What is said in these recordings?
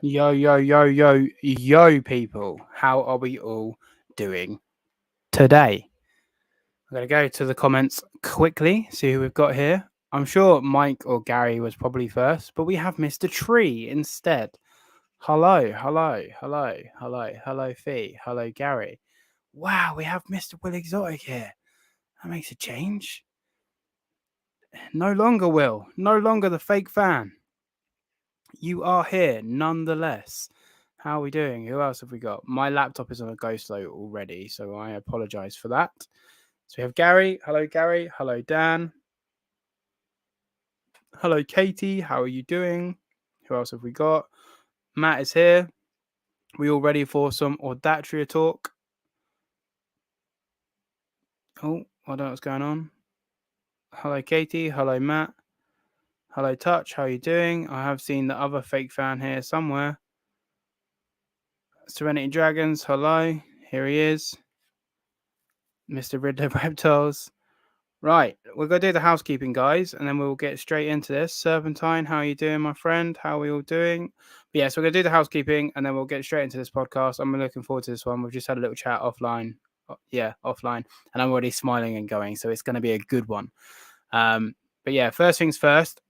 Yo, people. How are we all doing today? I'm going to go to the comments quickly, see who we've got here. I'm sure Mike or Gary was probably first, but we have Mr. Tree instead. Hello, Fee. Hello, Gary. Wow, we have Mr. Will Exotic here. That makes a change. No longer Will, no longer the fake fan. You are here nonetheless. How are we doing? Who else have we got? My laptop is on a go slow already, so I apologize for that. So we have Gary. Hello, Gary. Hello, Dan. Hello, Katie. How are you doing? Who else have we got? Matt is here. We all ready for some odatria talk? Oh, I don't know what's going on. Hello, Katie. Hello, Matt. Hello, Touch. How are you doing? I have seen the other fake fan here somewhere. Serenity Dragons. Hello. Here he is. Mr. Riddler Reptiles. Right, we're going to do the housekeeping, guys, and then we'll get straight into this. Serpentine, how are you doing, my friend? How are we all doing? But yeah, so we're going to do the housekeeping, and then we'll get straight into this podcast. I'm looking forward to this one. We've just had a little chat offline. Offline. And I'm already smiling and going, so it's going to be a good one. But yeah, first things first,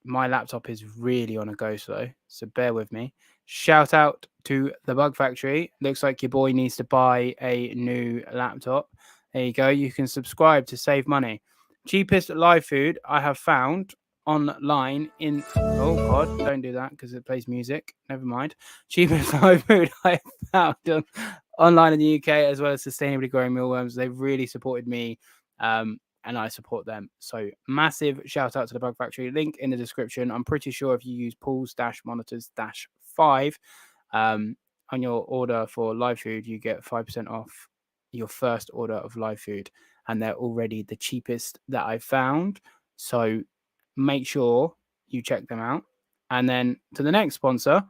my laptop is really on a go slow, so bear with me. Shout out to the Bug Factory. Looks like your boy needs to buy a new laptop. There you go. You can subscribe to save money. Cheapest live food I have found online in... Oh, God. Don't do that because it plays music. Never mind. Cheapest live food I found online in the UK, as well as sustainably growing mealworms. They've really supported me and I support them. So massive shout out to the Bug Factory. Link in the description. I'm pretty sure if you use pools-monitors-5 on your order for live food, you get 5% off your first order of live food, and they're already the cheapest that I've found. So make sure you check them out. And then to the next sponsor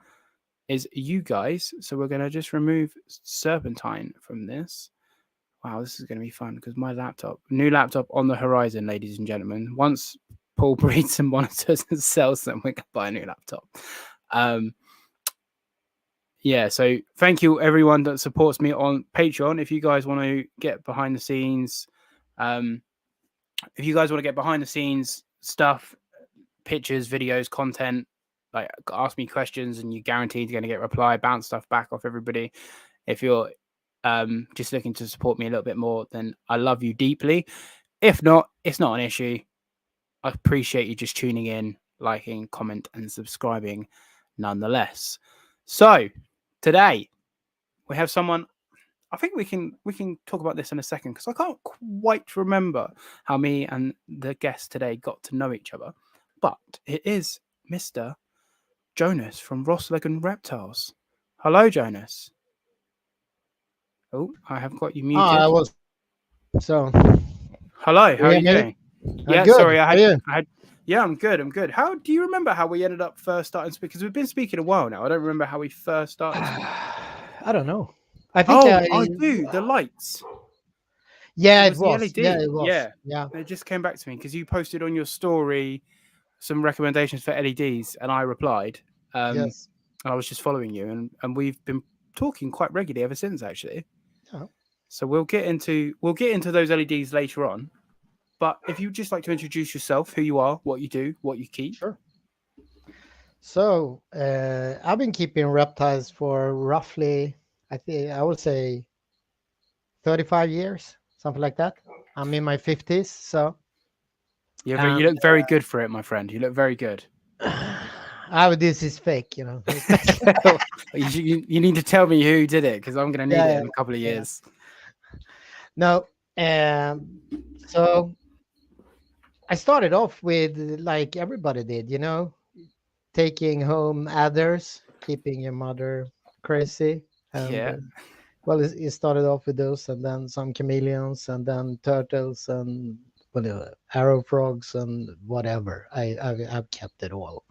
is you guys. So we're going to just remove Serpentine from this. Wow, this is going to be fun because my new laptop on the horizon, ladies and gentlemen. Once Paul breeds some monitors and sells them, we're going to buy a new laptop. Yeah, so thank you everyone that supports me on Patreon. If you guys want to get behind the scenes, stuff, pictures, videos, content, like ask me questions and you're guaranteed you're going to get reply, bounce stuff back off everybody. If you're just looking to support me a little bit more, then I love you deeply. If not, it's not an issue. I appreciate you just tuning in, liking, comment, and subscribing nonetheless. So today we have someone. I think we can talk about this in a second because I can't quite remember how me and the guest today got to know each other. But it is Mr. Jonas from Roslagen Reptiles. Hello, Jonas. Oh, I have got you muted. I was so. Hello, how are you doing? Yeah, good. Sorry, I had. Yeah, I'm good. How do you remember how we ended up first starting speaking? Because we've been speaking a while now. I don't remember how we first started. I don't know. I think I do. The lights. Yeah, it was. The LED. Yeah, it was. Yeah. It just came back to me because you posted on your story some recommendations for LEDs, and I replied. Yes. I was just following you, and we've been talking quite regularly ever since, actually. Oh. So we'll get into those LEDs later on. But if you'd just like to introduce yourself, who you are, what you do, what you keep. Sure. So I've been keeping reptiles for roughly, I would say 35 years, something like that. I'm in my 50s, so. You look very good for it, my friend. You look very good. This is fake, you know. you need to tell me who did it because I'm going to need it in a couple of years. No, so I started off with like everybody did, you know, taking home adders, keeping your mother crazy. And, well, it started off with those, and then some chameleons, and then turtles, and arrow frogs, and whatever. I've kept it all.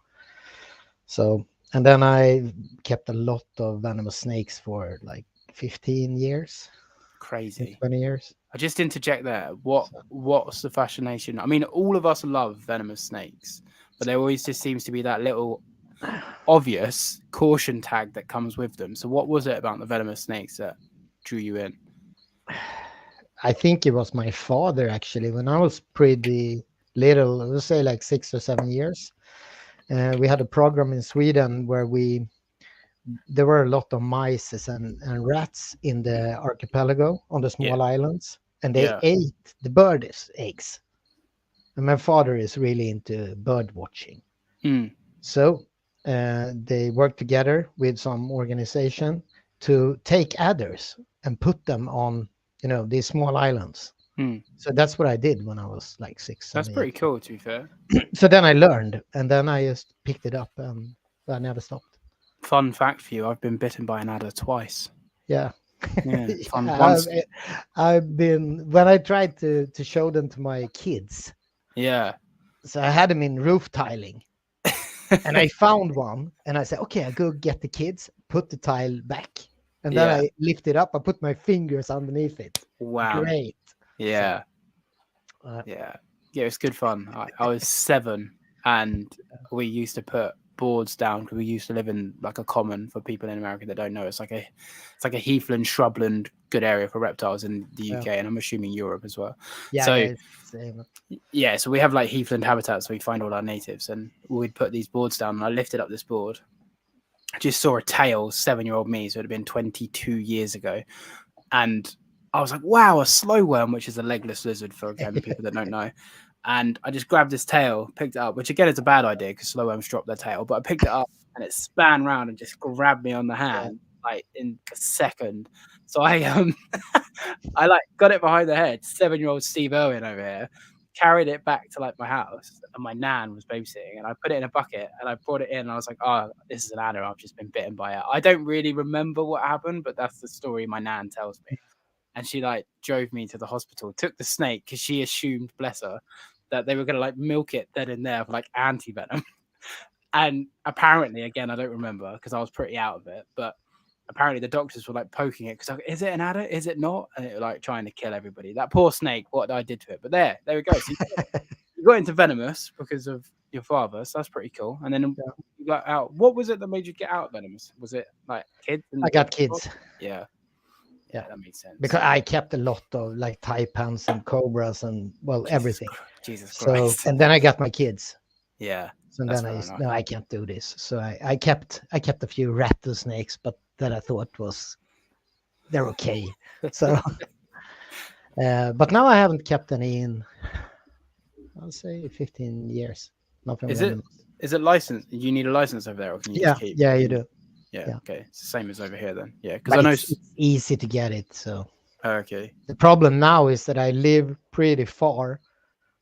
So, and then I kept a lot of venomous snakes for like 15 years. Crazy. 20 years. I just interject there. What's the fascination? I mean, all of us love venomous snakes, but there always just seems to be that little obvious caution tag that comes with them. So what was it about the venomous snakes that drew you in? I think it was my father actually. When I was pretty little, let's say like 6 or 7 years, we had a program in Sweden where there were a lot of mice and rats in the archipelago on the small islands, and they ate the birds' eggs. And my father is really into bird watching. So they worked together with some organization to take adders and put them on, these small islands. So that's what I did when I was like 6, 7 That's pretty years. cool, to be fair. So then I learned, and then I just picked it up, and I never stopped. Fun fact for you: I've been bitten by an adder twice. Yeah. Fun. Once. I've been, when I tried to show them to my kids. Yeah. So I had them in roof tiling, and I found one, and I said, "Okay, I go get the kids, put the tile back." And then I lift it up. I put my fingers underneath it. Wow. Great. Yeah. So, yeah, it's good fun. I was 7, and we used to put boards down because we used to live in like a common. For people in America that don't know, it's like a heathland, shrubland, good area for reptiles in the UK, and I'm assuming Europe as well. Yeah. So we have like heathland habitats, so we find all our natives, and we'd put these boards down. And I lifted up this board. I just saw a tail, 7-year-old me, so it had been 22 years ago. And I was like, wow, a slow worm, which is a legless lizard for, again, people that don't know. And I just grabbed this tail, picked it up, which again is a bad idea because slow worms drop their tail. But I picked it up and it span round and just grabbed me on the hand like in a second. So I I like got it behind the head. 7-year-old Steve Irwin over here carried it back to like my house, and my nan was babysitting, and I put it in a bucket and I brought it in, and I was like, oh, this is an adder. I've just been bitten by it. I don't really remember what happened, but that's the story my nan tells me. And she like drove me to the hospital, took the snake because she assumed, bless her, that they were going to like milk it dead in there for like anti-venom. And apparently, again, I don't remember because I was pretty out of it, but apparently the doctors were like poking it because like, is it an adder? Is it not? And it was like trying to kill everybody. That poor snake, what I did to it. But there we go. So you got into venomous because of your father, so that's pretty cool. And then you got out. What was it that made you get out of venomous? Was it like kids? I got kids. Yeah, that makes sense. Because I kept a lot of like taipans and cobras and everything. Jesus Christ. So, and then I got my kids. Yeah. So then I can't do this. So I kept a few rattlesnakes, but that I thought they're okay. So, but now I haven't kept any in, I'll say 15 years. Nothing. Is it licensed? You need a license over there, or can you just keep? Yeah, you do. Yeah. Okay. It's the same as over here then. Yeah, because I know it's easy to get it. So. Okay. The problem now is that I live pretty far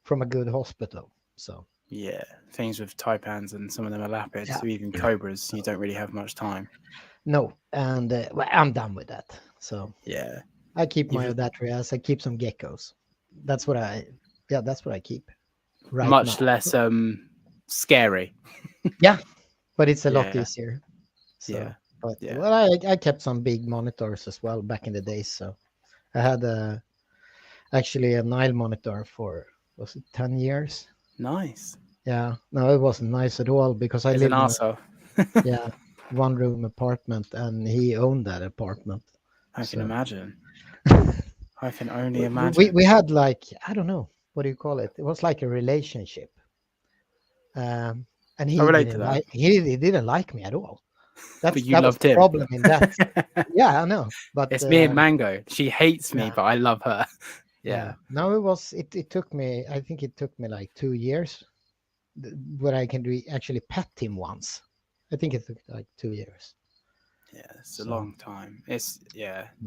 from a good hospital. So. Yeah, things with taipans and some of them are lapids, so even cobras, you don't really have much time. No, and I'm done with that. So yeah, I keep my odatrias. I keep some geckos. That's what I keep. Right, much less scary. Yeah, but it's a lot easier. So, yeah, well, I kept some big monitors as well back in the days. So I had actually a Nile monitor for 10 years. Nice. Yeah, no, it wasn't nice at all because I lived in a one-room apartment, and he owned that apartment. I can imagine. I can only imagine. We had like, I don't know, what do you call it? It was like a relationship, and he didn't like me at all. But you loved him. Problem in that. Yeah, I know. But it's me and Mango. She hates me, but I love her. Yeah. No, it took me, I think it took me like 2 years where I can actually pet him once. I think it took like 2 years. Yeah, it's a long time. It's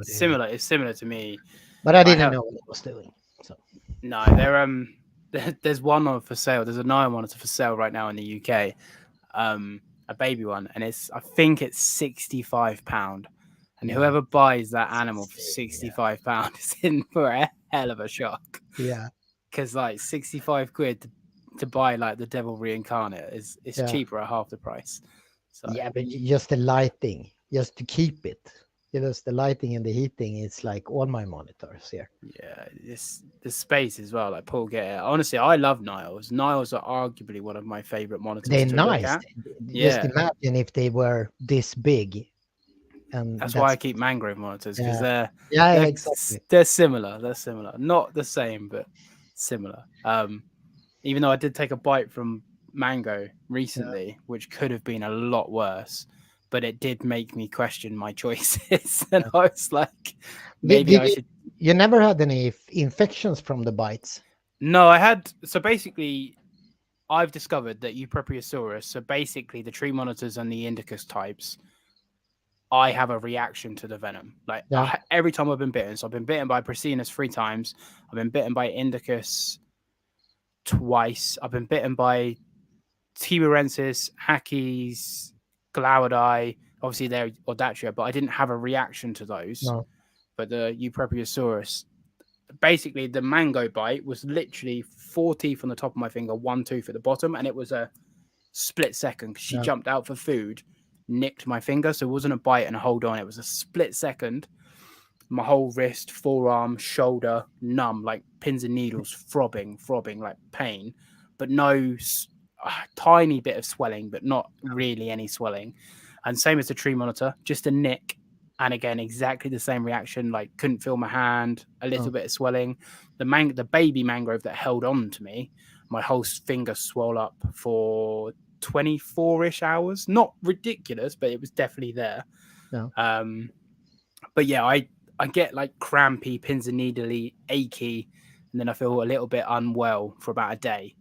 similar. It's similar to me. But I didn't know what I was doing. So no, there's one on for sale. There's a Nile monitor for sale right now in the UK. A baby one, and I think it's £65. And whoever buys that animal for £65 is in for a hell of a shock. Yeah. Because like 65 quid to buy like the devil reincarnate is cheaper at half the price. So. Yeah, but just the lighting, just to keep it. the lighting and the heating. It's like all my monitors here. Yeah, the space as well. Like Paul get it. Honestly, I love Niles. Niles are arguably one of my favorite monitors They're to look nice. at. Just Yeah, imagine if they were this big, and that's why I that's keep mangrove monitors because yeah, yeah, they're exactly. they're similar. They're similar, not the same, but similar. Even though I did take a bite from mango Yeah. recently, which could have been a lot worse, but it did make me question my choices, and Yeah. I was like, maybe Did I should. you never had any infections from the bites? No, I had. So basically, I've discovered that Eupropriosaurus, so basically the tree monitors and the Indicus types, I have a reaction to the venom. Like Yeah. every time I've been bitten, so I've been bitten by Prasinus 3 times. I've been bitten by Indicus twice. I've been bitten by Tiburensis, Hackeys, Glaudidae. Obviously, they're odatria, but I didn't have a reaction to those. No. But the Eupropriosaurus, basically, the mango bite was literally 4 teeth on the top of my finger, 1 tooth at the bottom, and it was a split second. She Yeah. jumped out for food, nicked my finger, so it wasn't a bite and a hold on. It was a split second. My whole wrist, forearm, shoulder, numb, like pins and needles, throbbing, like pain, but no tiny bit of swelling, but not really any swelling. And same as the tree monitor, just a nick. And again, exactly the same reaction. Like couldn't feel my hand, a little bit of swelling. The baby mangrove that held on to me, my whole finger swelled up for 24-ish hours. Not ridiculous, but it was definitely there. No. But yeah, I get like crampy, pins and needly, achy, and then I feel a little bit unwell for about a day.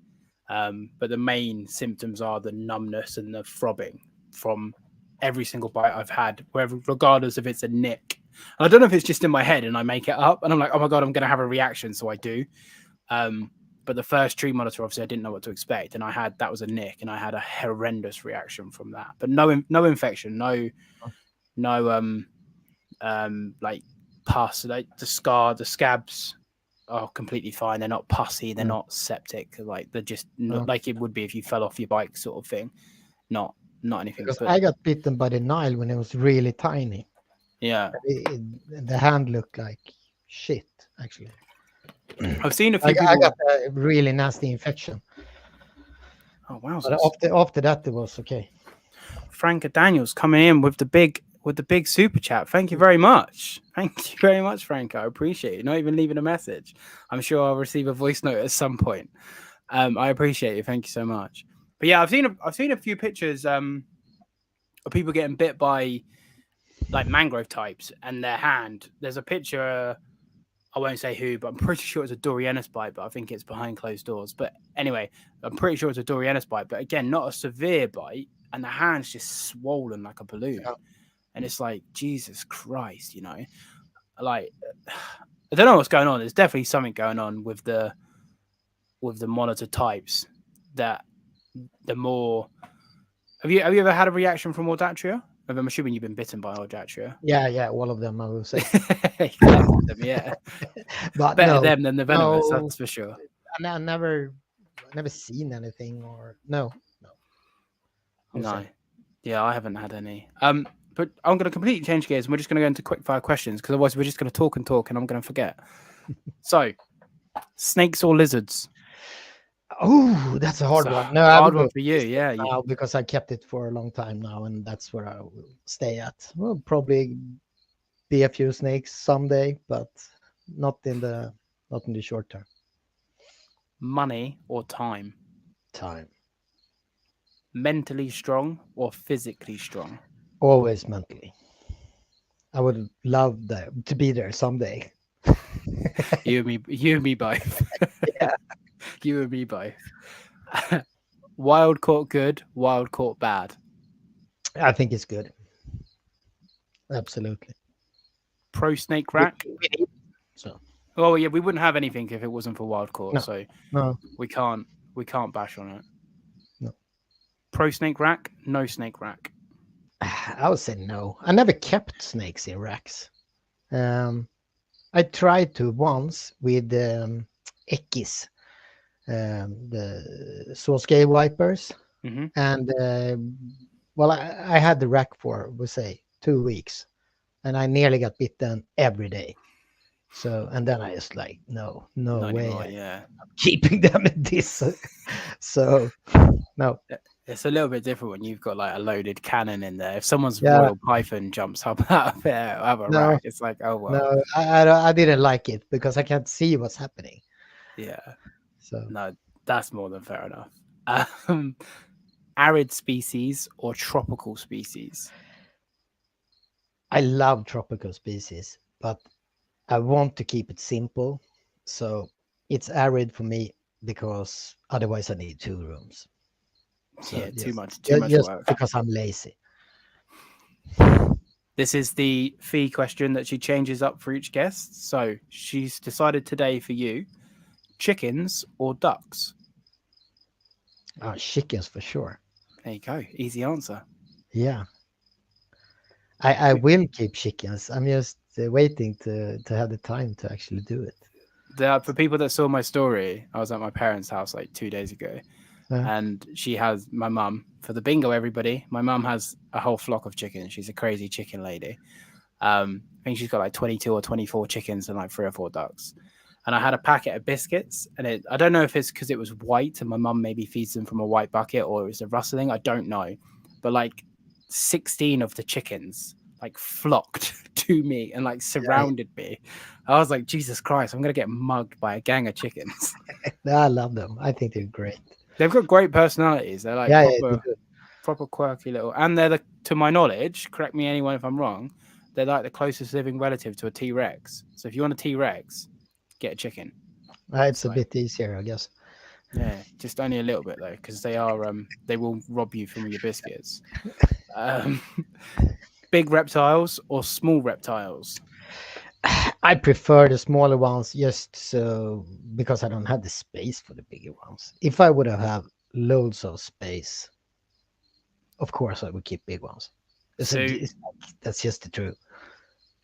But the main symptoms are the numbness and the throbbing from every single bite I've had, wherever, regardless if it's a nick. And I don't know if it's just in my head and I make it up, and I'm like, oh my god, I'm going to have a reaction, so I do. But the first tree monitor, obviously, I didn't know what to expect, and that was a nick, and I had a horrendous reaction from that. But no infection, no like pus, like the scabs are completely fine. They're not pussy, they're not septic, like they're just like it would be if you fell off your bike, sort of thing. Not anything. Because but I got bitten by the Nile when it was really tiny. yeah, The hand looked like shit, actually. I've seen a few I people. got a really nasty infection. Oh wow! But after that, it was okay. Franca Daniels coming in with the big super chat. Thank you very much. Thank you very much, Franca. I appreciate it. Not even leaving a message. I'm sure I'll receive a voice note at some point. I appreciate it. Thank you so much. But yeah, I've seen a few pictures of people getting bit by like mangrove types and their hand. There's a picture. I won't say who, but I'm pretty sure it's a Dorianus bite, but I think it's behind closed doors. But anyway, I'm pretty sure it's a Dorianus bite, but again, not a severe bite, and the hand's just swollen like a balloon. Yeah. And it's like, Jesus Christ, like, I don't know what's going on. There's definitely something going on with the monitor types that the more. Have you ever had a reaction from odatria? I'm assuming you've been bitten by odatria. Yeah, all of them, I will say. them, yeah. But better them than the venomous, no, that's for sure. I never seen anything, or no. No. Yeah, I haven't had any. But I'm going to completely change gears, and we're just going to go into quick fire questions, because otherwise we're just going to talk, and I'm going to forget. So, snakes or lizards? Oh, that's a hard one. No, hard one for you, yeah. Now, because I kept it for a long time now, and that's where I will stay at. Well, probably be a few snakes someday, but not in the short term. Money or time? Time. Mentally strong or physically strong? Always mentally. I would love to be there someday. you and me both. Yeah. You and me both. Wild caught good, wild caught bad? I think it's good. Absolutely. Pro snake rack? So. Oh yeah, we wouldn't have anything if it wasn't for wild caught. No. So no, we can't bash on it. No. Pro snake rack, no snake rack. I would say no. I never kept snakes in racks. I tried to once with Eckis, the saw scale wipers, and well, I had the rack for, we'll say, 2 weeks, and I nearly got bitten every day. So, and then I was like, no Not way, anymore. I'm Yeah. keeping them in this. So, no, It's a little bit different when you've got like a loaded cannon in there. If someone's yeah, royal python jumps up out of there, out of a no, rack, it's like, oh no, well. I didn't like it because I can't see what's happening. Yeah. So, No, that's more than fair enough. Um, arid species or tropical species? I love tropical species, but I want to keep it simple. So, it's arid for me because otherwise I need 2 rooms. So Yeah, too much just work. because I'm lazy. This is the fee question that she changes up for each guest. So she's decided today for you: chickens or ducks? Oh, chickens for sure. There you go. Easy answer. Yeah, I will keep chickens. I'm just waiting to have the time to actually do it. For people that saw my story, I was at my parents' house like 2 days ago, Uh, and she has my mum for the bingo. Everybody, my mum has a whole flock of chickens. She's a crazy chicken lady. I think she's got like 22 or 24 chickens and like 3 or 4 ducks. And I had a packet of biscuits, and I don't know if it's because it was white and my mum maybe feeds them from a white bucket or it was a rustling. I don't know, but like 16 of the chickens like flocked to me and like yeah, surrounded me. I was like, Jesus Christ, I'm gonna get mugged by a gang of chickens. I love them. I think they're great. They've got great personalities. They're like Yeah, yeah, they do. proper quirky little, and they're to my knowledge, correct me anyone if I'm wrong, they're like the closest living relative to a T-Rex. So if you want a T-Rex, get a chicken. It's It's a like, bit easier, I guess. yeah, just only a little bit though, because they will rob you from your biscuits. Um, big reptiles or small reptiles? I prefer the smaller ones just so because I don't have the space for the bigger ones. If I would have loads of space, of course I would keep big ones. So That's just the truth.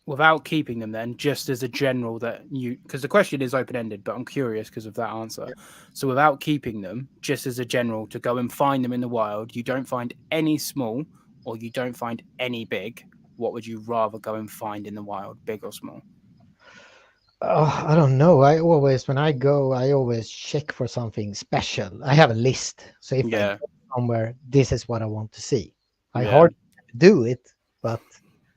without keeping them then, just as a general that you, because the question is open-ended, but I'm curious because of that answer. So without keeping them, just as a general, to go and find them in the wild, you don't find any small or you don't find any big, what would you rather go and find in the wild, big or small? Oh, I don't know. I always, when I go, I always check for something special. I have a list. So if I Yeah, go somewhere, this is what I want to see. I yeah, hardly do it, but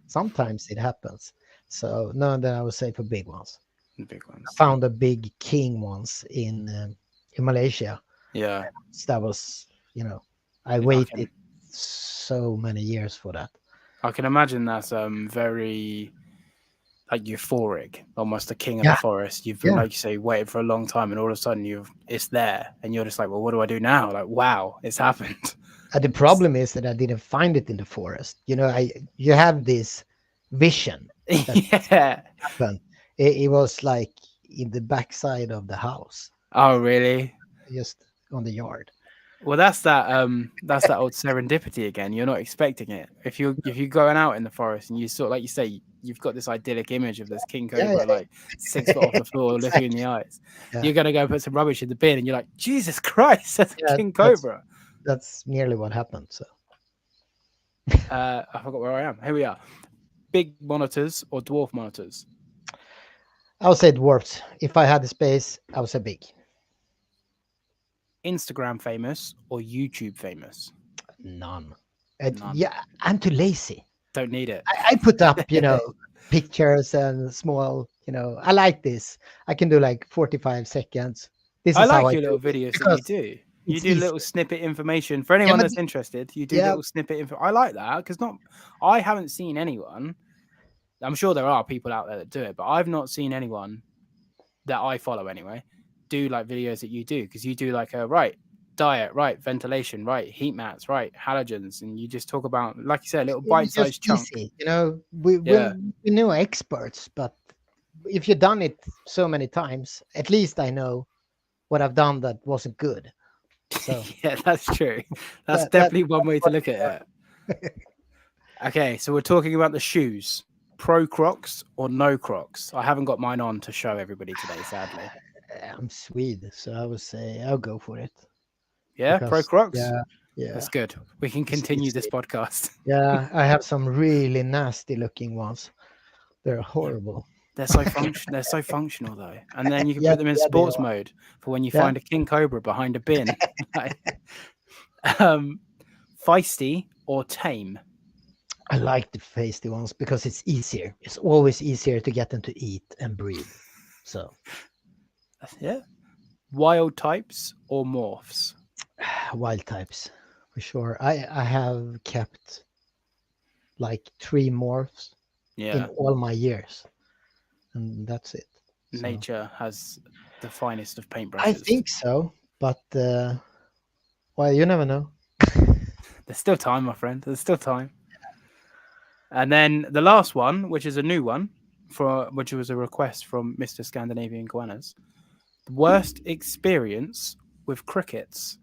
sometimes it happens. So no, then I would say for big ones. the big I ones. found a big king once in Malaysia. Yeah, That was, I I waited can so many years for that. I can imagine that's very like euphoric, almost the king of the Yeah, forest. You've been, yeah. like you say, waited for a long time, and all of a sudden it's there, and you're just like, well, what do I do now? Like, wow, it's happened. The problem is that I didn't find it in the forest. You have this vision that Yeah. happened. It was like in the backside of the house, Oh, really? just on the yard. Well, that's that old serendipity again. You're not expecting it. If you're going out in the forest and you sort like you say you've got this idyllic image of this king Yeah, cobra like 6 foot off the floor looking in exactly. the eyes. Yeah, You're gonna go put some rubbish in the bin and you're like, Jesus Christ, that's a yeah. king That's cobra. that's nearly what happened. So I forgot where I am. Here we are. Big monitors or dwarf monitors? I would say dwarfs. If I had the space, I would say big. Instagram famous or YouTube famous? None. None. Yeah, I'm too lazy. Don't need it. I put up, pictures and small, I like this. I can do like 45 seconds. This I is how like I your do little it videos that you because do. You it's do easy. little snippet information for Yeah, anyone but that's interested. You do yeah, little snippet info. I like that because not. I haven't seen anyone. I'm sure there are people out there that do it, but I've not seen anyone that I follow anyway do like videos that you do because you do like a right diet, right ventilation, right heat mats, right halogens, and you just talk about like you said, a little it's just bite-sized chunk. easy. We Yeah, we know experts, but if you've done it so many times, at least I know what I've done that wasn't good. So yeah, that's true. That's that's definitely one way to what look at it. Okay, so we're talking about the shoes. Pro Crocs or no Crocs? I haven't got mine on to show everybody today, sadly. I'm Swede, so I would say I'll go for it Yeah, Pro because Crocs. yeah, Yeah, That's good. We can it's continue this easy. podcast. Yeah, I have some really nasty looking ones. They're Yeah, horrible. they're so functional though, and then you can Yeah, put them in yeah, they sports are. mode for when you Yeah, find a king cobra behind a bin. Like, um, feisty or tame? I like the feisty ones because it's easier. It's always easier to get them to eat and breed. So Yeah. Wild types or morphs? wild types for sure. I have kept like 3 morphs in Yeah. all my years, and that's it. So Nature has the finest of I paintbrushes. think so, but well, you never know. There's still time, my friend. There's still time. And then the last one, which is a new one, for which was a request from Mr. Scandinavian Guanas. The worst experience with crickets.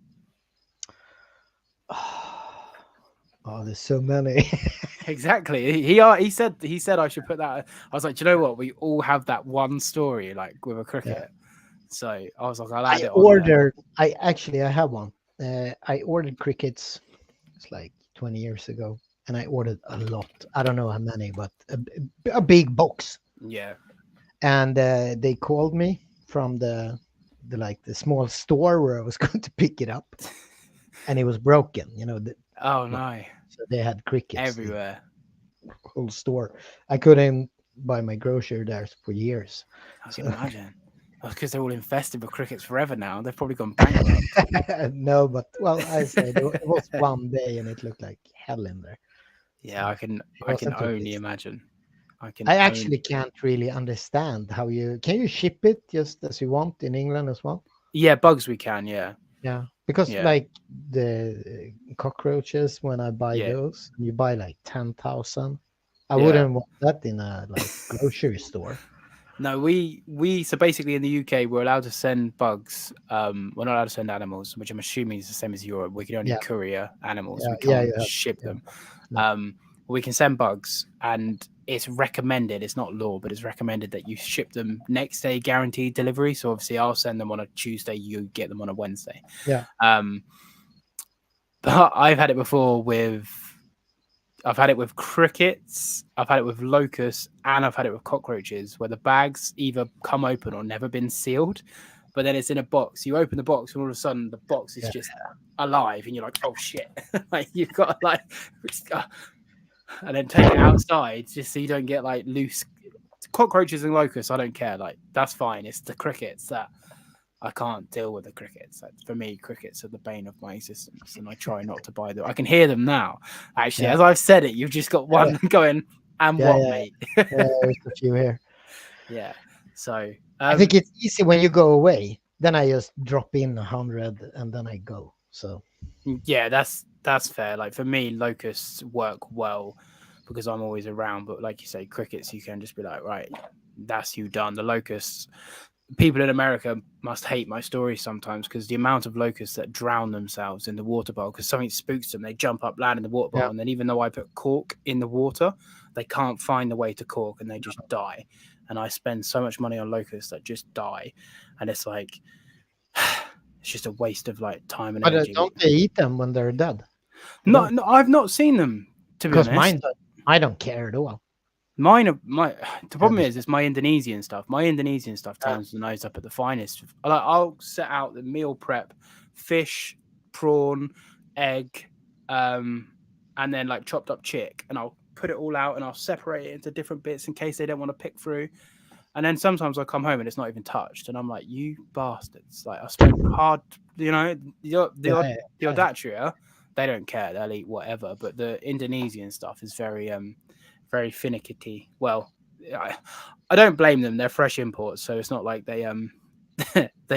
Oh, there's so many. Exactly. He said I should put that. I was like, do you know what? We all have that one story like with a Yeah. cricket. So I was like, I'll I add it on there. ordered. I have one. I ordered crickets. It's like 20 years ago, and I ordered a lot. I don't know how many, but a big box. Yeah. And they called me from the like the small store where I was going to pick it up, and it was broken. Oh Like, no. so they had crickets in Everywhere. the whole store. I couldn't buy my grocery there for years. I can So imagine. Because they're all infested with crickets forever now. They've probably gone bankrupt. no, but well, I said it was one day, and it looked like hell in there. Yeah, So it I can wasn't too only pleased. imagine. I can I only. actually can't really understand how you can you ship it just as you want in England as well. Yeah, bugs we can, yeah. Yeah, because Yeah. like the cockroaches, when I buy Yeah. those, you buy like 10,000. I Yeah. wouldn't want that in a like grocery store. No, we so basically in the UK we're allowed to send bugs. We're not allowed to send animals, which I'm assuming is the same as Europe. We can only Yeah, courier animals. yeah, We yeah. can't You have, ship yeah, them. no, Um, we can send bugs, and it's recommended. It's not law, but it's recommended that you ship them next day, guaranteed delivery. So obviously, I'll send them on a Tuesday. You get them on a Wednesday. yeah. Um, but I've had it before with. I've had it with crickets, I've had it with locusts, and I've had it with cockroaches, where the bags either come open or never been sealed, but then it's in a box. You open the box, and all of a sudden the box is Yeah. just alive, and you're like, "Oh shit!" Like you've got to like, and then take it outside just so you don't get like loose cockroaches and locusts. I don't care. Like that's fine. It's the crickets that I can't deal with the crickets. Like, for me, crickets are the bane of my existence, and I try not to buy them. I can hear them now. Actually, Yeah, as I've said it, you've just got yeah, one going. And yeah, what, yeah. mate? There's a few here. Yeah. So, I think it's easy when you go away. Then I just drop in 100 and then I go. So yeah, that's fair. Like for me, locusts work well because I'm always around. But like you say, crickets, you can just be like, right, that's you done. The locusts, people in America must hate my story sometimes because the amount of locusts that drown themselves in the water bowl because something spooks them, they jump up, land in the water yeah, bowl, and then even though I put cork in the water, they can't find the way to cork and they just die. And I spend so much money on locusts that just die, and it's like it's just a waste of like time and but energy. don't they eat them when they're dead? They No, don't, no, I've not seen them to be because honest. mine don't. I don't care at all. Mine are my. The They're problem is, disgusting. it's my Indonesian stuff. My Indonesian stuff Yeah, turns the nose up at the finest. Like I'll set out the meal prep, fish, prawn, egg, and then like chopped up chick, and I'll put it all out and I'll separate it into different bits in case they don't want to pick through. And then sometimes I come home and it's not even touched, and I'm like, you bastards! Like I spent hard, yeah, the yeah. odatria, they don't care. They'll eat whatever. But the Indonesian stuff is very finicky. Well, I don't blame them. They're fresh imports, so it's not like they're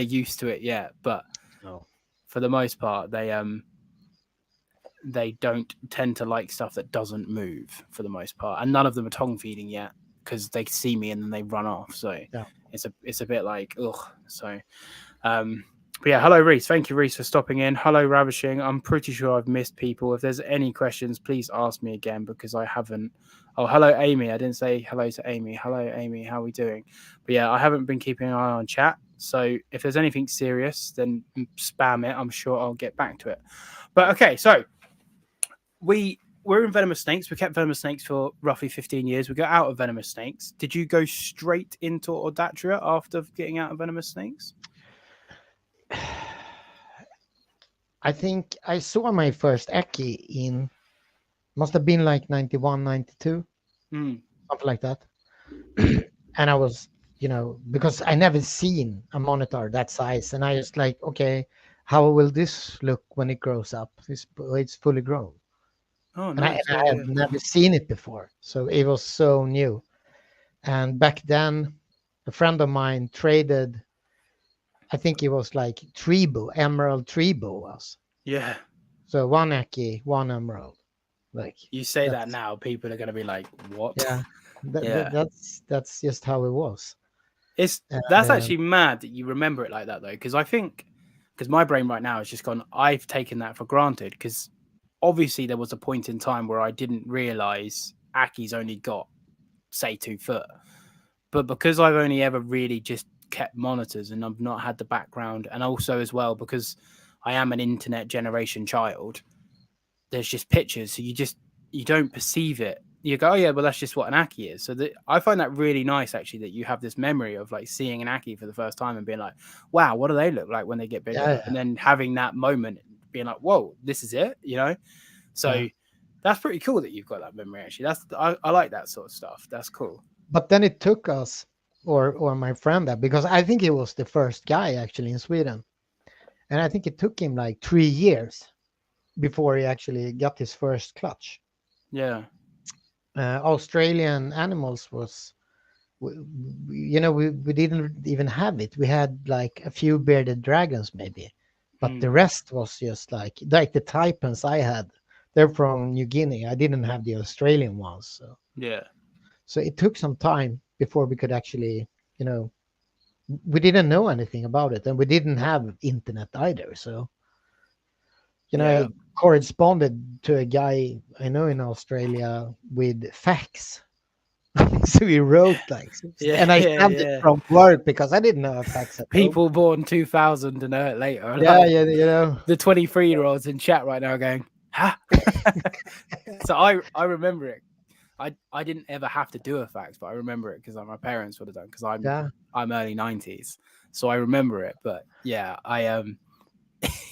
used to it yet. But No. for the most part, they don't tend to like stuff that doesn't move for the most part, and none of them are tongue feeding yet because they see me and then they run off. So Yeah. it's a bit like ugh. So but yeah, hello Reese. Thank you, Reese, for stopping in. Hello, Ravishing. I'm pretty sure I've missed people. If there's any questions, please ask me again because I haven't. Oh, hello, Amy. I didn't say hello to Amy. Hello, Amy. How are we doing? But yeah, I haven't been keeping an eye on chat. So if there's anything serious, then spam it. I'm sure I'll get back to it. But okay, so we're in venomous snakes. We kept venomous snakes for roughly 15 years. We got out of venomous snakes. Did you go straight into odatria after getting out of venomous snakes? I think I saw my first Eki in, must have been like 91, 92, Mm. something like that. And I was, because I never seen a monitor that size, and I just like, okay, how will this look when it grows up? It's fully grown, Oh, and nice. I Yeah, had yeah. never seen it before, so it was so new. And back then, a friend of mine traded, I think it was like Tribo, Emerald Tribo was. Yeah. So one Eki, one Emerald. Like You say that that's now, people are going to be like, "What?" yeah, Yeah. that's just how it was. That's Um, actually mad that you remember it like that though, because I think because my brain right now has just gone. I've taken that for granted because obviously there was a point in time where I didn't realize Aki's only got say 2 foot, but because I've only ever really just kept monitors and I've not had the background, and also as well because I am an internet generation child, there's just pictures, so you don't perceive it. You go, oh yeah, well that's just what an Aki is. So I find that really nice actually that you have this memory of like seeing an Aki for the first time and being like, wow, what do they look like when they get bigger? yeah, And then having that moment, being like, whoa, this is it, you know. yeah. So that's pretty cool that you've got that memory. Actually, I like that sort of stuff. That's cool. But then it took us, or my friend that, because I think he was the first guy actually in Sweden, and I think it took him like 3 years before he actually got his first clutch. Yeah. Australian animals was, we didn't even have it. We had like a few bearded dragons maybe, but the Mm. rest was just like the Taipans I had. They're from New Guinea. I didn't have the Australian ones, Yeah. so it took some time before we could actually, you know, we didn't know anything about it, and we didn't have internet either. So, Yeah. I corresponded to a guy I know in Australia with fax. So he wrote like, Yeah. and I Yeah. stabbed it Yeah. from work because I didn't know a fax at home. People born 2000 and later are Yeah, like yeah, the 23-year-olds in chat right now going, huh? So I remember it. I didn't ever have to do a fax, but I remember it because like, my parents would have done because yeah. I'm early 90s, so I remember it. But yeah,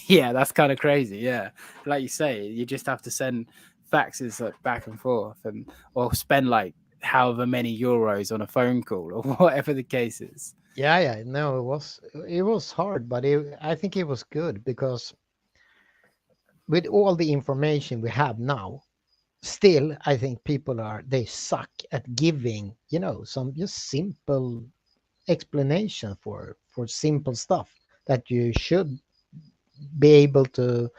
yeah, that's kind of crazy. Yeah, like you say, you just have to send faxes like back and forth, and or spend like however many euros on a phone call or whatever the case is. Yeah, yeah. No, it was hard, but I think it was good because with all the information we have now, still I think people they suck at giving, some just simple explanation for simple stuff that you should be able to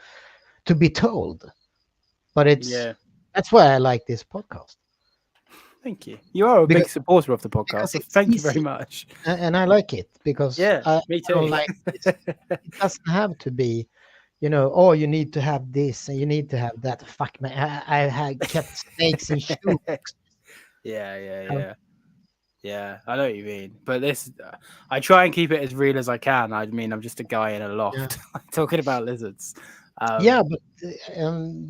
be told. But Yeah, that's why I like this podcast, thank you. You are a big because supporter of the podcast, because so it's thank you very easy, much. and I like it because Yeah, I me don't too. like this. It doesn't have to be, oh, you need to have this and you need to have that. Fuck man, I had kept snakes in shoe boxes. Yeah, yeah, Um, yeah. Yeah, I know what you mean. But I try and keep it as real as I can. I mean, I'm just a guy in a yeah, loft talking about lizards. yeah, but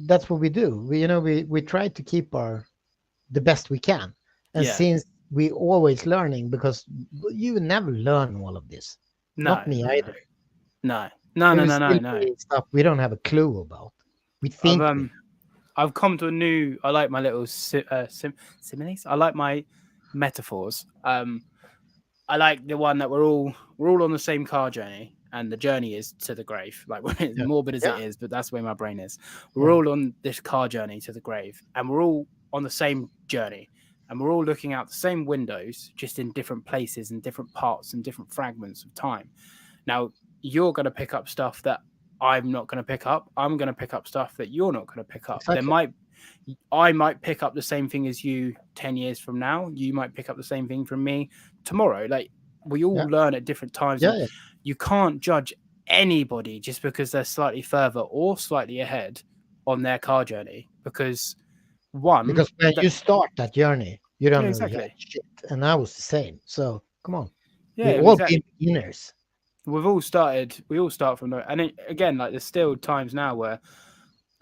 that's what we do. We try to keep the best we can, and Yeah, since we always learning, because you never learn all of this. no, Not me no, either. no, no, There no, will no, no, still no. be stuff we don't have a clue about. We I've think we I've come to a new. I like my little similes. I like my metaphors. I like the one that we're all on the same car journey, and the journey is to the grave. Like as yeah, morbid as yeah, it is, but that's where my brain is. We're yeah, all on this car journey to the grave, and we're all on the same journey, and we're all looking out the same windows, just in different places and different parts and different fragments of time. Now you're going to pick up stuff that I'm not going to pick up. I'm going to pick up stuff that you're not going to pick up. exactly. I might pick up the same thing as you 10 years from now. You might pick up the same thing from me tomorrow. Like we all Yeah, learn at different times, yeah, and yeah. you can't judge anybody just because they're slightly further or slightly ahead on their car journey. Because one, Because when that you start that journey, you don't yeah, know jack exactly. shit, and I was the same. So come on, Yeah, we all been exactly. beginners. We all start from the, and again, like there's still times now where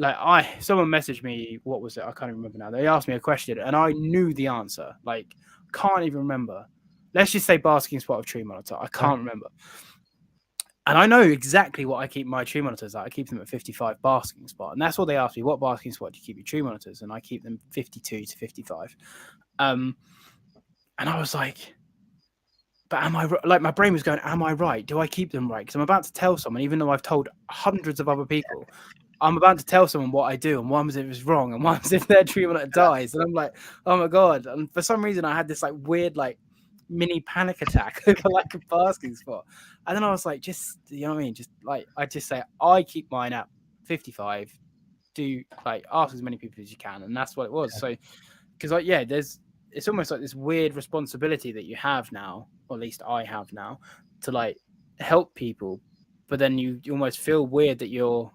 like someone messaged me, what was it? I can't remember now. They asked me a question and I knew the answer. Like, can't even remember. Let's just say basking spot of tree monitor. I can't remember. And I know exactly what I keep my tree monitors at. I keep them at 55 basking spot. And that's what they asked me. What basking spot do you keep your tree monitors? And I keep them 52 to 55. And I was like, but am I like, my brain was going, am I right? Do I keep them right? Because I'm about to tell someone, even though I've told hundreds of other people, I'm about to tell someone what I do, and one was if it's wrong, and one was if their tree monitor dies. And I'm like, oh my God. And for some reason, I had this like weird, like mini panic attack over like a basking spot. And then I was like, just, you know what I mean? Just like, I just say, I keep mine at 55. Do like ask as many people as you can. And that's what it was. So, because like, yeah, it's almost like this weird responsibility that you have now, or at least I have now, to like help people. But then you almost feel weird that you're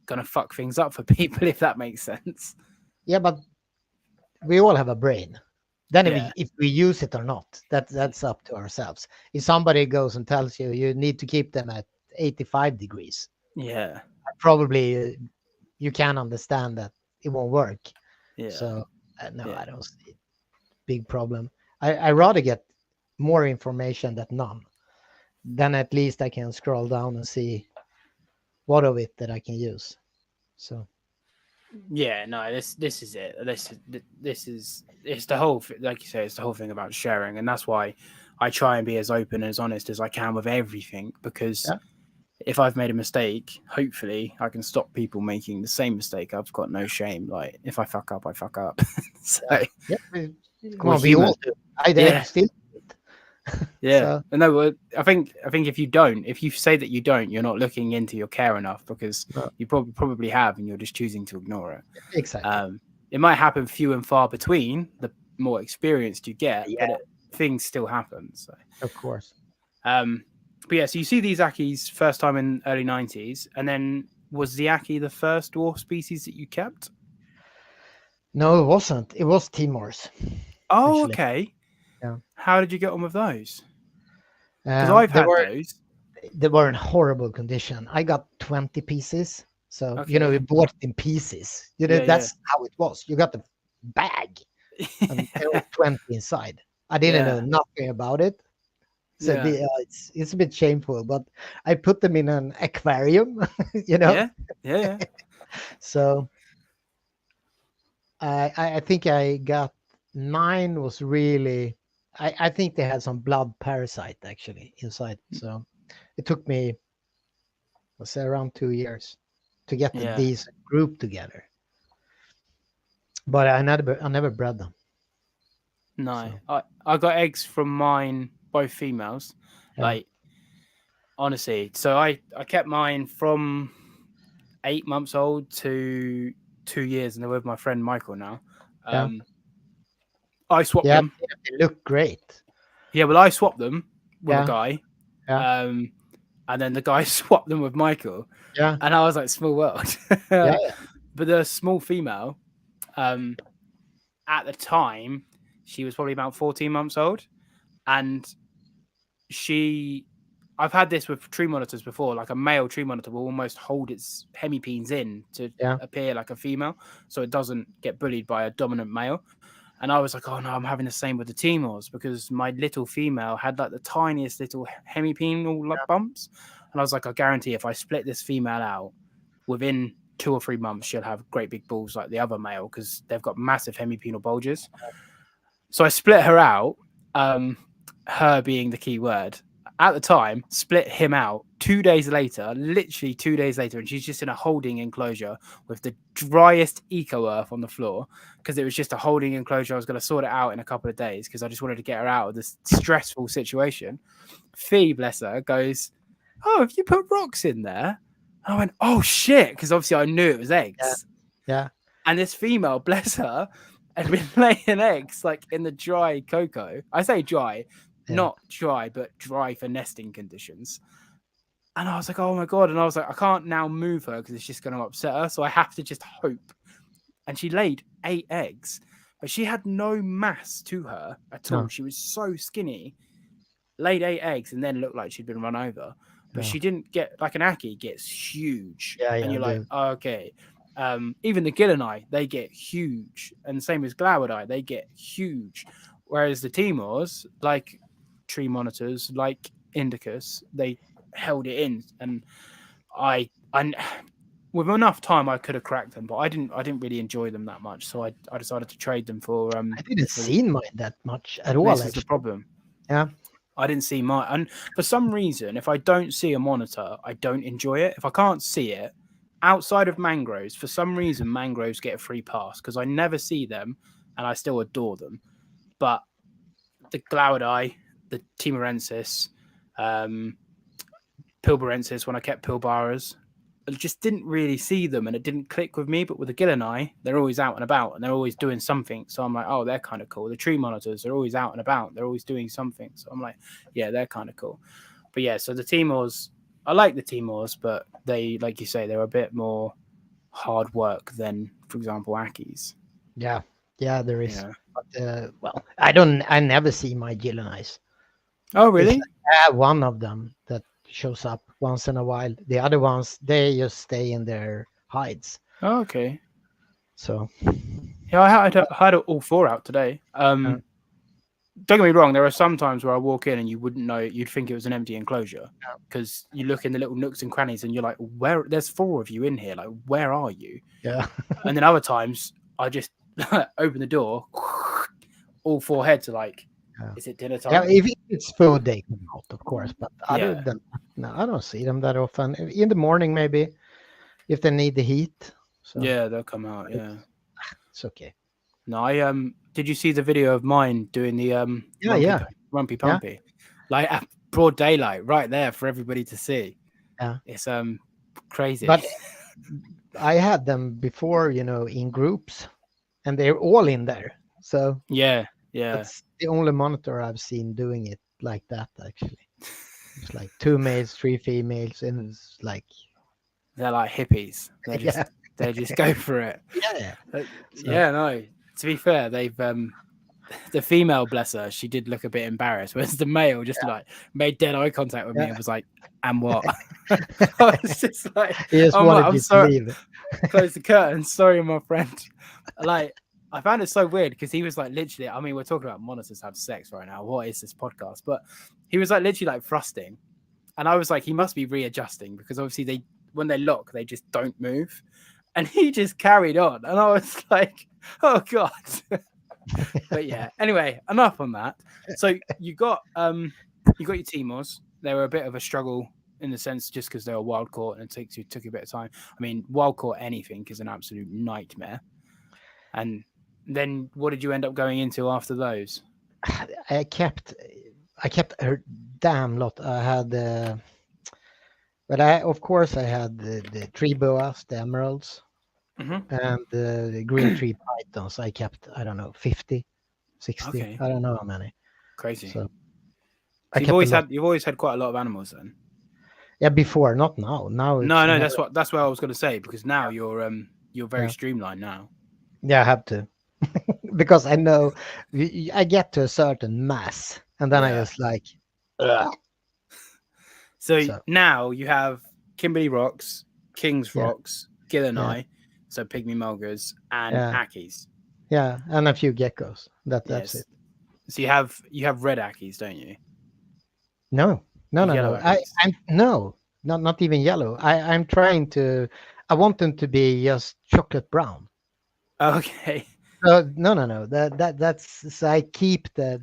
gonna fuck things up for people, if that makes sense. Yeah, but we all have a brain. Then if we use it or not, that's up to ourselves. If somebody goes and tells you you need to keep them at 85 degrees, probably you can understand that it won't work. So no, I don't see big problem. I rather get more information than none. Then at least I can scroll down and see what of it that I can use. So yeah, no, this is it. This is it's the whole, like you say, it's the whole thing about sharing, and that's why I try and be as open and as honest as I can with everything, because if I've made a mistake, hopefully I can stop people making the same mistake. I've got no shame. Like, if I fuck up, I fuck up. So we all do. I still So. No, I think if you say that you don't, you're not looking into your care enough, because you probably have, and you're just choosing to ignore it. Exactly. It might happen few and far between the more experienced you get, but things still happen. So of course. But yeah, so you see these Akis first time in early 90s, and then was the Aki the first dwarf species that you kept? No, it wasn't. It was Timors. Oh, actually. okay. Yeah. How did you get on with those? Because I've had those. They were in horrible condition. I got 20 pieces. So, we bought it in pieces. That's how it was. You got the bag and there was 20 inside. I didn't know nothing about it. So it's a bit shameful, but I put them in an aquarium, Yeah. So I think I got 9 was really, I think they had some blood parasite actually inside. So it took me, let's say, around 2 years to get the decent group together. But I never bred them. No, so. I got eggs from mine, both females. Like, honestly, so I kept mine from 8 months old to 2 years, and they're with my friend Michael now. I swapped them. They look great. Yeah, well, I swapped them with a guy. And then the guy swapped them with Michael. Yeah. And I was like, small world. But the small female, at the time, she was probably about 14 months old. And I've had this with tree monitors before, like a male tree monitor will almost hold its hemipenes in to appear like a female, so it doesn't get bullied by a dominant male. And I was like, oh no, I'm having the same with the Timors, because my little female had like the tiniest little hemipenal like bumps. And I was like, I guarantee if I split this female out, within 2 or 3 months, she'll have great big balls like the other male, because they've got massive hemipenal bulges. So I split her out, her being the key word. At the time, split him out 2 days later, literally 2 days later, and she's just in a holding enclosure with the driest eco earth on the floor, because it was just a holding enclosure. I was going to sort it out in a couple of days because I just wanted to get her out of this stressful situation. Fee, bless her, goes, oh, have you put rocks in there? And I went, oh shit, because obviously I knew it was eggs. Yeah. And this female, bless her, had been laying eggs like in the dry cocoa. I say dry. Not dry, but dry for nesting conditions. And I was like, oh my God. And I was like, I can't now move her because it's just going to upset her. So I have to just hope. And she laid 8 eggs, but she had no mass to her at all. She was so skinny, laid 8 eggs, and then looked like she'd been run over. But she didn't get, like an Aki gets huge. And you're like, oh, okay. Even the Gillenai, they get huge, and same as Glaucidai, they get huge. Whereas the Timors, like tree monitors, like Indicus, they held it in, and I with enough time I could have cracked them, but I didn't really enjoy them that much, so I decided to trade them I didn't for see mine that much at all, this is the actually. problem. Yeah. I didn't see mine, and for some reason, if I don't see a monitor, I don't enjoy it. If I can't see it outside of mangroves, for some reason, mangroves get a free pass because I never see them, and I still adore them. But the Glaucidai, the Timorensis, um, Pilbarensis, when I kept Pilbaras, I just didn't really see them, and it didn't click with me. But with the Gillenai, they're always out and about, and they're always doing something. So I'm like, oh, they're kind of cool. The tree monitors, they're always out and about. They're always doing something. So I'm like, yeah, they're kind of cool. But yeah, so the Timors, I like the Timors, but they, like you say, they're a bit more hard work than, for example, Akis. Yeah. Yeah, there is. Yeah. But well, I never see my Gillenais. Oh, It's really? like I have one of them that shows up once in a while. The other ones, they just stay in their hides. Oh, okay. So Yeah, I had all four out today. uh, Don't get me wrong, there are some times where I walk in and you wouldn't know, you'd think it was an empty enclosure because you look in the little nooks and crannies and you're like, where? There's four of you in here. Like, where are you? yeah. And then other times I just open the door, all four heads are like, Yeah. is it dinner Yeah, time? if it's food, they come out, of course. But other Yeah. than that, no, I don't see them that often. In the morning, maybe if they need the heat. So Yeah, they'll come out. Yeah. it's okay. No, did you see the video of mine doing the Yeah, yeah, rumpy yeah, pumpy? Like at broad daylight, right there for everybody to see. yeah. It's crazy. But I had them before, in groups, and they're all in there. So Yeah, yeah. that's the only monitor I've seen doing it like that. Actually, it's like 2 males, 3 females, and it's like, They're like hippies. yeah, They just go for it. yeah. So Yeah, no. To be fair, they've the female, bless her, she did look a bit embarrassed, whereas the male just like made dead eye contact with me yeah, and was like, "And what?" I was just like, he just "I'm like, wanted I'm you to sorry." leave. Close the curtain. Sorry, my friend. Like, I found it so weird because he was like literally. I mean, we're talking about monitors have sex right now. What is this podcast? But he was like literally like thrusting, and I was like, he must be readjusting because obviously when they lock, they just don't move, and he just carried on, and I was like, oh god. But yeah. Anyway, enough on that. So you got your Timors. They were a bit of a struggle in the sense just because they were wild caught and it took a bit of time. I mean, wild caught anything is an absolute nightmare. And then what did you end up going into after those? I kept a damn lot. I had, but I of course I had the tree boas, the emeralds, Mm-hmm. and the green tree pythons. I kept, I don't know, 50, 60. Okay, I don't know how many. crazy. So I So kept a lot. you've always had quite a lot of animals then. Yeah, before, not now. Now it's No, more. that's what I was going to say because now you're very Yeah, streamlined now. yeah, I have to because I know I get to a certain mass, and then I Yeah. just like, ugh. So So now you have Kimberley Rocks, King's yeah, Rocks, yeah, Gillenai, so Pygmy Mulgars, and yeah, Ackies. yeah, and a few geckos. That's Yes. it. So you have red Ackies, don't you? No, no, no, Yellow no. Ackies. I'm no, not even yellow. I'm trying to. I want them to be just chocolate brown. Okay. No, no, no. That's so I keep the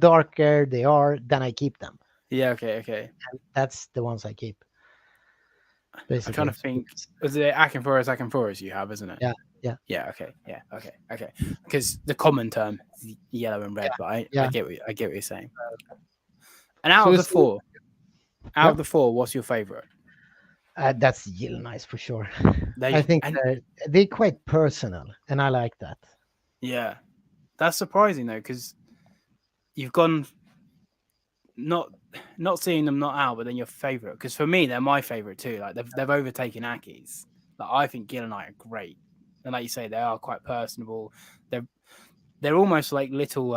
darker they are, then I keep them. Yeah. Okay. Okay. That's the ones I keep I'm trying basically. to think. Was it Acanthorus you have, isn't it? Yeah, yeah, Yeah. Okay. Yeah. Okay. Okay. Because the common term is yellow and red, but I yeah. get what you're saying. And So it's, out yeah, of the four, what's your favorite? that's Yield Nice for sure. I They think and they're quite personal, and I like that. yeah, that's surprising though because you've gone not seeing them not out, but then your favorite. Because for me, they're my favorite too. Like they've overtaken Aki's. Like I think Gil and I are great, and like you say, they are quite personable. They're they're almost like little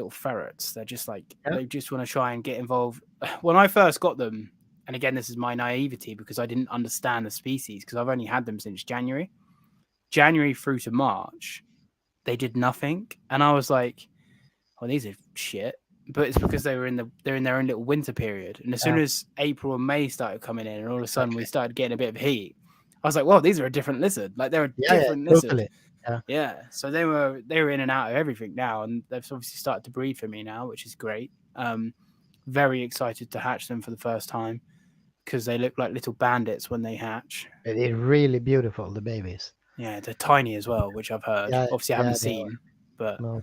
ferrets. They're just like Yeah, they just want to try and get involved. When I first got them, and again, this is my naivety because I didn't understand the species because I've only had them since January through to March. They did nothing, and I was like, "Well, these are shit." But it's because they're in their own little winter period, and as soon as April and May started coming in, and all of a sudden we started getting a bit of heat, I was like, "Well, these are a different lizard. Like they're a different lizard." Totally. Yeah. So they were in and out of everything now, and they've obviously started to breed for me now, which is great. Very excited to hatch them for the first time because they look like little bandits when they hatch. They're really beautiful, the babies. Yeah, they're tiny as well, which I've heard. Yeah, Obviously, I yeah, haven't they seen, but are. No.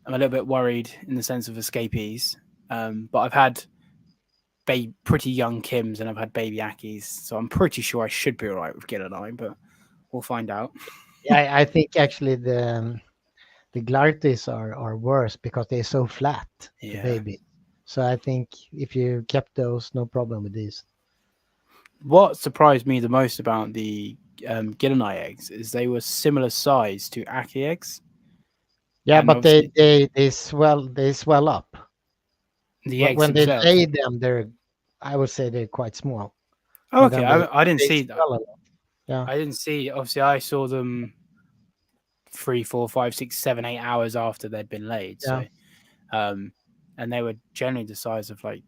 I'm a little bit worried in the sense of escapees. But I've had pretty young Kims and I've had baby Akis, so I'm pretty sure I should be all right with Gillenine, but we'll find out. Yeah, I think actually the Glartis are worse because they're so flat, the Yeah. baby. So I think if you kept those, no problem with these. What surprised me the most about the Gillenine eggs is they were similar size to Aki eggs. Yeah, And but obviously they swell up. the eggs When they themselves. lay them, I would say they're quite small. Oh, And okay. then I didn't they see that. swell a lot. Yeah. I didn't see. Obviously, I saw them 3, 4, 5, 6, 7, 8 hours after they'd been laid. Yeah. So, and they were generally the size of like.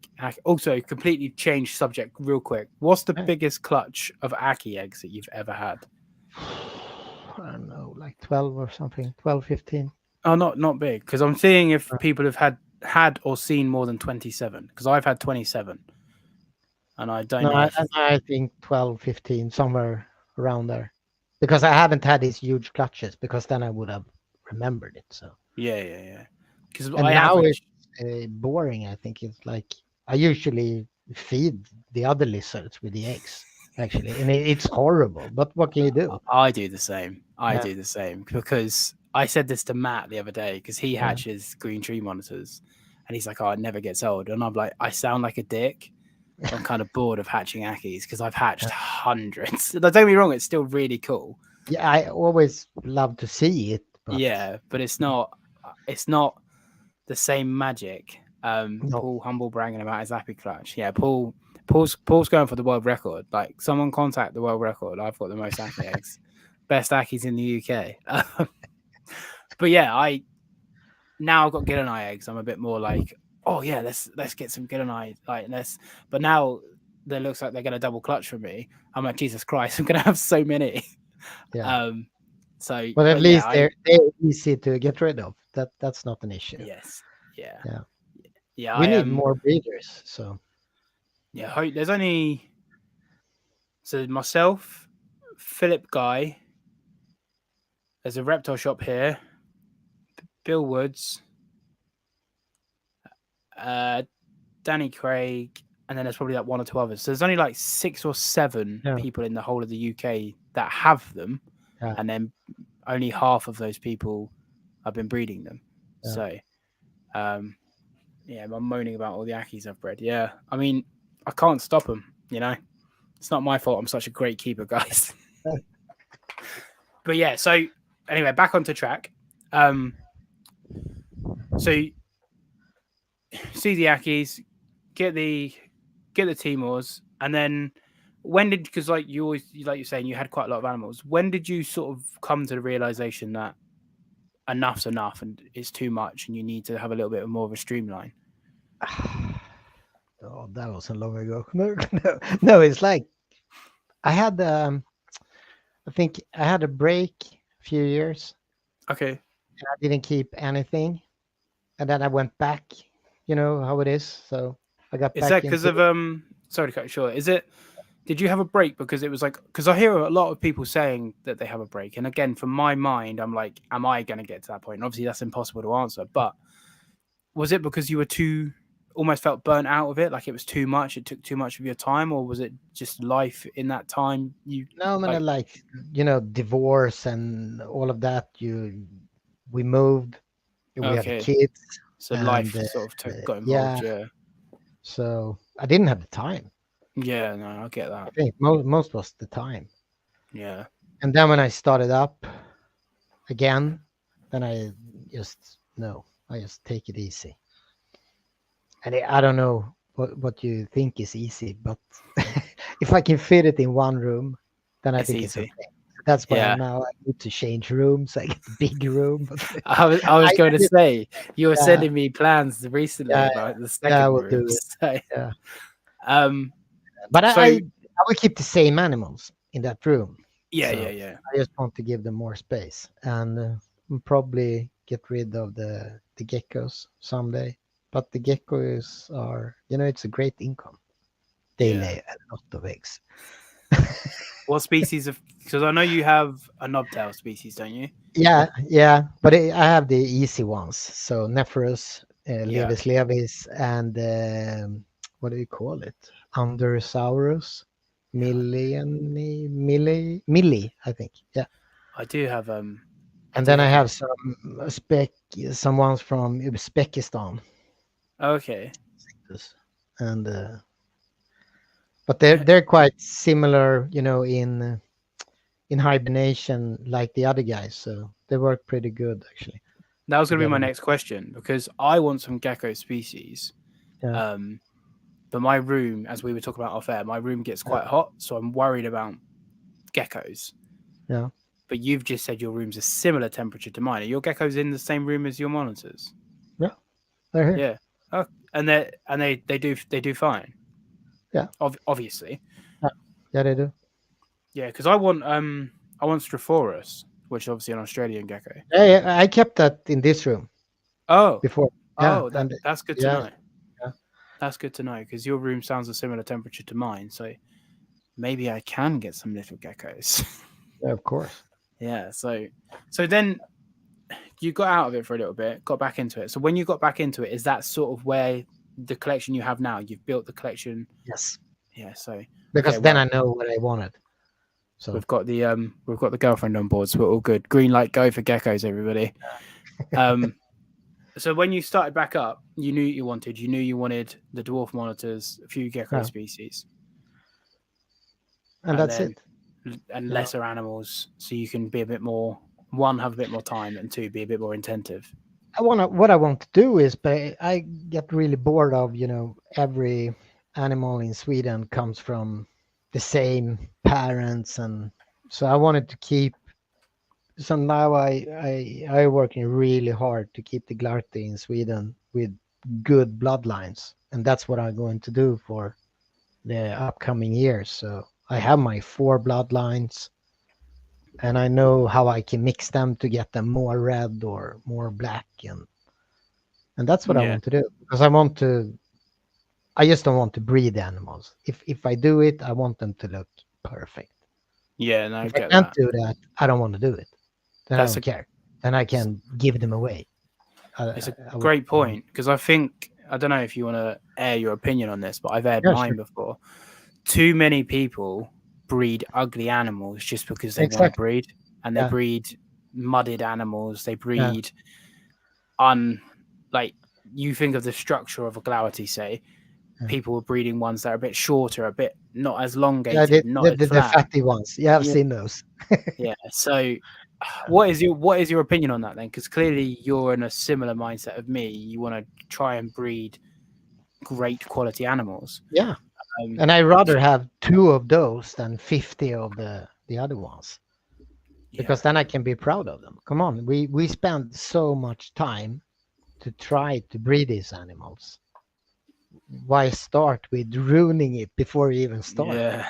Also, completely changed subject real quick. What's the Yeah. biggest clutch of Aki eggs that you've ever had? I don't know, like 12 or something, 12, 15. Oh, not big, because I'm seeing if people have had or seen more than 27. Because I've had 27, and I don't No, know. I think 12, 15, somewhere around there. Because I haven't had these huge clutches, because then I would have remembered it. So Yeah. Because and I now average. it's boring. I think it's like I usually feed the other lizards with the eggs, actually, and it's horrible. But what can you do? I do the same. I Yeah. do the same because I said this to Matt the other day because he Yeah. hatches green tree monitors, and he's like, "Oh, it never gets old," and I'm like, I sound like a dick. I'm kind of bored of hatching Akis because I've hatched hundreds. Don't get me wrong; it's still really cool. Yeah, I always love to see it, but Yeah, but it's not the same magic. no. Paul humble bragging about his happy clutch. Yeah, Paul's going for the world record. Like, someone contact the world record. I've got the most Aki eggs, best Akis in the UK. But yeah, now I've got Gillenine eggs. I'm a bit more like, oh yeah, let's get some Gillenine. Like but now that looks like they're gonna double clutch for me. I'm like, Jesus Christ, I'm gonna have so many. Yeah. So, But at but least yeah, they're easy to get rid of. That's not an issue. yes, yeah, Yeah. yeah. We I need more breeders. So Yeah, there's only myself, Philip Guy. There's a reptile shop here. Bill Woods, Danny Craig, and then there's probably like one or two others. So there's only like 6 or 7 Yeah. people in the whole of the UK that have them, Yeah. and then only half of those people have been breeding them. Yeah. So, yeah, I'm moaning about all the Akis I've bred. Yeah, I mean, I can't stop them. You know, it's not my fault. I'm such a great keeper, guys. But yeah, so anyway, back onto track. So see the Akis, get the Timors, and then when did, because like you're saying, you had quite a lot of animals. When did you sort of come to the realization that enough's enough and it's too much, and you need to have a little bit more of a streamline? Oh, that wasn't long ago. No, it's like I had I think I had a break a few years Okay. and I didn't keep anything. And then I went back, you know how it is. So I got Is back that because into of sorry to cut you short. Did you have a break because it was like, because I hear a lot of people saying that they have a break, and again, from my mind, I'm like, am I going to get to that point? And obviously, that's impossible to answer. But was it because you were almost felt burnt out of it, like it was too much, it took too much of your time, or was it just life in that time? no, man, like you know, divorce and all of that. We moved, we had okay, kids, so and life sort of got involved. Yeah, so I didn't have the time. yeah, no, I get I that. think most was the time. Yeah, And then when I started up again, then I just take it easy. And I don't know what you think is easy, but if I can fit it in one room, then I It's think it's easy. okay. That's why Yeah. now I need to change rooms. I get a big room, but I was I going to just, say you were yeah, sending me plans recently yeah, about the yeah, I second will room. do it. So, Yeah, um, but so I will keep the same animals in that room. yeah, So yeah, yeah. I just want to give them more space and probably get rid of the geckos someday. But the geckos are, it's a great income. They Yeah. lay a lot of eggs. What species of? Because I know you have a knobtail species, don't you? Yeah, yeah, but I have the easy ones. So Nephros, Yeah. Levis levis, and what do you call it? Undersaurus, Yeah. Millie, I think. Yeah, I do have I and do then I have have one. some ones from Uzbekistan, Okay. and but they're quite similar, in hibernation like the other guys. So they work pretty good actually That was going to be my together. next question because I want some gecko species. Yeah, Um, but my room, as we were talking about off air, my room gets yeah, quite hot, so I'm worried about geckos. yeah, But you've just said your room's a similar temperature to mine. Are your geckos in the same room as your monitors? yeah. They're here. Yeah. Oh, and they do fine. Yeah. Obviously. Yeah, yeah, they do. Yeah, because I want Strophoros, which is obviously an Australian gecko. Yeah, yeah, I kept that in this room Oh, before. Yeah, oh, and that's good to yeah, know. yeah, That's good to know because your room sounds a similar temperature to mine, so maybe I can get some little geckos. yeah, of course. Yeah, so then you got out of it for a little bit, got back into it. So when you got back into it, is that sort of where the collection you have now? You've built the collection. Yes, Yeah. So okay, because then well I know what I wanted. So we've got the girlfriend on board, so we're all good. Green light, go for geckos, everybody. Um, so when you started back up, you knew what you wanted. You knew you wanted the dwarf monitors, a few gecko yeah, species, and and that's then it. and You know, lesser animals, so you can be a bit more one have a bit more time, and two be a bit more intensive. what I want to do is, but I get really bored of, every animal in Sweden comes from the same parents, and so I wanted to keep. So now I working really hard to keep the Glarti in Sweden with good bloodlines, and that's what I'm going to do for the upcoming years. So I have my 4 bloodlines, and I know how I can mix them to get them more red or more black, and that's what I Yeah, want to do because I want to. I just don't want to breed animals. If I do it, I want them to look perfect. yeah, no, I If I get can't that. do that, I don't want to do it. Then I That's don't care. Then I can give them away. it's a I would. great point because I think I don't know if you want to air your opinion on this, but I've aired Yeah, mine sure. before. Too many people breed ugly animals just because they want to Exactly. breed, and they Yeah. breed mudded animals. They Yeah. breed un like you think of the structure of a glauty, say Yeah. people were breeding ones that are a bit shorter, a bit not as Yeah, elongated, not as the flat. fatty ones. Yeah, I've Yeah, seen those. yeah. So, what is your opinion on that then? Because clearly you're in a similar mindset of me. You want to try and breed great quality animals. Yeah. Um, And I rather have 2 of those than 50 of the other ones yeah, because then I can be proud of them. Come on, we spend so much time to try to breed these animals. Why start with ruining it before you even start? yeah.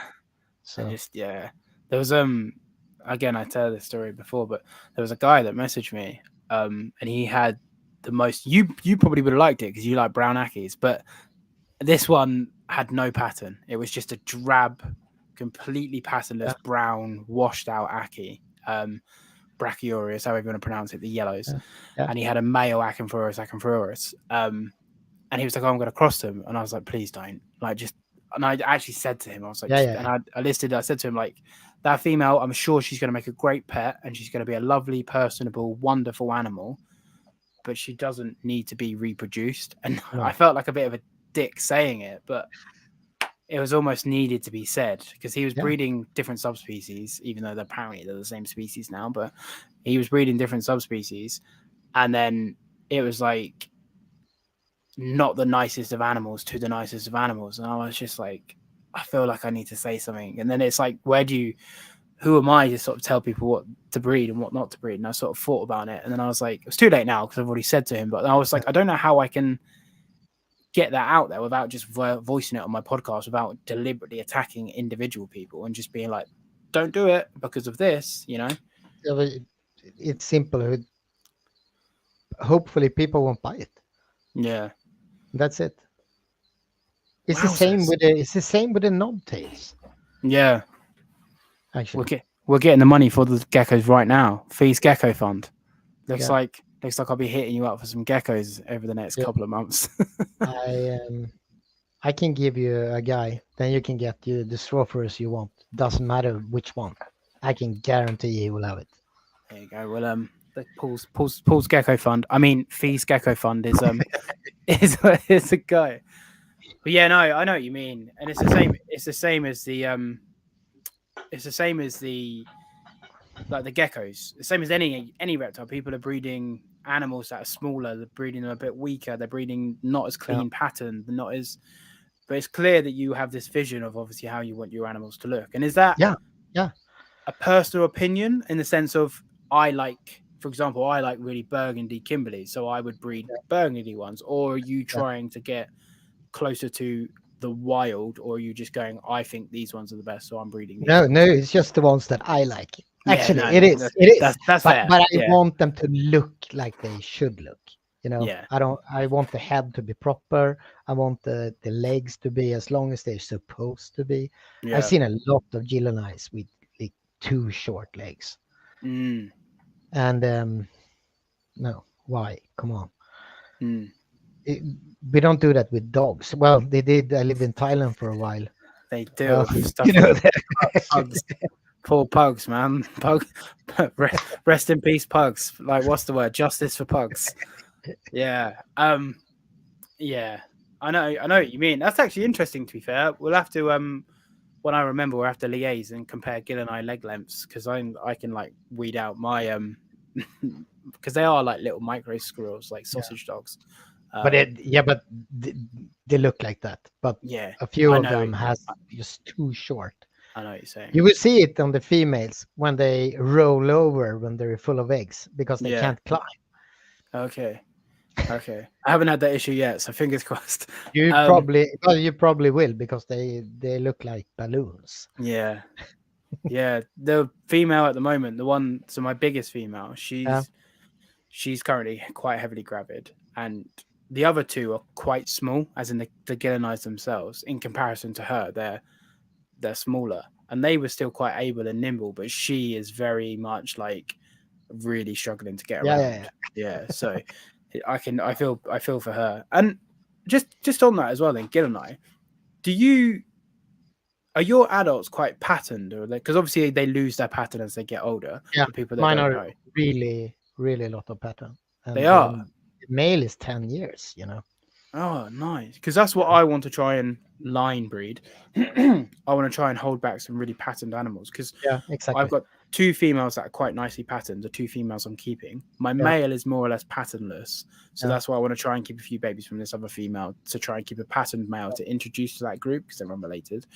And So just yeah, there was again I tell this story before, but there was a guy that messaged me, and he had the most. You probably would have liked it because you like brown ackies, but this one had no pattern. It was just a drab, completely patternless yeah, brown, washed out Aki. Brachyurus, however you want to pronounce it, the yellows. yeah, yeah, And he had a male Acanthurus. And he was like, oh, I'm going to cross them. And I was like, please don't. Like, just, and I actually said to him, I was like, yeah, just, yeah, and yeah. I said to him, like, that female, I'm sure she's going to make a great pet and she's going to be a lovely, personable, wonderful animal, but she doesn't need to be reproduced. And I No, felt like a bit of a dick saying it, but it was almost needed to be said because he was yeah, breeding different subspecies, even though they're the same species now, but he was breeding different subspecies. And then it was like, not the nicest of animals to the nicest of animals. And I was just like, I feel like I need to say something. And then it's like, who am I to sort of tell people what to breed and what not to breed? And I sort of thought about it. And then I was like, it's too late now because I've already said to him. But I was like, I don't know how I can get that out there without just voicing it on my podcast, without deliberately attacking individual people and just being like, don't do it because of this, you know? Yeah, but it's simple. Hopefully, people won't buy it. Yeah. That's it. It's the Wowzers. same with the knobtails. Yeah. Actually, We're getting the money for the geckos right now. Fees Gecko Fund. Looks Yeah. like I'll be hitting you up for some geckos over the next Yeah. couple of months. I can give you a guy. Then you can get you the strawberries you want. Doesn't matter which one. I can guarantee he will have it. There you go. Well, the Paul's Gecko Fund. I mean, Fees Gecko Fund is is a guy. But yeah, no, I know what you mean, and it's the same. It's the same as the It's the same as the geckos. The same as any reptile. People are breeding animals that are smaller. They're breeding them a bit weaker. They're breeding not as clean pattern. Not as. But it's clear that you have this vision of obviously how you want your animals to look. And is that a personal opinion in the sense of for example, I like really burgundy Kimberleys, so I would breed burgundy ones. Or are you trying to get closer to the wild, or are you just going, I think these ones are the best, so I'm breeding these No, ones? it's just the ones that I like. Actually, no, it is. That's fair. But I want them to look like they should look. You know, Yeah. I want the head to be proper. I want the legs to be as long as they're supposed to be. Yeah. I've seen a lot of Gillenais with like too short legs. Mm. And no, why? Come on. Mm. We don't do that with dogs. Well, they did. I lived in Thailand for a while. They do stuff. You know, Pugs. Poor pugs, man. Rest in peace, pugs. Like, what's the word? Justice for pugs. Yeah. Yeah. I know what you mean. That's actually interesting, to be fair. We'll have to when I remember, we'll have to liaise and compare Gill and I leg lengths, because I can like weed out my because they are like little micro squirrels, like sausage dogs. But they look like that. But yeah, a few of them has just too short. I know what you're saying. You will see it on the females when they roll over when they're full of eggs because they can't climb. Okay. I haven't had that issue yet, so fingers crossed. You probably will, because they look like balloons. Yeah. The female at the moment, so my biggest female, she's currently quite heavily gravid, and the other two are quite small, as in the Gillenais themselves. In comparison to her, they're smaller, and they were still quite able and nimble, but she is very much like really struggling to get around. Yeah. So I feel for her. And just on that as well, then Gillenai, are your adults quite patterned, or because obviously they lose their pattern as they get older? Yeah, people that mine don't are know. really a lot of pattern. And, they are. Male is 10 years, you know. Oh, nice. Because that's what I want to try and line breed. I want to try and hold back some really patterned animals, because exactly. I've got two females that are quite nicely patterned. The two females I'm keeping. My male is more or less patternless. So that's why I want to try and keep a few babies from this other female, to try and keep a patterned male to introduce to that group, because they're unrelated.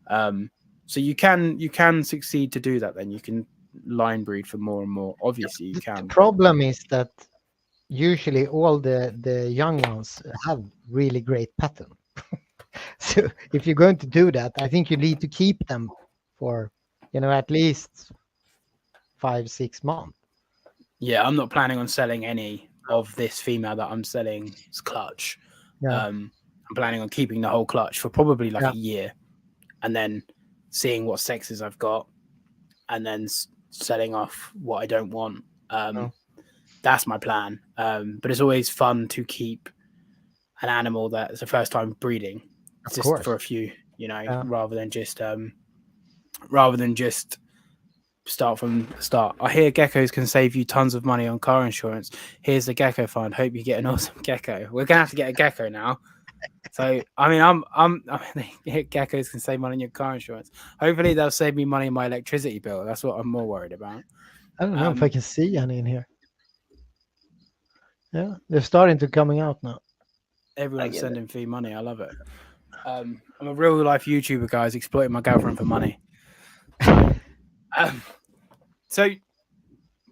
So you can succeed to do that. Then you can line breed for more and more. Obviously, you can. The problem is that usually all the young ones have really great pattern. So if you're going to do that, I think you need to keep them for, at least 5-6 months. Yeah, I'm not planning on selling any of this female that I'm selling clutch. I'm planning on keeping the whole clutch for probably like a year, and then seeing what sexes I've got, and then selling off what I don't want. That's my plan. But it's always fun to keep an animal that's the first time breeding, just for a few, rather than just start from the start. I hear geckos can save you tons of money on car insurance. Here's the gecko fund. Hope you get an awesome gecko. We're gonna have to get a gecko now. So I mean, geckos can save money on your car insurance. Hopefully, they'll save me money on my electricity bill. That's what I'm more worried about. I don't know if I can see any in here. Yeah, they're starting to coming out now. Everyone's sending fee money. I love it. I'm a real life YouTuber, guys, exploiting my girlfriend for money. So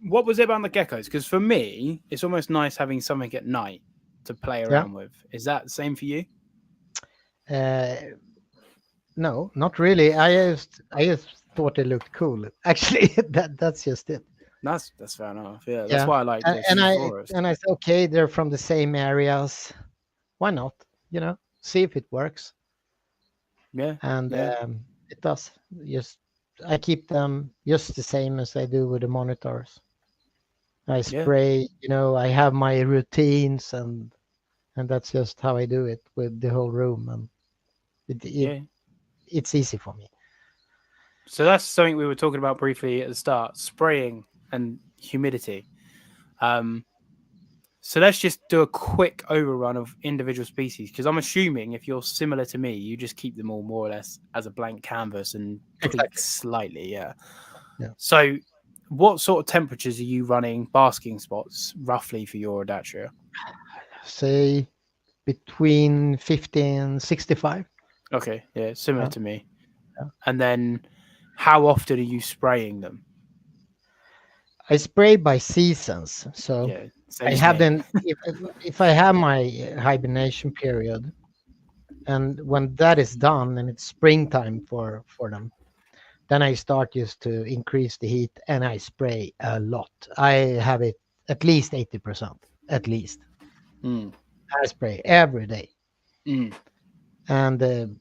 what was it about the geckos? Because for me, it's almost nice having something at night to play around with. Is that the same for you? No, not really. I just thought it looked cool. Actually, that's just it. That's fair enough. Yeah, that's why I like the forest. And I said, okay, they're from the same areas. Why not? See if it works. Yeah, And it does. Just I keep them just the same as I do with the monitors. I spray. I have my routines, and that's just how I do it with the whole room, and it's easy for me. So that's something we were talking about briefly at the start: spraying and humidity. So let's just do a quick overrun of individual species, because I'm assuming if you're similar to me, you just keep them all more or less as a blank canvas and tweak slightly. Yeah. So what sort of temperatures are you running basking spots roughly for your odatria? Say between 50 and 65. Okay. Yeah. Similar to me. Yeah. And then how often are you spraying them? I spray by seasons. So I have them, if I have my hibernation period, and when that is done and it's springtime for them, then I start just to increase the heat and I spray a lot. I have it at least 80%, at least. I spray every day. And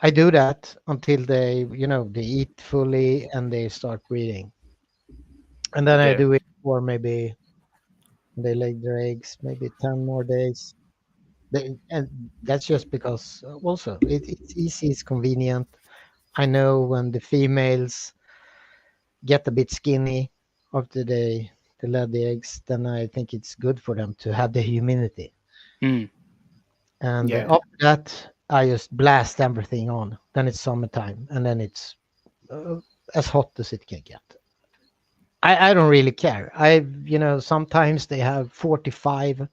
I do that until they eat fully and they start breeding. And then I do it for maybe they lay their eggs, maybe 10 more days. And that's just because also it's easy, it's convenient. I know when the females get a bit skinny after they lay the eggs, then I think it's good for them to have the humidity. And after that, I just blast everything on. Then it's summertime, and then it's as hot as it can get. I don't really care. Sometimes they have 45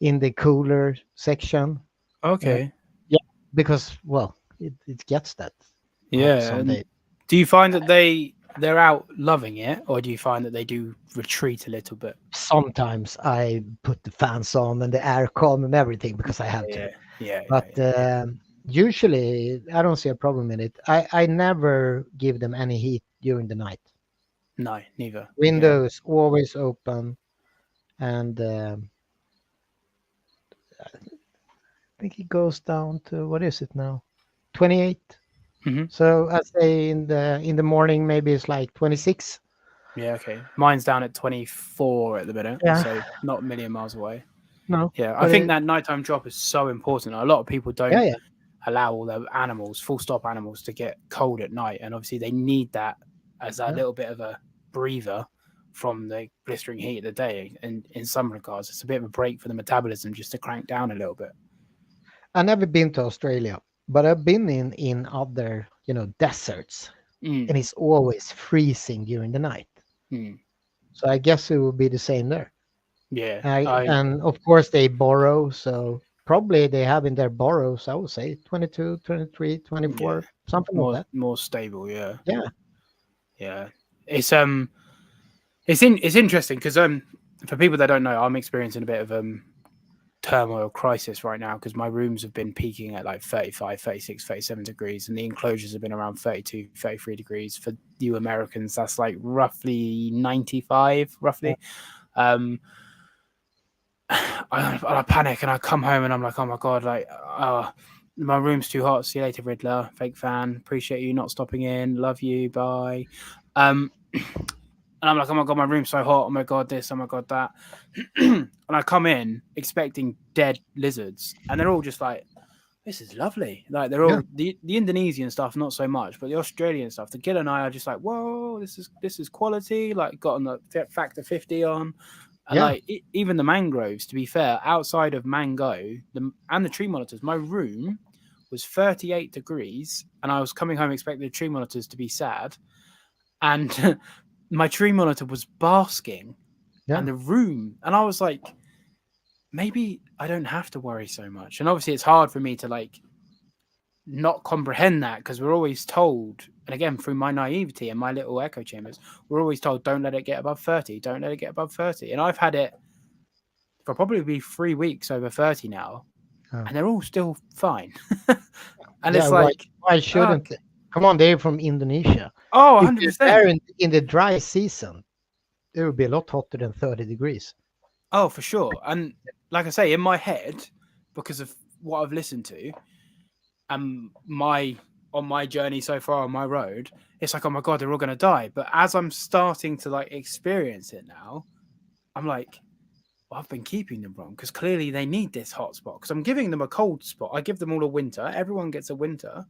in the cooler section. Okay. Because it gets that. Yeah. Do you find that they're out loving it, or do you find that they do retreat a little bit? Sometimes I put the fans on and the aircon and everything because I have to. But usually I don't see a problem in it. I never give them any heat during the night. No, neither. Windows always open, and I think it goes down to, what is it now? 28. So I say in the morning maybe it's like 26. Yeah, okay. Mine's down at 24 at the minute, so not a million miles away. No. Yeah, I think that nighttime drop is so important. A lot of people don't allow all their animals, full stop animals, to get cold at night, and obviously they need that as a little bit of a breather from the blistering heat of the day. And in some regards, it's a bit of a break for the metabolism just to crank down a little bit. I've never been to Australia, but I've been in other deserts, and it's always freezing during the night. So I guess it will be the same there. Yeah. And of course they burrow, so probably they have in their burrows, I would say 22, 23, 24, something like that. More stable, yeah. Yeah. It's interesting because for people that don't know, I'm experiencing a bit of turmoil crisis right now because my rooms have been peaking at like 35, 36, 37 degrees, and the enclosures have been around 32, 33 degrees. For you Americans, that's like roughly 95, roughly. I panic and I come home and I'm like, oh my God, like, my room's too hot. See you later, Riddler. Fake fan. Appreciate you not stopping in. Love you. Bye. And I'm like, oh my God, my room's so hot. Oh my God, this. Oh my God, that. And I come in expecting dead lizards, and they're all just like, this is lovely. Like they're all the Indonesian stuff, not so much, but the Australian stuff. The Gill and I are just like, whoa, this is quality. Like got on the factor 50 on. And like even the mangroves, to be fair, outside of mango and the tree monitors, my room was 38 degrees, and I was coming home expecting the tree monitors to be sad, and my tree monitor was basking, and the room, and I was like, maybe I don't have to worry so much. And obviously, it's hard for me to like not comprehend that because we're always told, and again through my naivety and my little echo chambers, we're always told don't let it get above 30, don't let it get above 30. And I've had it for probably 3 weeks over 30 now, Oh. and they're all still fine. And Yeah, it's like, why shouldn't they? Come on, they're from Indonesia. oh, If they're there 100%. in the dry season, it would be a lot hotter than 30 degrees. Oh, for sure. And like I say, in my head, because of what I've listened to and on my journey so far on my road, it's like, oh my God, they're all going to die. But as I'm starting to like experience it now, I'm like, well, I've been keeping them wrong because clearly they need this hot spot because I'm giving them a cold spot. I give them all a winter. Everyone gets a winter,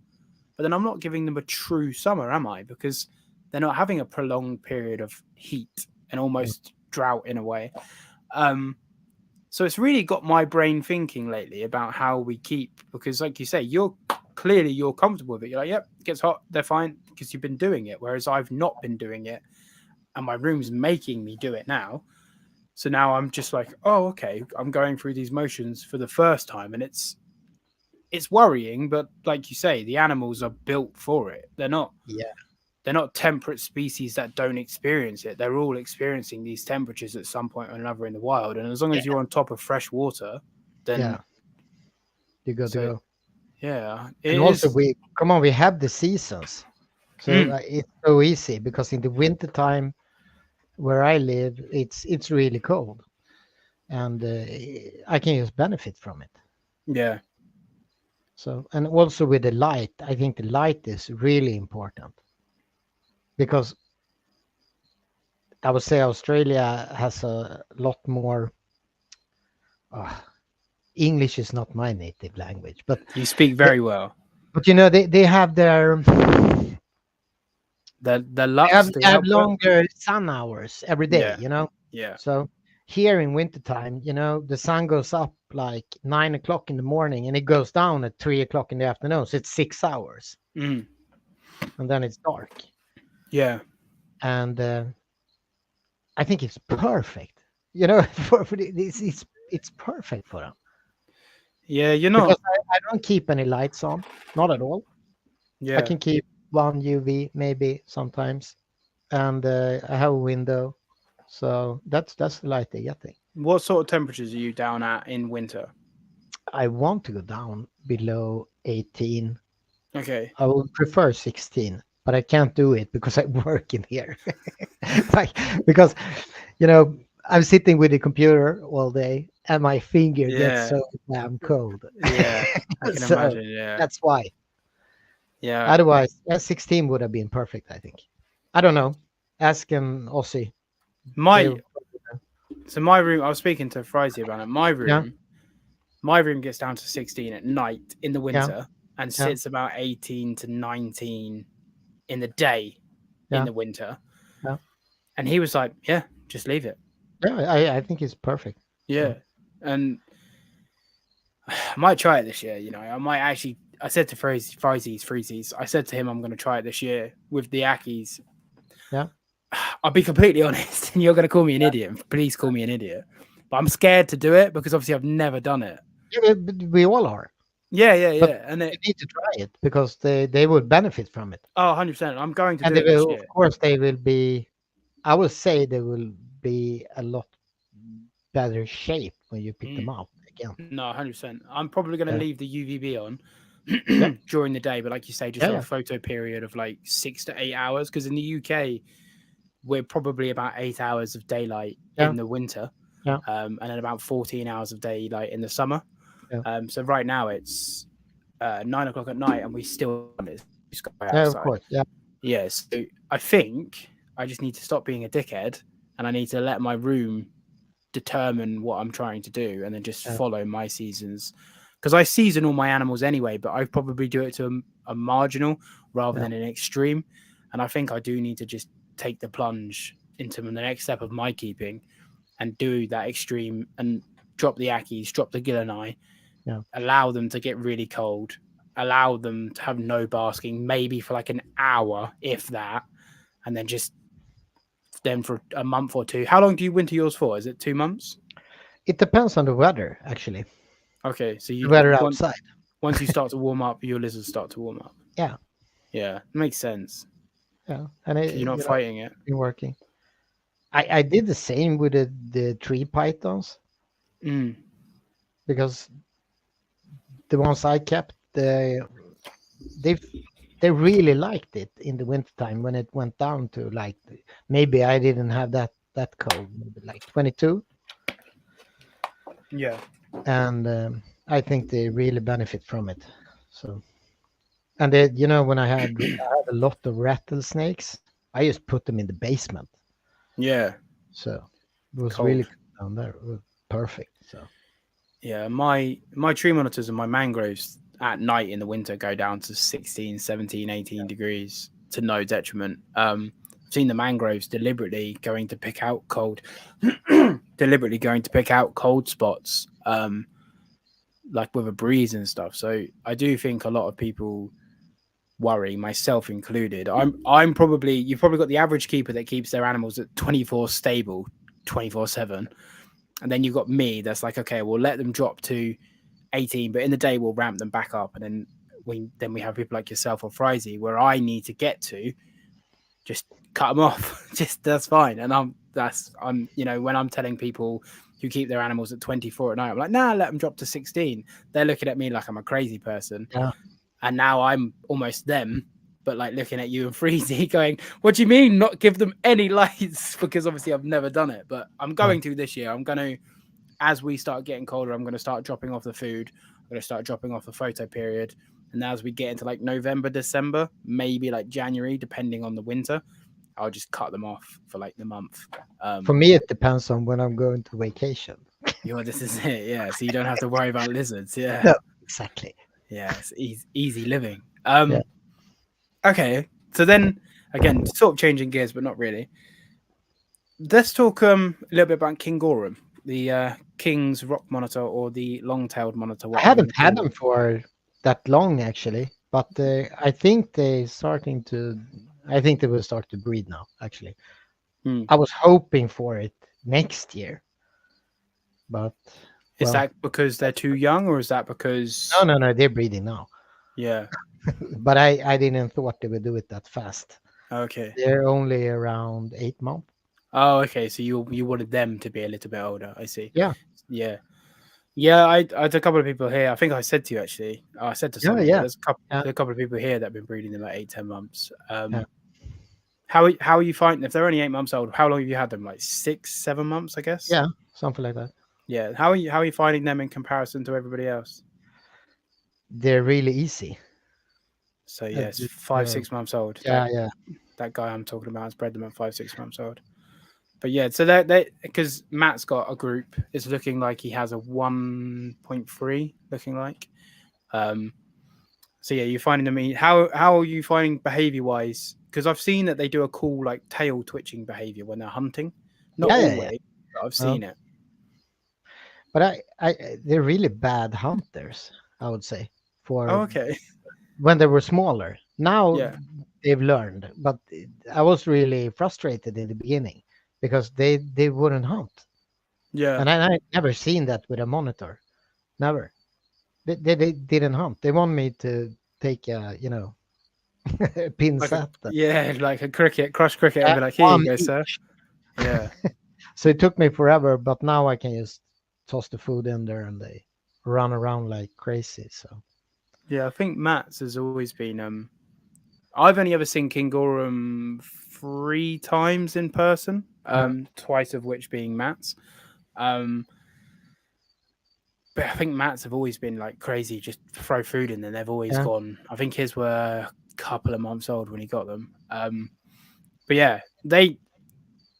but then I'm not giving them a true summer, am I? Because they're not having a prolonged period of heat and almost drought in a way. So it's really got my brain thinking lately about how we keep, because like you say, you're comfortable with it. You're like, yep, it gets hot, they're fine because you've been doing it. Whereas I've not been doing it and my room's making me do it now. So now I'm just like, oh, okay, I'm going through these motions for the first time. And it's worrying, but like you say, the animals are built for it. They're not temperate species that don't experience it. They're all experiencing these temperatures at some point or another in the wild. And as long as you're on top of fresh water, then you go to go. Yeah, And also we have the seasons, so it's so easy because in the winter time where I live, it's really cold, and I can just benefit from it. Yeah. So, and also with the light, I think the light is really important because I would say Australia has a lot more. English is not my native language, but you speak very well. But they have their The lux, they the have output. longer sun hours every day. Yeah. Yeah. So here in wintertime, the sun goes up like 9 o'clock in the morning and it goes down at 3 o'clock in the afternoon. So it's 6 hours, Mm. and then it's dark. Yeah. And I think it's perfect. For it's perfect for them. Yeah, you're not. Because I don't keep any lights on, not at all. Yeah. I can keep one UV maybe sometimes, and I have a window, so that's the light they're getting. What sort of temperatures are you down at in winter? I want to go down below 18. Okay. I would prefer 16, but I can't do it because I work in here. Like, because I'm sitting with the computer all day and my finger gets so damn cold. Yeah, I can So imagine. Yeah. that's why. Yeah. Otherwise, 16 would have been perfect, I think. I don't know. Ask an Aussie. So my room, I was speaking to Frizy about it. Yeah, My room gets down to 16 at night in the yeah, winter and yeah, sits about 18 to 19 in the day in yeah, the winter. yeah. And he was like, yeah, just leave it. Yeah, I think it's perfect. Yeah. So, And I might try it this year. I might actually, I said to Freezies, I said to him, I'm going to try it this year with the Ackies. yeah. I'll be completely honest, and you're going to call me an idiot. Please call me an idiot. But I'm scared to do it because obviously I've never done it. Yeah, but we all are. But Yeah. And you need to try it because they would benefit from it. 100%. I'm going to And do it this of year. course, they will be, I would say they will be a lot better shape when you pick them up again. No, 100%. I'm probably going to Yeah, leave the UVB on yeah, during the day, but like you say, just yeah, have a yeah, photo period of like 6 to 8 hours. Because in the UK, we're probably about 8 hours of daylight yeah, in the winter, yeah, and then about 14 hours of daylight in the summer. yeah. So right now it's 9 o'clock at night, and we still go Yeah, of outside. course. Yeah, Yeah, so I think I just need to stop being a dickhead, and I need to let my room determine what I'm trying to do, and then just yeah, follow my seasons. Because I season all my animals anyway, but I probably do it to a marginal rather yeah, than an extreme. And I think I do need to just take the plunge into the next step of my keeping and do that extreme and drop the Ackies, drop the Gillenai, yeah. allow them to get really cold, allow them to have no basking, maybe for like an hour, if that, and then just them for a month or two. How long do you winter yours for? Is it 2 months? It depends on the weather, actually. Okay, so The you weather once outside. once you start to warm up, your lizards start to warm up. Yeah, Yeah, makes sense yeah, and because you're not fighting it. it's been working. I did the same with the tree pythons Mm. because the ones I kept, they they really liked it in the wintertime when it went down to like maybe I didn't have that cold, maybe like 22, Yeah. and I think they really benefit from it. So and they, when I had a lot of rattlesnakes, I just put them in the basement. Yeah. So it was really Cold. cool down there. It was perfect. So Yeah, my tree monitors and my mangroves at night in the winter go down to 16, 17, 18 degrees to no detriment. I've seen the mangroves deliberately going to pick out cold, deliberately going to pick out cold spots, like with a breeze and stuff. So I do think a lot of people worry, myself included. I'm probably you've probably got the average keeper that keeps their animals at 24 stable, 24/7, and then you've got me that's like, okay, we'll let them drop to 18, but in the day we'll ramp them back up, and then we have people like yourself or Frizy where I need to get to just cut them off. Just that's fine. And I'm when I'm telling people who keep their animals at 24 at night, I'm like, nah, let them drop to 16. They're looking at me like I'm a crazy person, yeah, and now I'm almost them. But like looking at you and Freezy going, what do you mean not give them any lights? Because obviously I've never done it, but I'm yeah. going to this year. I'm going to, as we start getting colder, I'm going to start dropping off the food. I'm going to start dropping off the photo period. And as we get into like November, December, maybe like January, depending on the winter, I'll just cut them off for like the month. For me, it depends on when I'm going to vacation. This is it. Yeah. So you don't have to worry about lizards. Yeah. No, exactly. Yeah. It's easy living. Yeah. Okay. So then again, sort of changing gears, but not really. Let's talk a little bit about Kingorum, the King's rock monitor or the long-tailed monitor, I whatever you haven't want to had call them them. for that long actually, but I think they starting to. I think they will start to breed now. Actually, Hmm. I was hoping for it next year, but Is well, that because they're too young, or is that no, because no, no, they're breeding now. yeah? But I didn't thought they would do it that fast. Okay. They're only around 8 months. Oh, okay. So you wanted them to be a little bit older. I see. Yeah, Yeah. Yeah, I had a couple of people here. I think I said to you actually. I said to yeah, someone, but yeah, there's a couple. yeah, There's a couple of people here that have been breeding them at 8, 10 months. yeah, How are you finding if they're only 8 months old? How long have you had them? Like 6, 7 months, I guess. yeah, something like that. Yeah. How are you finding them in comparison to everybody else? They're really easy. So Uh, yes, the- 5, uh, 6 months old. yeah, yeah, That guy I'm talking about has bred them at 5, 6 months old. But yeah, so that because Matt's got a group, it's looking like he has a 1.3, looking like. Um, so yeah, you're finding them. How are you finding behavior wise? Because I've seen that they do a cool like tail twitching behavior when they're hunting. Not yeah, yeah, yeah. always, but I've No, seen it. but they're really bad hunters. I would say Oh, for okay. when they were smaller. Now Yeah, they've learned, but I was really frustrated in the beginning because they wouldn't hunt, yeah. and I never seen that with a monitor. Never. They didn't hunt. They want me to take a pin Like a set. yeah, like a cricket, crush cricket, and Yeah, be like, here you one go, sir. each. Yeah. So it took me forever, but now I can just toss the food in there and they run around like crazy. So Yeah, I think Matt's has always been. I've only ever seen King Gorum 3 times in person. yeah, Twice of which being Matt's. Um, but I think Matt's have always been like crazy. Just throw food in, and they've always yeah. gone. I think his were a couple of months old when he got them. But yeah, they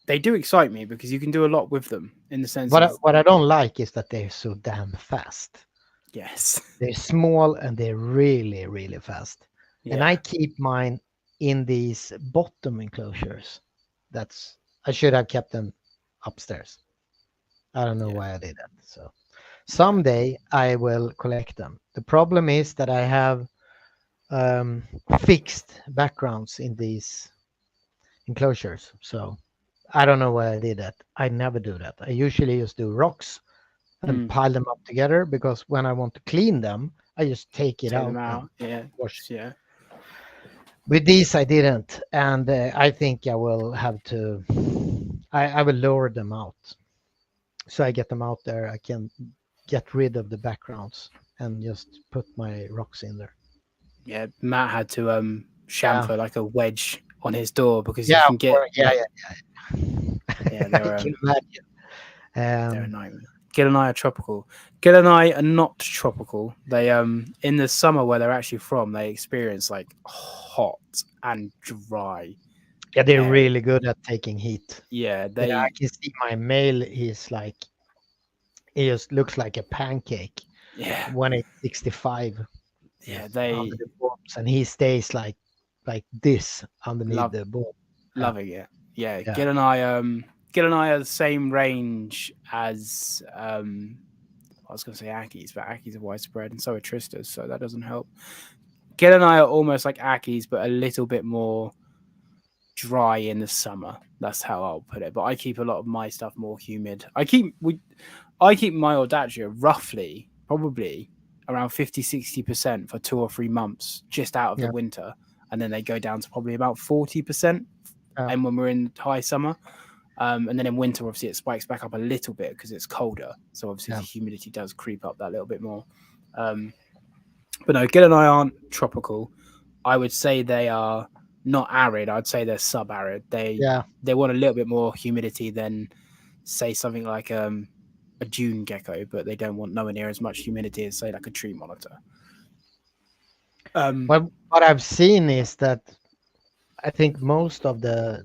do excite me because you can do a lot with them in the sense of What I don't like is that they're so damn fast. yes, They're small and they're really, really fast. And yeah, I keep mine in these bottom enclosures. That's I should have kept them upstairs. I don't know yeah, why I did that. So yeah, someday I will collect them. The problem is that I have fixed backgrounds in these enclosures. So I don't know why I did that. I never do that. I usually just do rocks and Mm. pile them up together, because when I want to clean them, I just take it Take them out and out. Yeah. wash it. Yeah. With these, I didn't, and I think I will have to. I will lower them out, so I get them out there. I can get rid of the backgrounds and just put my rocks in there. Yeah. Matt had to Yeah, chamfer like a wedge on his door because you yeah, can get yeah, like, yeah. yeah, I they're can um imagine. they're a Um, nightmare. Gil and I are tropical. Gil and I are not tropical. They in the summer where they're actually from, they experience like hot and dry yeah, they're area. really good at taking heat. Yeah, Yeah, I they can see my male. He's like, he just looks like a pancake yeah, when it's 65 yeah, under they the bulbs, and he stays like this underneath love the bulb. Yeah, loving it. Yeah, yeah, Gil and I are the same range as I was gonna say Ackies, but Ackies are widespread and so are Tristas, so that doesn't help. Gil and I are almost like Ackies, but a little bit more dry in the summer. That's how I'll put it. But I keep a lot of my stuff more humid. I keep my odatria roughly, probably around 50-60% for 2 or 3 months just out of the yeah, winter. And then they go down to probably about 40%. yeah, And when we're in high summer, and then in winter, obviously, it spikes back up a little bit because it's colder. So obviously, yeah, the humidity does creep up that little bit more. Um, but no, Gil and I aren't tropical. I would say they are not arid. I'd say they're sub-arid. yeah. They want a little bit more humidity than, say, something like a dune gecko, but they don't want nowhere near as much humidity as, say, like a tree monitor. Um, Well, what I've seen is that I think most of the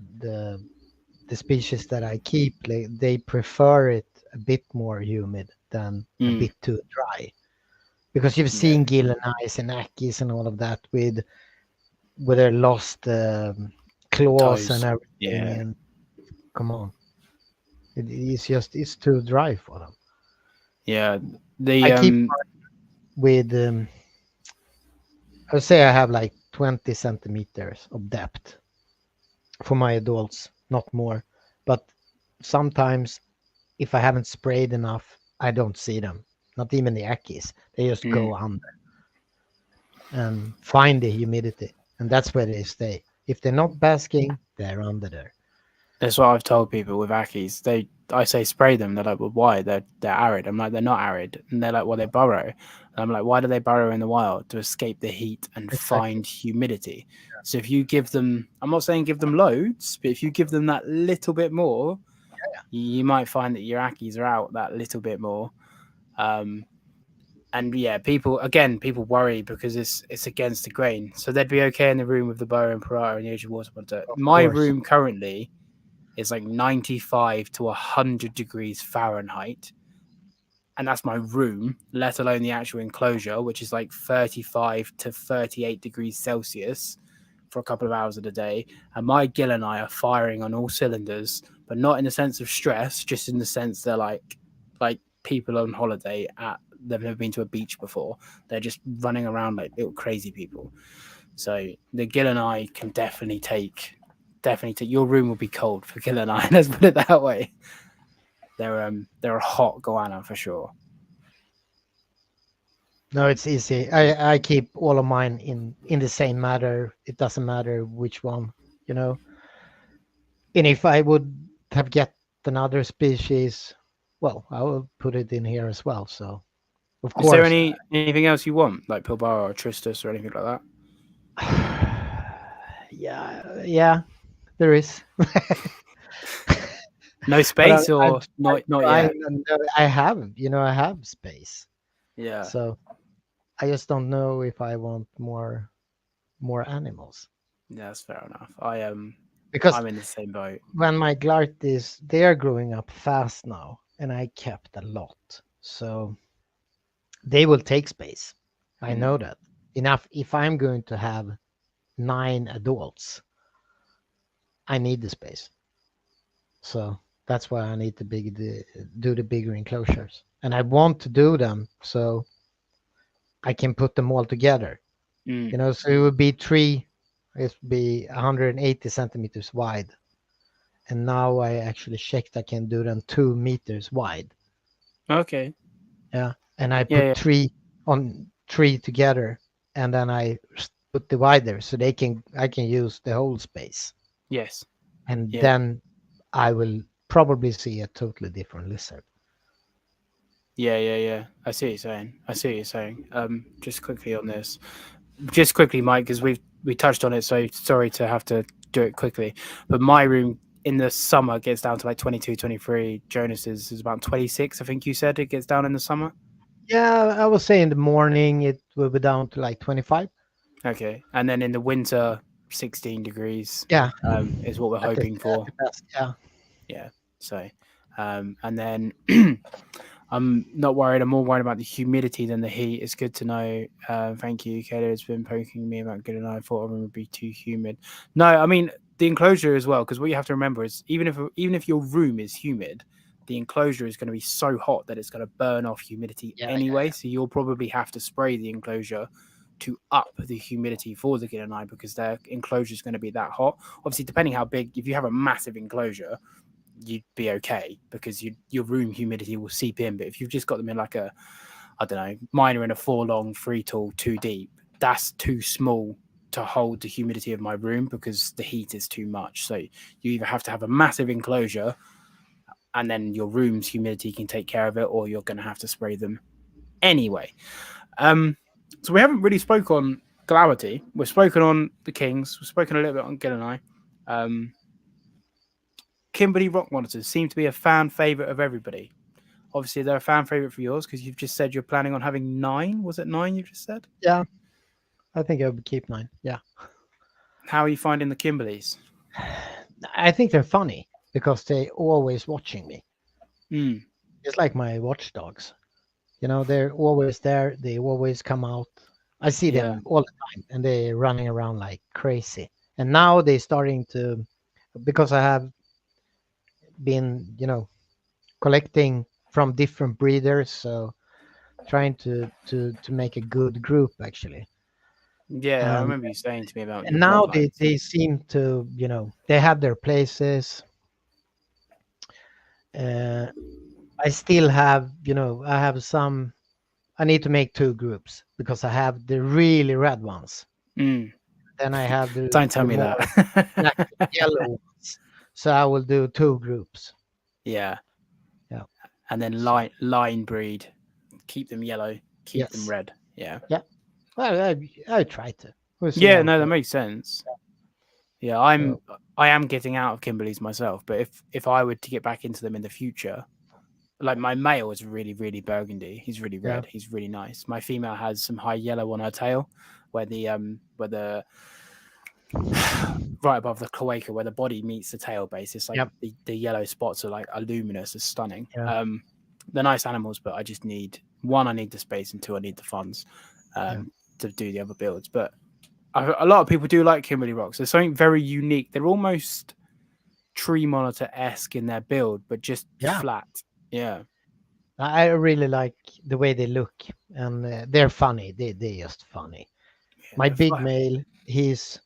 species that I keep, they prefer it a bit more humid than a mm, bit too dry. Because you've yeah, seen gill and ice and akis and all of that with their lost claws and toes. everything. Yeah, And come on, it's too dry for them. yeah. I The keep with I would say I have like 20 centimeters of depth for my adults, not more. But sometimes if I haven't sprayed enough, I don't see them. Not even the akis. They just mm, go under and find the humidity, and that's where they stay. If they're not basking, they're under there. that's what I've told people with Ackies. I say spray them. They're like, well, why? They're arid. I'm like, they're not arid, and they're like, well, they burrow. And I'm like, why do they burrow in the wild? To escape the heat and Exactly. find humidity. So if you give them, I'm not saying give them loads, but if you give them that little bit more, you might find that your Ackies are out that little bit more. Um, and yeah, people worry because it's against the grain. So they'd be okay in the room with the burrow and parata and the Asian water monitor. Of My course. room currently is like 95 to 100 degrees Fahrenheit. And that's my room, let alone the actual enclosure, which is like 35 to 38 degrees Celsius for a couple of hours of the day. And my gill and I are firing on all cylinders, but not in the sense of stress, just in the sense they're like people on holiday at they've never been to a beach before. They're just running around like little crazy people. So the gill and I can definitely take your room will be cold for Gill and I. Let's put it that way. They're a hot goanna for sure. No, it's easy. I keep all of mine in the same matter. It doesn't matter which one, you know. And if I would have get another species, well, I will put it in here as well. So of Is there course, anything else you want, like Pilbara or Tristus or anything like that? yeah, yeah, there is. No But space I'm or not trying, yet. and I have, I have space. Yeah, So I just don't know if I want more animals, yeah, that's fair enough. because I'm in the same boat. when my Glartis, they are growing up fast now, and I kept a lot, so they will take space. I Mm. know that enough. If I'm going to have 9 adults, I need the space. So that's why I need to do the bigger enclosures, and I want to do them so I can put them all together. Mm. So it would be three. It would be 180 centimeters wide, and now I actually checked. I can do them 2 meters wide. Okay. Yeah, and I Yeah, put three together, and then put dividers so I can use the whole space, yes, and yeah, then I will probably see a totally different lizard. yeah. I see what you're saying. I see what you're saying. Just quickly on this, just quickly, Mike, because we touched on it. So sorry to have to do it quickly, but my room in the summer gets down to like 22, 23. Jonas is about 26. I think you said it gets down in the summer. Yeah, I would say in the morning it will be down to like 25. Okay, and then in the winter, 16 degrees Yeah, is what we're hoping at for. the best. Yeah, Yeah. So, and then I'm not worried. I'm more worried about the humidity than the heat. It's good to know. Thank you, Kayla. Has been poking me about good, and I thought it would be too humid. No, I mean the enclosure as well, because what you have to remember is even if your room is humid, the enclosure is going to be so hot that it's going to burn off humidity yeah, anyway. So you'll probably have to spray the enclosure to up the humidity for the Guinea because their enclosure is going to be that hot. Obviously, depending how big, if you have a massive enclosure, you'd be okay because your room humidity will seep in. But if you've just got them in like a, I don't know, minor and a 4 long, 3 tall, 2 deep, that's too small to hold the humidity of my room because the heat is too much. So you either have to have a massive enclosure and then your room's humidity can take care of it, or you're going to have to spray them anyway. Um, so we haven't really spoke on Glowerty. We've spoken on the Kings. We've spoken a little bit on Gillenai. Kimberly Rock Monitors seem to be a fan favorite of everybody. Obviously, they're a fan favorite for yours because you've just said you're planning on having 9. Was it 9 you just said? yeah. I think I would keep 9. Yeah, How are you finding the Kimberleys? I think they're funny because they always watching me. Mm, It's like my watchdogs. You know, they're always there. They always come out. I see yeah. them all the time, and they're running around like crazy. And now they're starting to, because I have been, collecting from different breeders, so trying to make a good group actually. Yeah, I And remember you saying to me about and your now they bloodlines. they seem to, they have their places. Uh, I still have, I have some. I need to make two groups because I have the really red ones. Mm, Then I have don't tell the me more black that. and yellow ones. So I will do two groups. Yeah, Yeah. and then So line breed, keep them yellow, keep them yes. red. Yeah, Yeah. Well, I try to. We'll see yeah. how it No, that goes. makes sense. Yeah, So I am getting out of Kimberleys myself, but if I were to get back into them in the future, like my male is really burgundy. He's really yeah. red. He's really nice. My female has some high yellow on her tail, where the right above the cloaca where the body meets the tail base. It's like Yep. the yellow spots are like luminous. It's stunning. Yeah. They're nice animals, but I just need one. I need the space, and two. I need the funds Yeah. to do the other builds. But a lot of people do like Kimberly Rocks. There's something very unique. They're almost tree monitor esque in their build, but just Yeah. flat. Yeah, I really like the way they look, and they're funny. They're just funny. yeah, My they're big flat. male, he's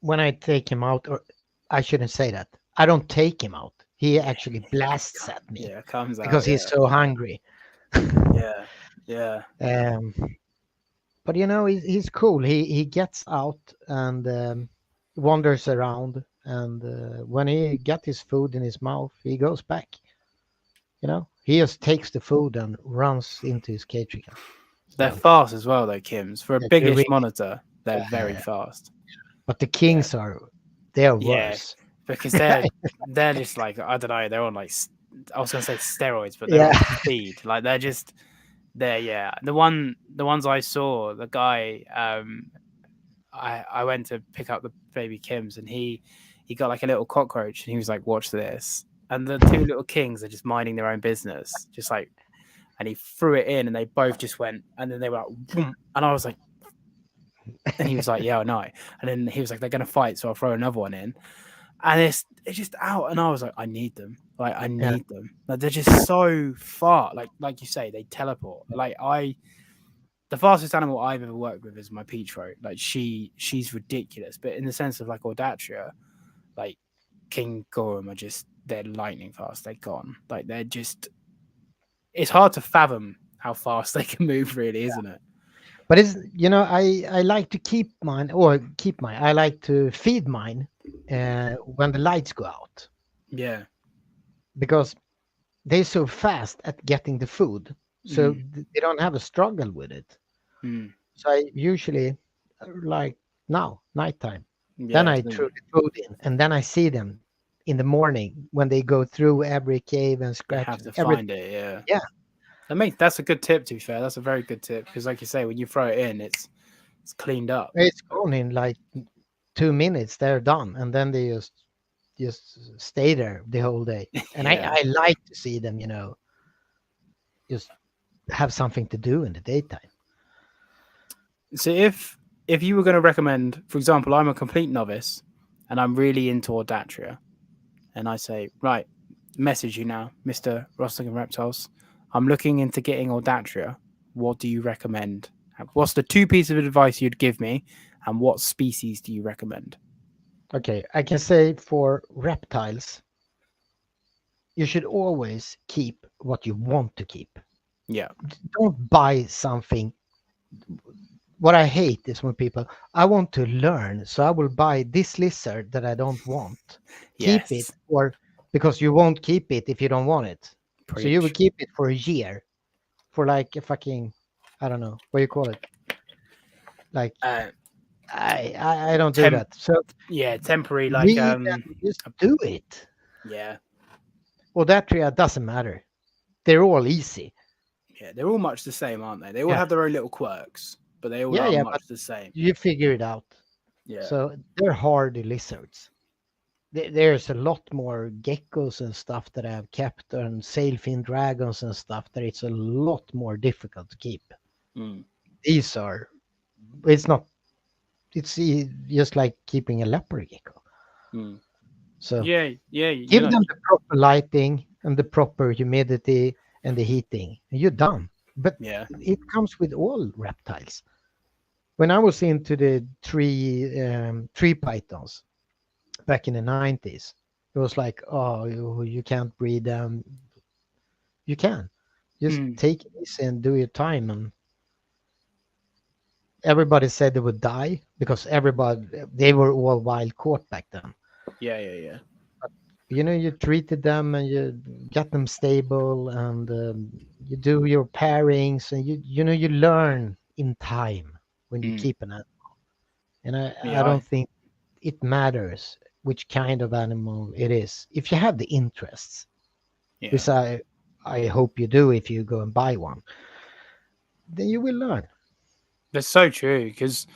when I take him out, or I shouldn't say that. I don't take him out. He actually blasts at me Yeah, comes because out. he's Yeah, so hungry. yeah, yeah. Um, but he's cool. He gets out and wanders around, and when he get his food in his mouth, he goes back. He just takes the food and runs into his cage again. They're So fast as well, though, Kim's. For a they biggish really, monitor, they're very uh, fast. but the Yeah, kings they are yeah, worse. because they're just like I don't know. They're on like I was gonna say steroids, but they're Yeah, on speed. Like they're yeah. The ones I saw, the guy I went to pick up the baby Kims, and he got like a little cockroach, and he was like, "Watch this." And the two little kings are just minding their own business, just like, and he threw it in, and they both just went, and then they were like, "Boom," and I was like, and he was like, "Yeah, I know." And then he was like, "They're gonna fight, so I'll throw another one in." And it's just out, and I was like, "I need them. Like, I yeah, need them. Like, they're just so far. Like you say, they teleport. The fastest animal I've ever worked with is my peach throat. Like, she's ridiculous, but in the sense of like odatria, like King Gorham are just they're lightning fast. They're gone. Like they're just it's hard to fathom how fast they can move, really, isn't it? But it's, I like to I like to feed mine when the lights go out, Yeah. because they're so fast at getting the food, so Mm. they don't have a struggle with it. Mm. So I usually like now nighttime, then Yeah. I throw the food in, and then I see them in the morning when they go through every cave and You scratch have to find everything. it. Yeah. Yeah, That's a good tip. To be fair, that's a very good tip because, like you say, when you throw it in, it's cleaned up. it's gone in like 2 minutes. They're done, and then they just stay there the whole day. And I, Yeah. I like to see them, just have something to do in the daytime. So if you were going to recommend, for example, I'm a complete novice and I'm really into odatria, and I say, right, message you now, Mr. Roslagen Reptiles. I'm looking into getting odatria. What do you recommend? What's the two pieces of advice you'd give me, and what species do you recommend? Okay, I can say for reptiles, you should always keep what you want to keep. Yeah. Don't buy something. What I hate is when people, I want to learn, so I will buy this lizard that I don't want, keep it, Yes. or because you won't keep it if you don't want it. So you will Preach. keep it for a year, for like a fucking, I don't know what you call it. Like Uh, I don't do temp. that. So Yeah, temporary. Like read and just do it. yeah, Odatria doesn't matter. They're all easy. yeah. They're all much the same, aren't they? They all Yeah, have their own little quirks, but they all yeah, are yeah. But much the same. you figure it out. Yeah. So they're hardy lizards. There's a lot more geckos and stuff that I've kept, and sailfin dragons and stuff that it's a lot more difficult to keep. Mm. These are, it's not, just like keeping a leopard gecko. Mm. So Yeah, yeah. You give know. them the proper lighting and the proper humidity and the heating, and you're done. But Yeah. it comes with all reptiles. When I was into the tree pythons back in the 90s, it was like, oh, you can't breed them. You can just Mm. take it easy and do your time. And everybody said they would die because they were all wild caught back then. Yeah, yeah, yeah. You treated them and you got them stable, and you do your pairings, and you learn in time when you Mm. keep an animal. And I Yeah, don't think it matters which kind of animal it is if you have the interests, yeah. which I hope you do. If you go and buy one, then you will learn. That's so true because,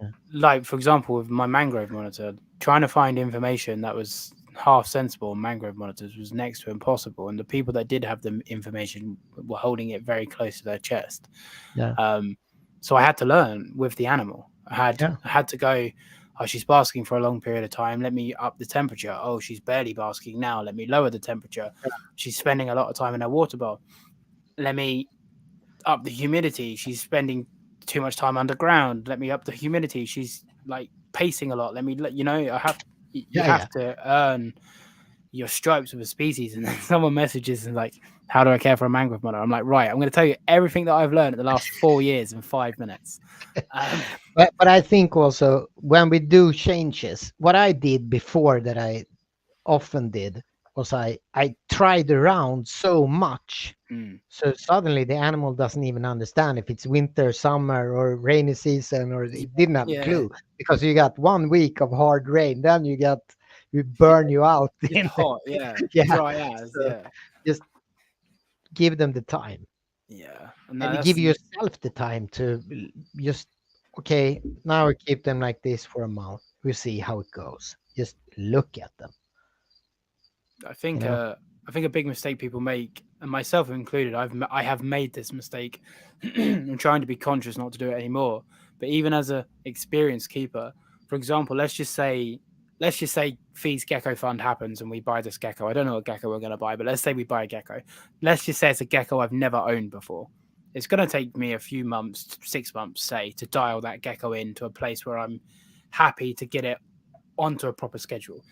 Yeah, like, for example, with my mangrove monitor, trying to find information that was half sensible on mangrove monitors was next to impossible. And the people that did have the information were holding it very close to their chest. yeah, Um, so I had to learn with the animal. yeah, I had to go. Oh, she's basking for a long period of time. Let me up the temperature. Oh, she's barely basking now. Let me lower the temperature. She's spending a lot of time in her water bowl. Let me up the humidity. She's spending too much time underground. Let me up the humidity. She's like pacing a lot. Let me let you know. You yeah, yeah. have to earn your stripes with a species. And then someone messages and like, how do I care for a mangrove monitor? I'm like, right, I'm going to tell you everything that I've learned in the last 4 years in 5 minutes. Um, But I think also when we do changes, what I did before that I often did was I tried around so much. mm, So suddenly the animal doesn't even understand if it's winter, summer, or rainy season, or it didn't have a yeah, clue, because you got 1 week of hard rain, then you burn you out. just hot. Yeah, Yeah. dry as. So Yeah, just give them the time, yeah, and and that's give yourself the time to just, okay, now we keep them like this for a month. We see how it goes. Just look at them, I you think know. uh, I think a big mistake people make, and myself included, I have made this mistake. I'm trying to be conscious not to do it anymore. But even as a experienced keeper, for example, let's just say Fee's Gecko Fund happens and we buy this gecko. I don't know what gecko we're going to buy, but let's say we buy a gecko. Let's just say it's a gecko I've never owned before. It's going to take me a few months, 6 months, say, to dial that gecko into a place where I'm happy to get it onto a proper schedule.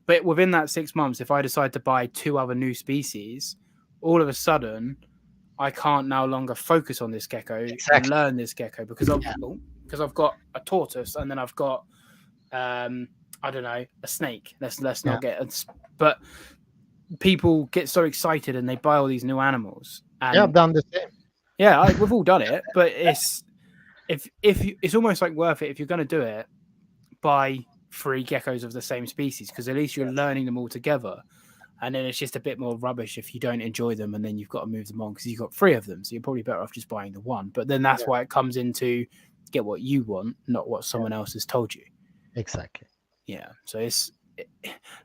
But within that 6 months, if I decide to buy two other new species, all of a sudden I can't no longer focus on this gecko and learn this gecko because I've got a tortoise and then I've got I don't know, a snake. Let's not get. But people get so excited and they buy all these new animals. And I've done the same. Yeah, we've all done it, but it's it's almost like worth it if you're going to do it. Buy 3 geckos of the same species because at least you're learning them all together. And then it's just a bit more rubbish if you don't enjoy them and then you've got to move them on because you've got 3 of them. So you're probably better off just buying the one. But then that's why it comes into get what you want, not what someone else has told you. Exactly. Yeah. So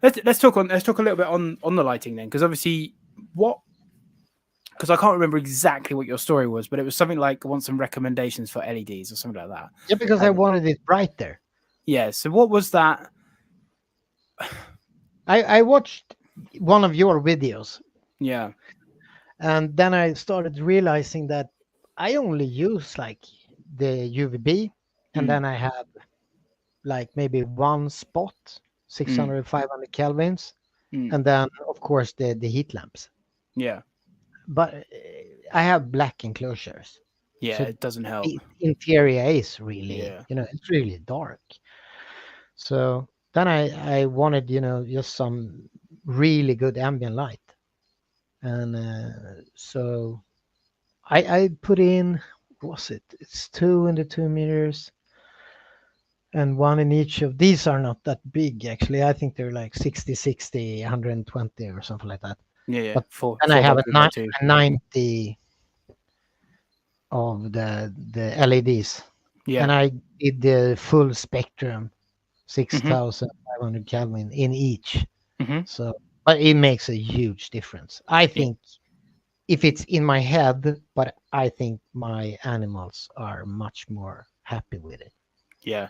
let's talk a little bit on the lighting then, because obviously because I can't remember exactly what your story was, but it was something like I want some recommendations for LEDs or something like that. Yeah, because I wanted it brighter. Yeah. So what was that? I watched one of your videos. Yeah. And then I started realizing that I only use like the UVB, and then I have like maybe one spot, 600, 500 kelvins, and then of course the heat lamps. Yeah. But I have black enclosures. Yeah, so it doesn't help. The interior is really, it's really dark. So then I wanted, just some really good ambient light. And so I put in, it's 2 in the 2 meters and 1 in each of these. Are not that big actually. I think they're like 60, 120 or something like that. Yeah. But then I have a 90 of the LEDs. Yeah. And I did the full spectrum, 6,500 Kelvin in each. So, but it makes a huge difference. I think if it's in my head, but I think my animals are much more happy with it. Yeah.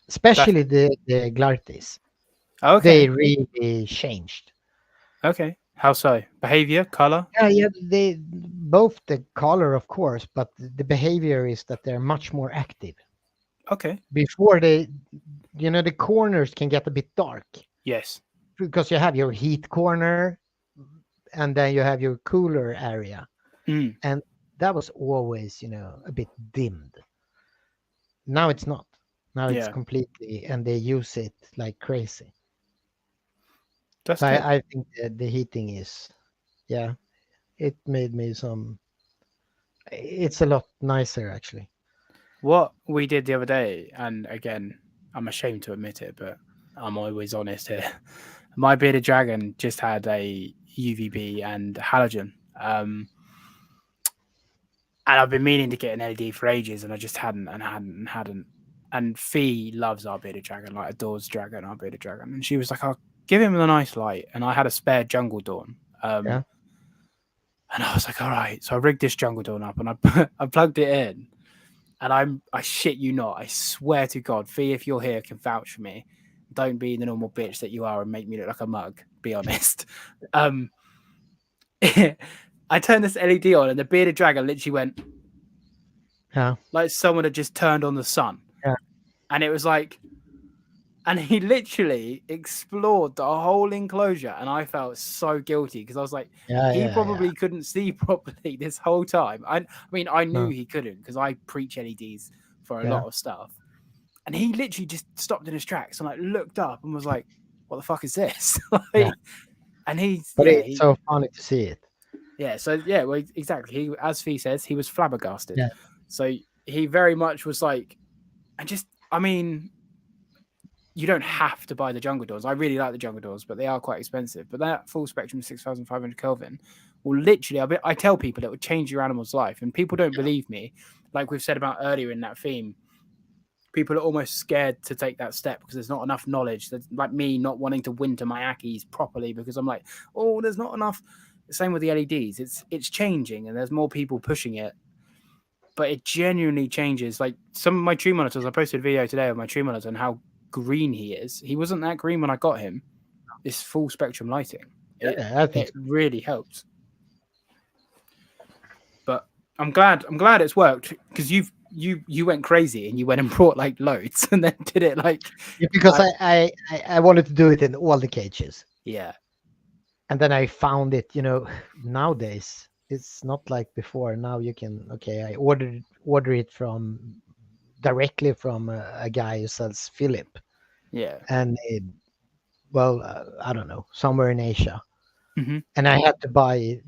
Especially the Glartis. Okay. They really changed. Okay. How so? Behavior, color? Yeah. They both the color, of course, but the behavior is that they're much more active. Okay. Before the corners can get a bit dark. Yes. Because you have your heat corner and then you have your cooler area. And that was always, a bit dimmed. Now it's not. Now it's completely, and they use it like crazy. So I think the heating is, it made me it's a lot nicer actually. What we did the other day, and again, I'm ashamed to admit it, but I'm always honest here. My bearded dragon just had a UVB and halogen. And I've been meaning to get an LED for ages, and I just hadn't. And Fee loves our bearded dragon, like adores our bearded dragon. And she was like, I'll give him a nice light. And I had a spare jungle dawn. And I was like, all right. So I rigged this jungle dawn up and I plugged it in. And I shit you not, I swear to God, Fee, if you're here, can vouch for me. Don't be the normal bitch that you are and make me look like a mug. Be honest. I turned this LED on and the bearded dragon literally went, like someone had just turned on the sun. Yeah. And it was like, and he literally explored the whole enclosure. And I felt so guilty because I was like, he probably couldn't see properly this whole time. I mean, I knew he couldn't because I preach LEDs for a lot of stuff. And he literally just stopped in his tracks and like looked up and was like, what the fuck is this? And it's so funny to see it. Yeah. So well, exactly. He, as Fee says, he was flabbergasted. Yeah. So he very much was like, and just, I mean, you don't have to buy the jungle doors. I really like the jungle doors, but they are quite expensive. But that full spectrum 6,500 Kelvin will literally, I tell people it would change your animal's life, and people don't believe me. Like we've said about earlier in that theme, people are almost scared to take that step because there's not enough knowledge. That's like me not wanting to winter my Ackies properly because I'm like, oh, there's not enough. The same with the LEDs. It's changing, and there's more people pushing it. But it genuinely changes. Like some of my tree monitors, I posted a video today of my tree monitor and how green he is. He wasn't that green when I got him. This full spectrum lighting. It really helps. But I'm glad it's worked because you went crazy and you went and brought like loads and then did it like because I wanted to do it in all the cages. Yeah. and then I found it. Nowadays it's not like before. Now you can, okay, I order it from directly from a guy who sells Philip, Yeah. and well, I don't know, somewhere in Asia, Hmm. and I had to buy,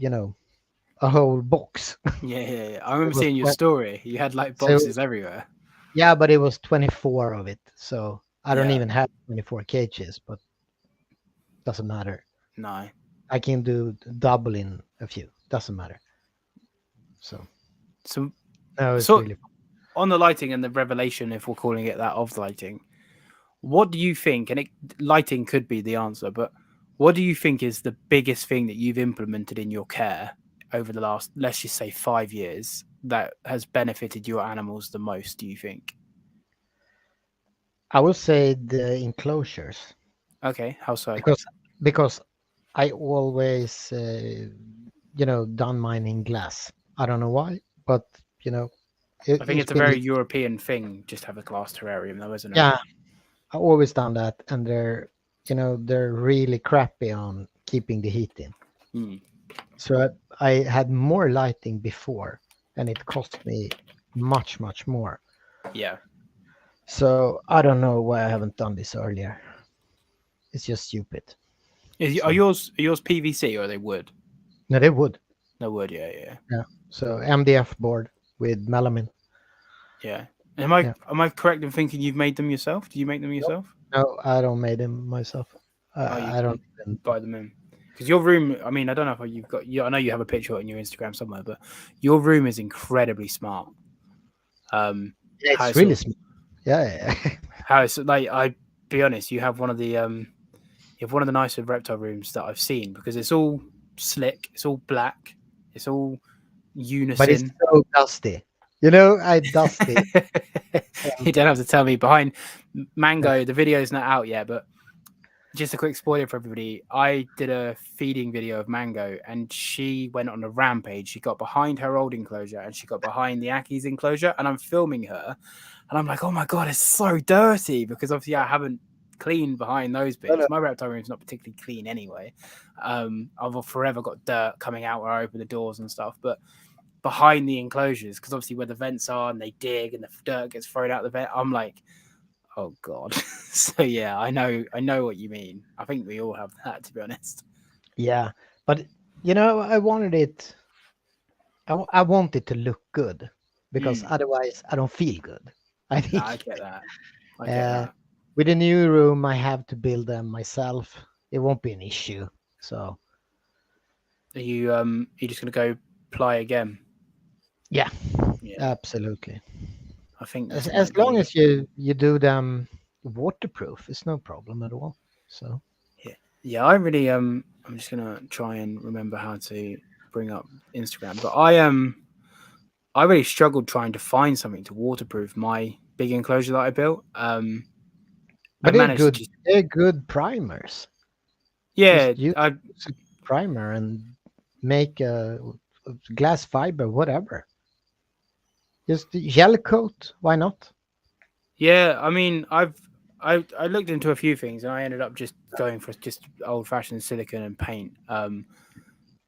a whole box. Yeah, yeah, yeah. I So remember it was seeing your story. You had like so boxes everywhere. yeah, but it was 24 of it. So I don't Yeah. even have 24 cages, but doesn't matter. No. I can do double in a few. Doesn't matter. So So, no, it's so really on the lighting and the revelation, if we're calling it that, of lighting, what do you think? And lighting could be the answer, but what do you think is the biggest thing that you've implemented in your care over the last, let's just say, 5 years that has benefited your animals the most? Do you think? I would say the enclosures, Okay, how so? because because I always done mine in glass. I don't know why, but you know I think it's it's a been very European thing, just have a glass terrarium, though, isn't it? yeah. I always done that, and they're really crappy on keeping the heat in. Hmm. So I had more lighting before, and it cost me much more. Yeah. So I don't know why I haven't done this earlier. It's just stupid. Are So yours PVC or are they wood? no, they would. No wood. Yeah, yeah, Yeah. So MDF board with melamine. yeah. Am I Yeah. am I correct in thinking you've made them yourself? Do you make them Nope. yourself? No, I don't made them myself. Oh, I don't you even. buy them in. Because your room, I mean, I don't know if you've got. I know you have a picture on your Instagram somewhere, but your room is incredibly smart. Yeah, How it's it's really sort of, small. Yeah. how it's like. I be honest, you have one of the you have one of the nicer reptile rooms that I've seen because it's all slick, it's all black, it's all But it's unison. so dusty. I dust it. You don't have to tell me. Behind Yeah. Mango, the video is not out yet, but just a quick spoiler for everybody. I did a feeding video of Mango, and she went on a rampage. She got behind her old enclosure, and she got behind the Aki's enclosure. And I'm filming her, and I'm like, "Oh my god, it's so dirty!" Because obviously I haven't cleaned behind those No, no. bits. My reptile room's not particularly clean anyway. I've forever got dirt coming out where I open the doors and stuff, but behind the enclosures, because obviously where the vents are, and they dig, and the dirt gets thrown out the vent. I'm like, oh god. So yeah, I know what you mean. I think we all have that, to be honest. Yeah, but I wanted it. I want it to look good because Mm. otherwise I don't feel good. I No, think I get that. I get uh, that. with a new room, I have to build them myself. It won't be an issue. So Are you just gonna go play again? yeah, Yeah. absolutely. I think As this as might long be as you do them waterproof, it's no problem at all. So yeah. Yeah, I really I'm just gonna try and remember how to bring up Instagram. But I really struggled trying to find something to waterproof my big enclosure that I built. I but they're managed to good. just They're good primers. yeah, Just use I a primer and make a glass fiber, whatever. Just gel coat. Why not? yeah, I mean, I looked into a few things and I ended up just going for just old fashioned silicone and paint. But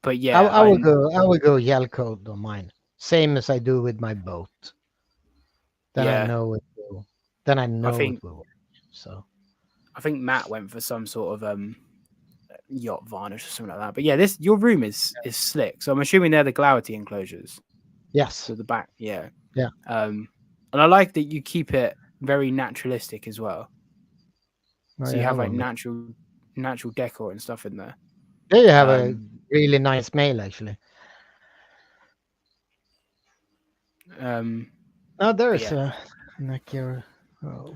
I, yeah, I will go. I will go gel coat on mine, same as I do with my boat. Then I yeah, know it will. Then I I know it think will work. So I think Matt went for some sort of yacht varnish or something like that. But yeah, this your room is slick, so I'm assuming they're the Glowerty enclosures. yes, So the back, yeah. yeah. And I like that you keep it very naturalistic as well. Oh, So you you have have like them. natural decor and stuff in there. There you have a Um, really nice male, actually. um, Oh, but there's yeah, a like your. Oh,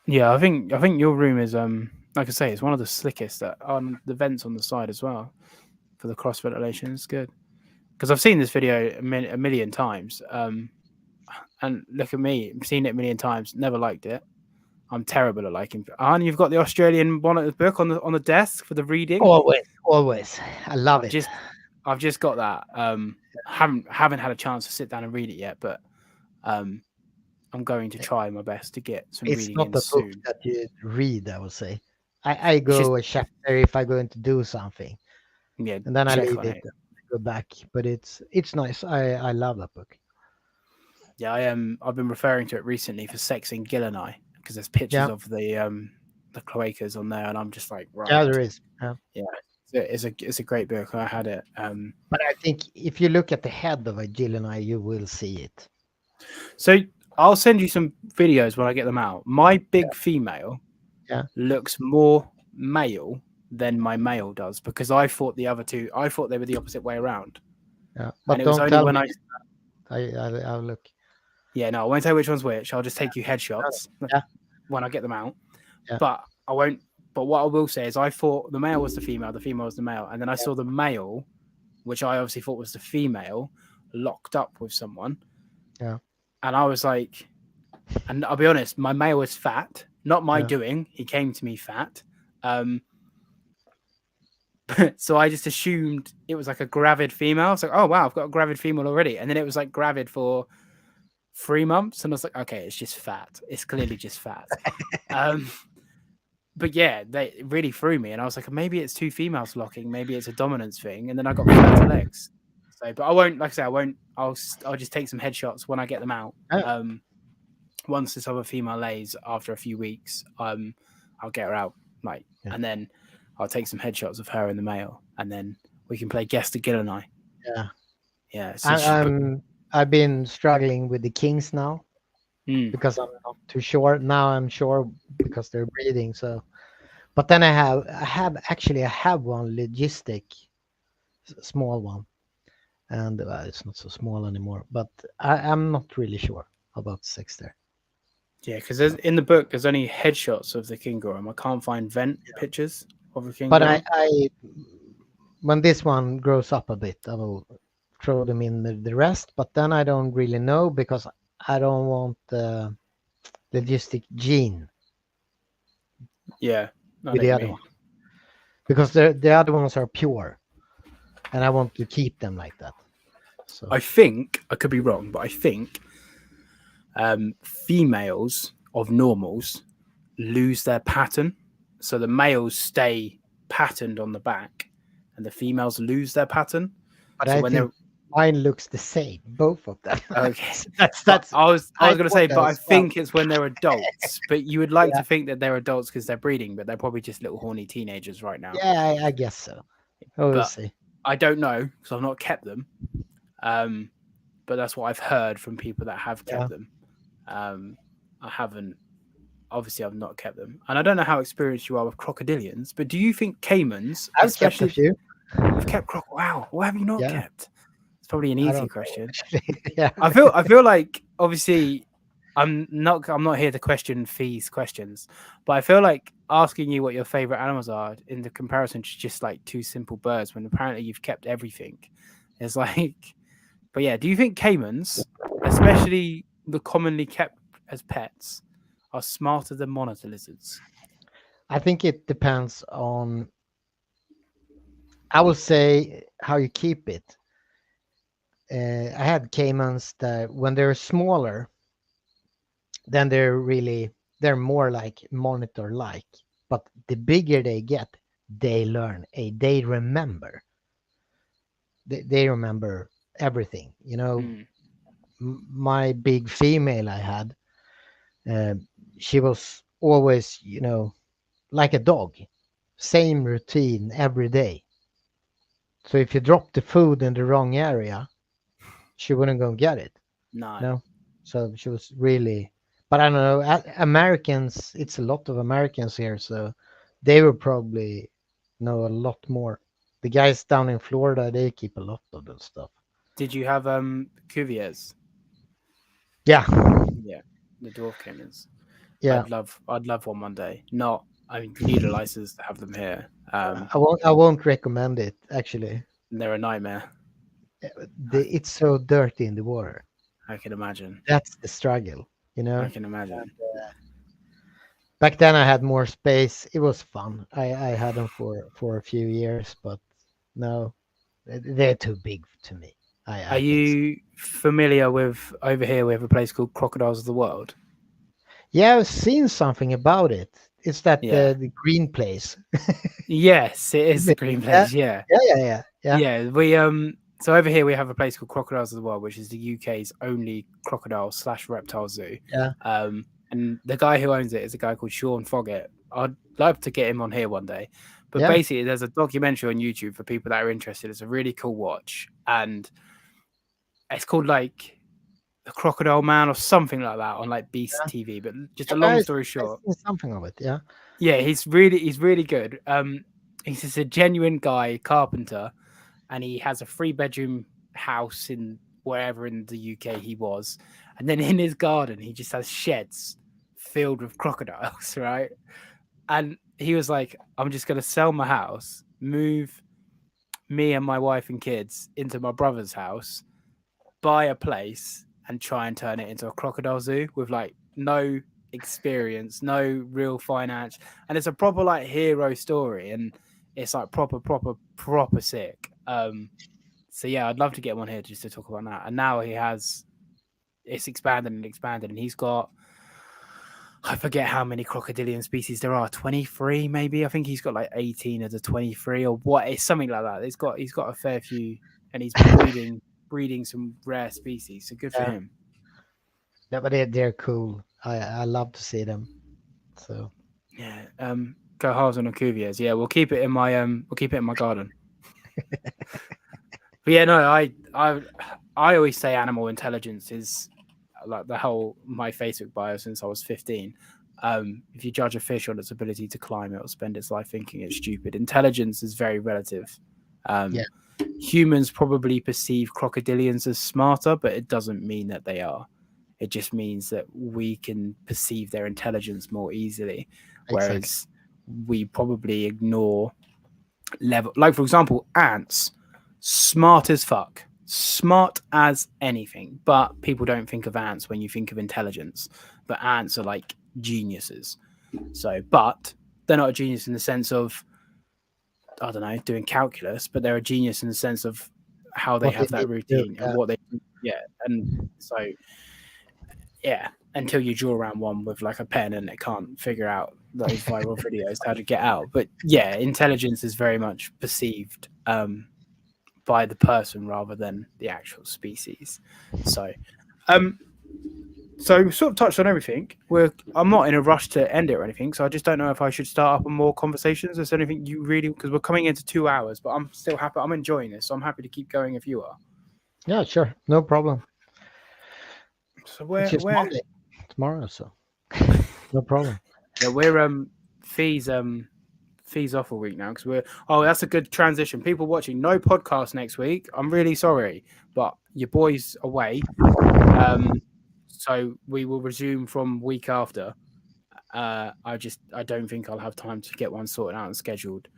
yeah. I think your room is like I say, it's one of the slickest that on the vents on the side as well for the cross ventilation. It's good because I've seen this video a million times. And look at me, I've seen it a million times, never liked it. I'm terrible at liking. And you've got the Australian bonnet book on the desk for the reading. always, always. I love I've it. just I've just got that. Haven't had a chance to sit down and read it yet, but um, I'm going to try my best to get some It's reading not in a book soon. that you read, I would say. I It's just go a chapter if I going to do something, yeah, and then I check leave on it, it. go back. But it's nice. I love that book. Yeah, I've been referring to it recently for Sex in Gilleneye because there's Yeah, pictures of the cloacas on there, and I'm just like, yeah, right, there is. Yeah. yeah, it's a great book. I had it. But I think if you look at the head of a Gilleneye, you will see it. So I'll send you some videos when I get them out. My big female Yeah, looks more male than my male does because I thought the other two, I thought they were the opposite way around, yeah. and But it was don't only tell when me. I I'll look. yeah no I won't tell which one's which. I'll just take you No, no. headshots Yeah, when I get them out. yeah, But I won't. But what I will say is, I thought the male was the female was the male, and then I saw the male, which I obviously thought was the female, locked up with someone, yeah, and I was like, and I'll be honest, my male was fat, not my yeah, doing. He came to me fat, um, so I just assumed it was like a gravid female. I was like, oh wow, I've got a gravid female already, and then it was like gravid for 3 months, and I was like, okay, it's just fat. It's clearly just fat. Um, but yeah, they really threw me, and I was like, maybe it's two females locking, maybe it's a dominance thing, and then I got fatter legs. So, but I won't, like I say, I won't. I'll just take some headshots when I get them out. yeah, Once this other female lays after a few weeks, I'll get her out, like, yeah. and then I'll take some headshots of her and the male, and then we can play guess the Gill and I. Yeah. Yeah, so I've been struggling with the kings now mm, because I'm not too sure. Now I'm sure because they're breeding. So, but then I have one logistic small one, and it's not so small anymore. But I'm not really sure about sex there. yeah, because in the book there's only headshots of the king gorham. I can't find vent pictures of the king But gorham. I when this one grows up a bit, I will throw them in the rest. But then I don't really know because I don't want the logistic gene Yeah, I with know the what you other mean. one because the other ones are pure, and I want to keep them like that. So I think I could be wrong, but I think females of normals lose their pattern, so the males stay patterned on the back, and the females lose their pattern. but So I when they're think mine looks the same, both of them. okay, So but that's I I was going to thought say, that but I as well. think it's when they're adults. But you would like Yeah, to think that they're adults because they're breeding, but they're probably just little horny teenagers right now. yeah, I guess so. We'll But see. I don't know because I've not kept them. Um, but that's what I've heard from people that have Yeah, kept them. I haven't. Obviously, I've not kept them, and I don't know how experienced you are with crocodilians. But do you think caimans, I've kept a especially, few. you've kept croc? Wow, what have you not Yeah, kept? It's probably an I easy don't know question. actually. Yeah, I feel like obviously I'm not here to question Fee's questions, but I feel like asking you what your favorite animals are in the comparison to just like two simple birds when apparently you've kept everything is like. But yeah, do you think caimans, especially the commonly kept as pets, are smarter than monitor lizards? I think it depends on. I will say how you keep it. I had caimans that when they're smaller, then they're more like monitor like. But the bigger they get, they learn. They remember. They remember everything. Mm, My big female I had, uh, she was always, like a dog, same routine every day. So if you drop the food in the wrong area, she wouldn't go and get it. no. No. So she was really, but I don't know. Americans, it's a lot of Americans here, so they will probably know a lot more. The guys down in Florida, they keep a lot of that stuff. Did you have cuviers? Yeah, Yeah, the dwarf caimans. yeah. I'd love one day. Not, I mean, you need a license to have them here. I won't recommend it actually. They're a nightmare. It's so dirty in the water. I can imagine. That's the struggle, you I know. can imagine. Back then I had more space. It was fun. I had them for a few years, but no, they're too big to me. Are I think so. you familiar with over here? We have a place called Crocodiles of the World. Yeah, I've seen something about it. Is that Yeah. the green place? Yes, it is Is the it? green Yeah, place. Yeah. yeah, yeah, yeah, yeah, Yeah. We so over here we have a place called Crocodiles of the World, which is the UK's only crocodile slash reptile zoo. yeah, And the guy who owns it is a guy called Sean Foggett. I'd love to get him on here one day. But yeah. basically, there's a documentary on YouTube for people that are interested. It's a really cool watch, and it's called like The Crocodile Man or something like that on like Beast Yeah. TV. But just a Yeah, long but story I short, seen something of it. Yeah, yeah, he's really good. He's just a genuine guy, carpenter, and he has a 3 bedroom house in wherever in the UK he was, and then in his garden he just has sheds filled with crocodiles, right? And he was like, "I'm just gonna sell my house, move me and my wife and kids into my brother's house, buy a place, and try and turn it into a crocodile zoo with like no experience, no real finance, and it's a proper like hero story, and it's like proper sick." So yeah, I'd love to get one here just to talk about that. And now he has it's expanded, and he's got I forget how many crocodilian species there are. 23 maybe. I think he's got like 18 of the 23 or what. It's something like that. He's got a fair few, and he's breeding some rare species. So good for yeah. him. No, but they're cool. I love to see them. So Yeah. Cohars and Cuviers. Yeah, we'll keep it in my garden. But yeah, no, I always say animal intelligence is like the whole my Facebook bio since I was 15. If you judge a fish on its ability to climb, it will spend its life thinking it's stupid. Intelligence is very relative. yeah, Um, Humans probably perceive crocodilians as smarter, but it doesn't mean that they are. It just means that we can perceive their intelligence more easily, exactly. whereas we probably ignore level. Like for example, ants, smart as fuck, smart as anything. But people don't think of ants when you think of intelligence. But ants are like geniuses. So, but they're not a genius in the sense of I don't know doing calculus, but they're a genius in the sense of how they What they have that need to do. routine and Yeah, what they yeah. And so yeah, until you draw around one with like a pen and it can't figure out those viral videos how to get out. But yeah, intelligence is very much perceived by the person rather than the actual species. So, um, so we sort of touched on everything. I'm not in a rush to end it or anything, so I just don't know if I should start up on more conversations. Is there anything you really because we're coming into 2 hours, but I'm still happy. I'm enjoying this, so I'm happy to keep going if you are. yeah, sure, no problem. So It's just where Monday tomorrow, so no problem. yeah we're fees off a week now because we're that's a good transition. People watching, no podcast next week. I'm really sorry, but your boy's away. So we will resume from week after. I don't think I'll have time to get one sorted out and scheduled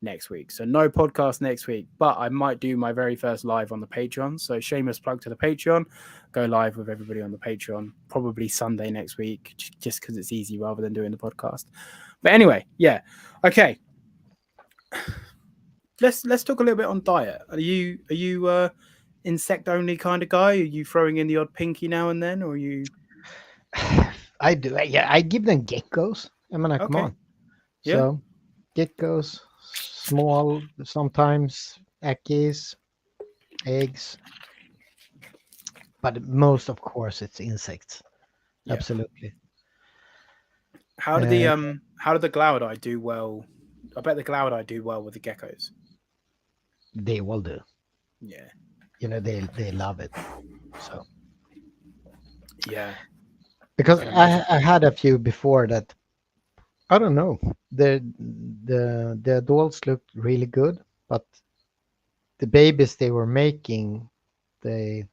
next week. So no podcast next week, but I might do my very first live on the Patreon. So shameless plug to the Patreon. Go live with everybody on the Patreon, probably Sunday next week, just because it's easy rather than doing the podcast. But anyway, yeah. Okay. Let's talk a little bit on diet. Are you insect only kind of guy? Are you throwing in the odd pinky now and then, or are you I do. Yeah, I give them geckos. I mean, come okay? on. Yeah. So geckos, small, sometimes eckies, eggs, but most, of course, it's insects. Yeah. Absolutely. How did the Glaucodite do well? I bet the Glaucodite do well with the geckos. They will do. Yeah. They love it. So Yeah. because Can imagine. I had a few before that. I don't know. The adults looked really good, but the babies they were making, they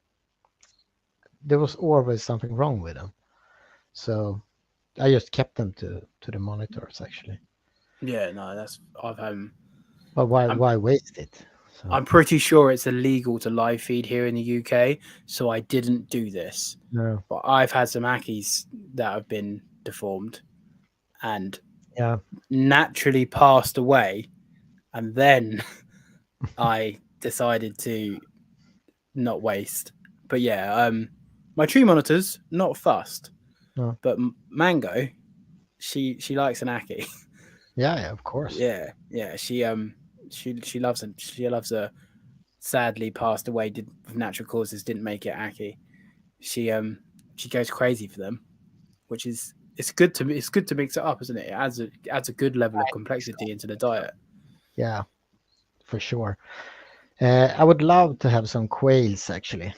there was always something wrong with them. So I just kept them to the monitors actually. Yeah, no, But I'm why waste it? So I'm pretty sure it's illegal to live feed here in the UK, so I didn't do this. no, But I've had some Ackies that have been deformed and yeah, naturally passed away, and then I decided to not waste. But yeah, my tree monitors not fussed, no, but Mango she likes an Aki. Yeah, of course. Yeah. She loves a sadly passed away did of natural causes, didn't make it Aki. She she goes crazy for them, which is it's good to mix it up, isn't it? It adds a good level of complexity into the diet. Yeah, for sure. I would love to have some quails actually.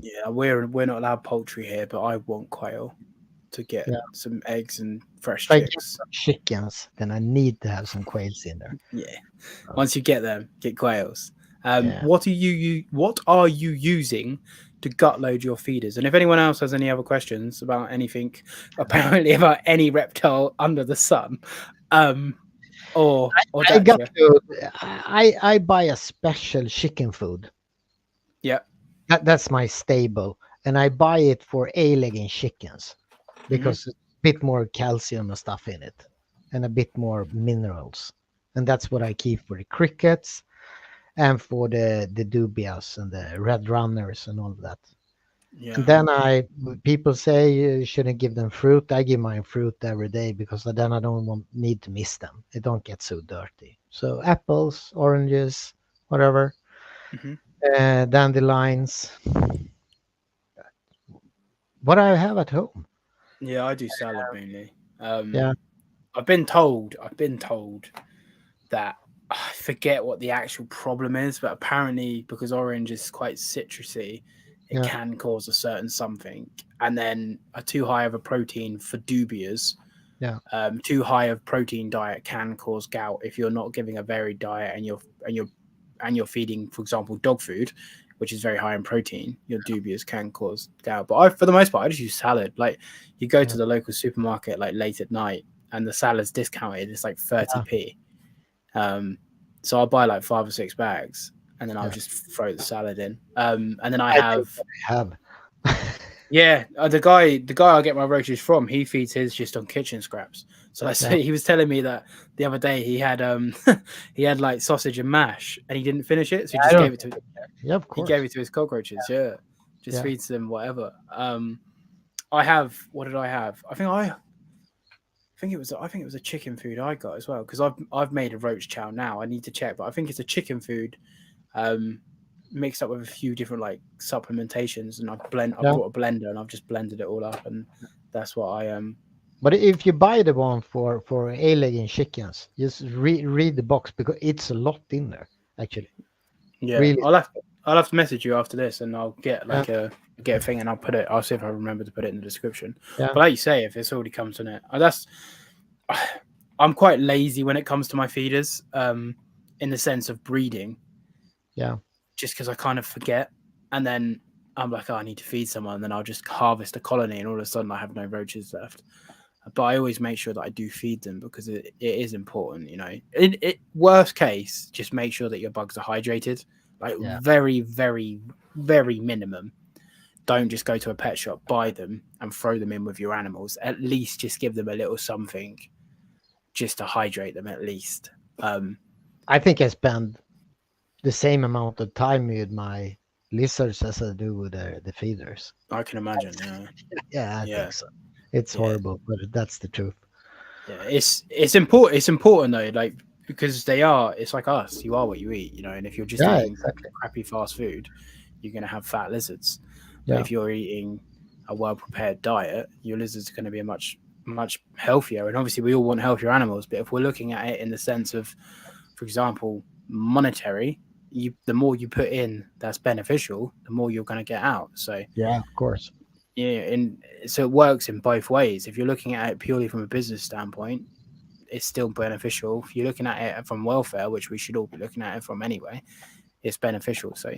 Yeah, we're not allowed poultry here, but I want quail to get Yeah. some eggs and fresh If I get chicks. some chickens, then I need to have some quails in there. Yeah. So, Once you get them, get quails. yeah. What are you using to gut load your feeders? And if anyone else has any other questions about anything, apparently about any reptile under the sun, um, or I got odatria, to. I buy a special chicken food. yeah, That's my stable, and I buy it for A-legging chickens hmm, because it's a bit more calcium and stuff in it, and a bit more minerals. And that's what I keep for the crickets and for the dubias and the red runners and all of that. And yeah, then people say you shouldn't give them fruit. I give my fruit every day because then I don't need to miss them. They don't get so dirty. So apples, oranges, whatever, hmm, dandelions, what I have at home. yeah. I do salad mainly. Yeah, I've been told that I forget what the actual problem is, but apparently because orange is quite citrusy, it yeah, can cause a certain something. And then a too high of a protein for dubias, yeah, too high of protein diet can cause gout if you're not giving a varied diet and you're feeding, for example, dog food, which is very high in protein. Your dubias can cause gout. But for the most part, I just use salad. Like you go yeah, to the local supermarket like late at night, and the salad's discounted. It's like 30p. Um, so I'll buy like 5 or 6 bags, and then I'll yeah. just throw the salad in. And then I I think have I have. yeah, the guy I get my roaches from, he feeds his just on kitchen scraps. So I Yeah, say he was telling me that the other day he had he had like sausage and mash, and he didn't finish it, so I don't. Yeah, of he gave course. it to his cockroaches. Yeah, just Yeah, feeds them whatever. I have what did I have? I think it was a chicken food I got as well because I've made a roach chow now. I need to check, but I think it's a chicken food um, mixed up with a few different like supplementations, and I've yeah. brought a blender and I've just blended it all up, and that's what I But if you buy the one for A-legging chickens, just read the box because it's a lot in there. Actually, yeah. really. I'll have to message you after this, and I'll get Yeah, like a get a thing, and I'll put it. I'll see if I remember to put it in the description. yeah, But like you say, if it's already comes on it, that's I'm quite lazy when it comes to my feeders, in the sense of breeding, yeah, just because I kind of forget, and then I'm like, oh, I need to feed someone, and then I'll just harvest a colony, and all of a sudden I have no roaches left. But I always make sure that I do feed them because it is important, you know. Worst case, just make sure that your bugs are hydrated, like yeah. very, very, very minimum. Don't just go to a pet shop, buy them, and throw them in with your animals. At least just give them a little something just to hydrate them, at least. Um, I think I spend the same amount of time with my lizards as I do with the feeders. I can imagine. Yeah, Yeah, I yeah, think so. It's yeah. horrible, but that's the truth. Yeah, it's important. It's important though, like because they are. It's like us. You are what you eat, you know. And if you're just Yeah, eating exactly. crappy fast food, you're gonna have fat lizards. But Yeah, if you're eating a well prepared diet, your lizards are going to be much healthier. And obviously, we all want healthier animals. But if we're looking at it in the sense of, for example, monetary, the more you put in that's beneficial, the more you're going to get out. So yeah, of course. yeah, and so it works in both ways. If you're looking at it purely from a business standpoint, it's still beneficial. If you're looking at it from welfare, which we should all be looking at it from anyway, it's beneficial. So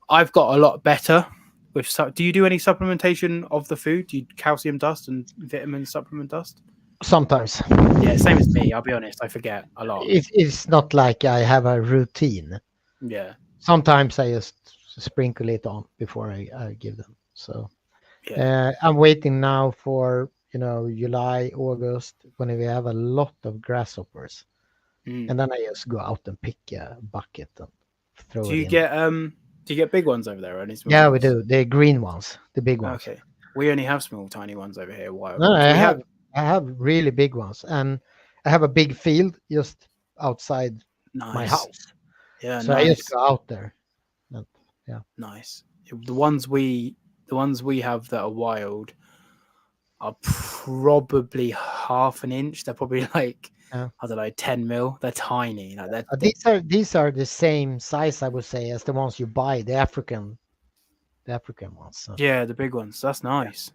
I've got a lot better with. Do you do any supplementation of the food? Do you calcium dust and vitamin supplement dust? Sometimes Yeah, same as me. I'll be honest, I forget a lot. it's not like I have a routine. Yeah, Sometimes I just sprinkle it on before I give them. So yeah, I'm waiting now for July, August when we have a lot of grasshoppers, mm. and then I just go out and pick a bucket and throw Do it you in. get do you get big ones over there or any small Yeah, we ones? do. The green ones, the big ones. Okay, we only have small, tiny ones over here, wild No, ones. I We have have. I have really big ones, and I have a big field just outside my Nice. house. Yeah, So I just nice. go out there. And, yeah. Nice. The ones we have that are wild are probably half an inch. They're probably like, Yeah. I don't know, 10 mil. They're tiny. Like they're These are the same size, I would say, as the ones you buy, the African ones. So, yeah, the big ones. That's yeah. nice.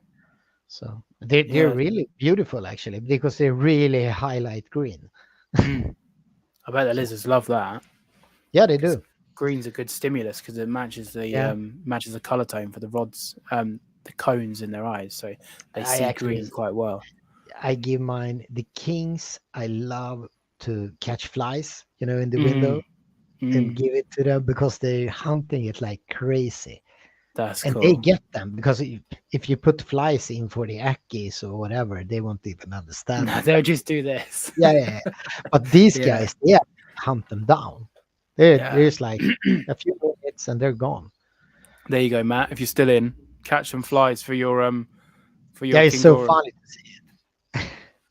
So they're Yeah. really beautiful actually because they really highlight green. Mm. I bet the So lizards love that yeah, they because do. green's a good stimulus because it Yeah, matches the color tone for the rods, the cones in their eyes, so they I see actually green quite well. I give mine the kings. I love to catch flies, in the window Mm. and Mm. give it to them because they're hunting it like crazy. That's And they cool. get them because if you put flies in for the Akis or whatever, they won't even understand No, it. they'll just do this. Yeah, yeah, yeah. But these Yeah. guys, they hunt them down. They're Yeah. there's like a few minutes and they're gone. There you go, Matt. If you're still in, catch some flies for Yeah, your it's so kangaroo. funny to see.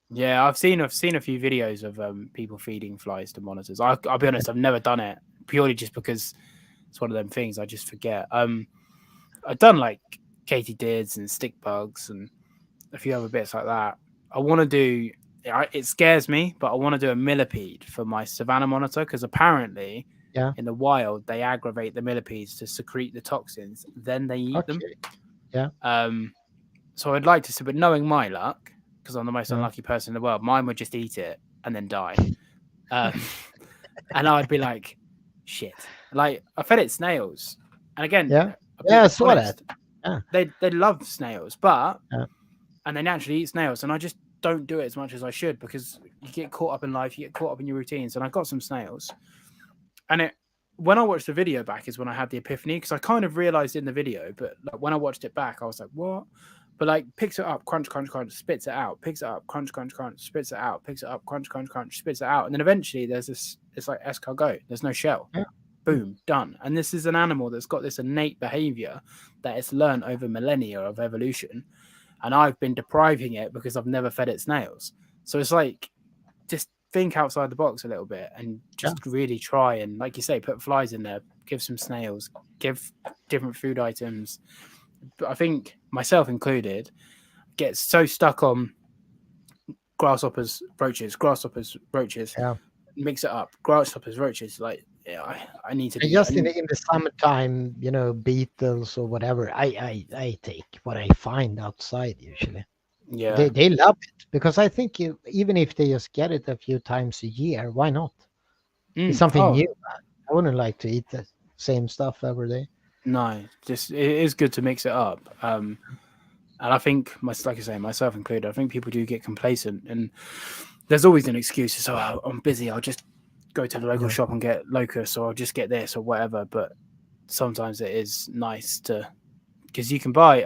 Yeah, I've seen a few videos of people feeding flies to monitors. I'll be honest, I've never done it purely just because it's one of them things I just forget. I've done like katydids and stick bugs and a few other bits like that. I want to do. It scares me, but I want to do a millipede for my savannah monitor because apparently, Yeah. in the wild, they aggravate the millipedes to secrete the toxins, then they eat them. Okay. Yeah. So I'd like to see, but knowing my luck, because I'm the most Yeah. unlucky person in the world, mine would just eat it and then die. Um, and I'd be like, shit. Like I fed it snails, and again, Yeah. I'll Yeah. be I saw that. honest, Yeah. they love snails, but Yeah. and they naturally eat snails, and I just don't do it as much as I should because you get caught up in life, you get caught up in your routines, and I got some snails, and it when I watched the video back is when I had the epiphany because I kind of realized in the video, but like when I watched it back, I was like, what? But like picks it up, crunch, crunch, crunch, spits it out, picks it up, crunch, crunch, crunch, spits it out, picks it up, crunch, crunch, crunch, spits it out, and then eventually there's this. It's like escargot. There's no shell. Yeah. Boom, done. And this is an animal that's got this innate behavior that it's learned over millennia of evolution, and I've been depriving it because I've never fed it snails. So it's like just think outside the box a little bit and Yeah. just really try and, like you say, put flies in there, give some snails, give different food items. But I think myself included get so stuck on grasshoppers, roaches, Yeah. mix it up, grasshoppers, roaches. Like yeah, I need to And do. just in the summertime, beetles or whatever, I take what I find outside usually. They Yeah. they love it because I think even if they just get it a few times a year, why not? It's something Oh new. I wouldn't like to eat the same stuff every day. no, just it is good to mix it up. And I think, like I say, myself included, I think people do get complacent, and there's always an excuse. So oh, I'm busy. I'll just go to the local Yeah. shop and get locusts, or I'll just get this or whatever. But sometimes it is nice to because you can buy.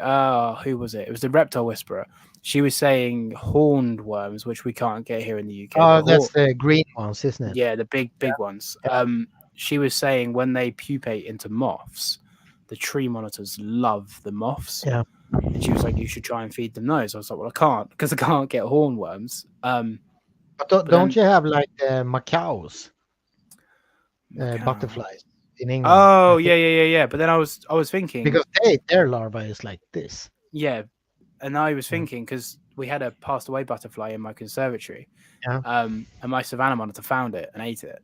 Who was it? It was the Reptile Whisperer. She was saying horned worms, which we can't get here in the UK. Oh, But that's the green ones, isn't it? yeah, the big ones. Yeah. She was saying when they pupate into moths, the tree monitors love the moths. Yeah. And she was like, "You should try and feed them those." I was like, "Well, I can't because I can't get hornworms." But But don't then you have like macaws, Macau. butterflies in England? I Oh think yeah. But then I was thinking, because their larva is like this. yeah, and I was Yeah. thinking because we had a passed away butterfly in my conservatory, Yeah. and my savannah monitor found it and ate it,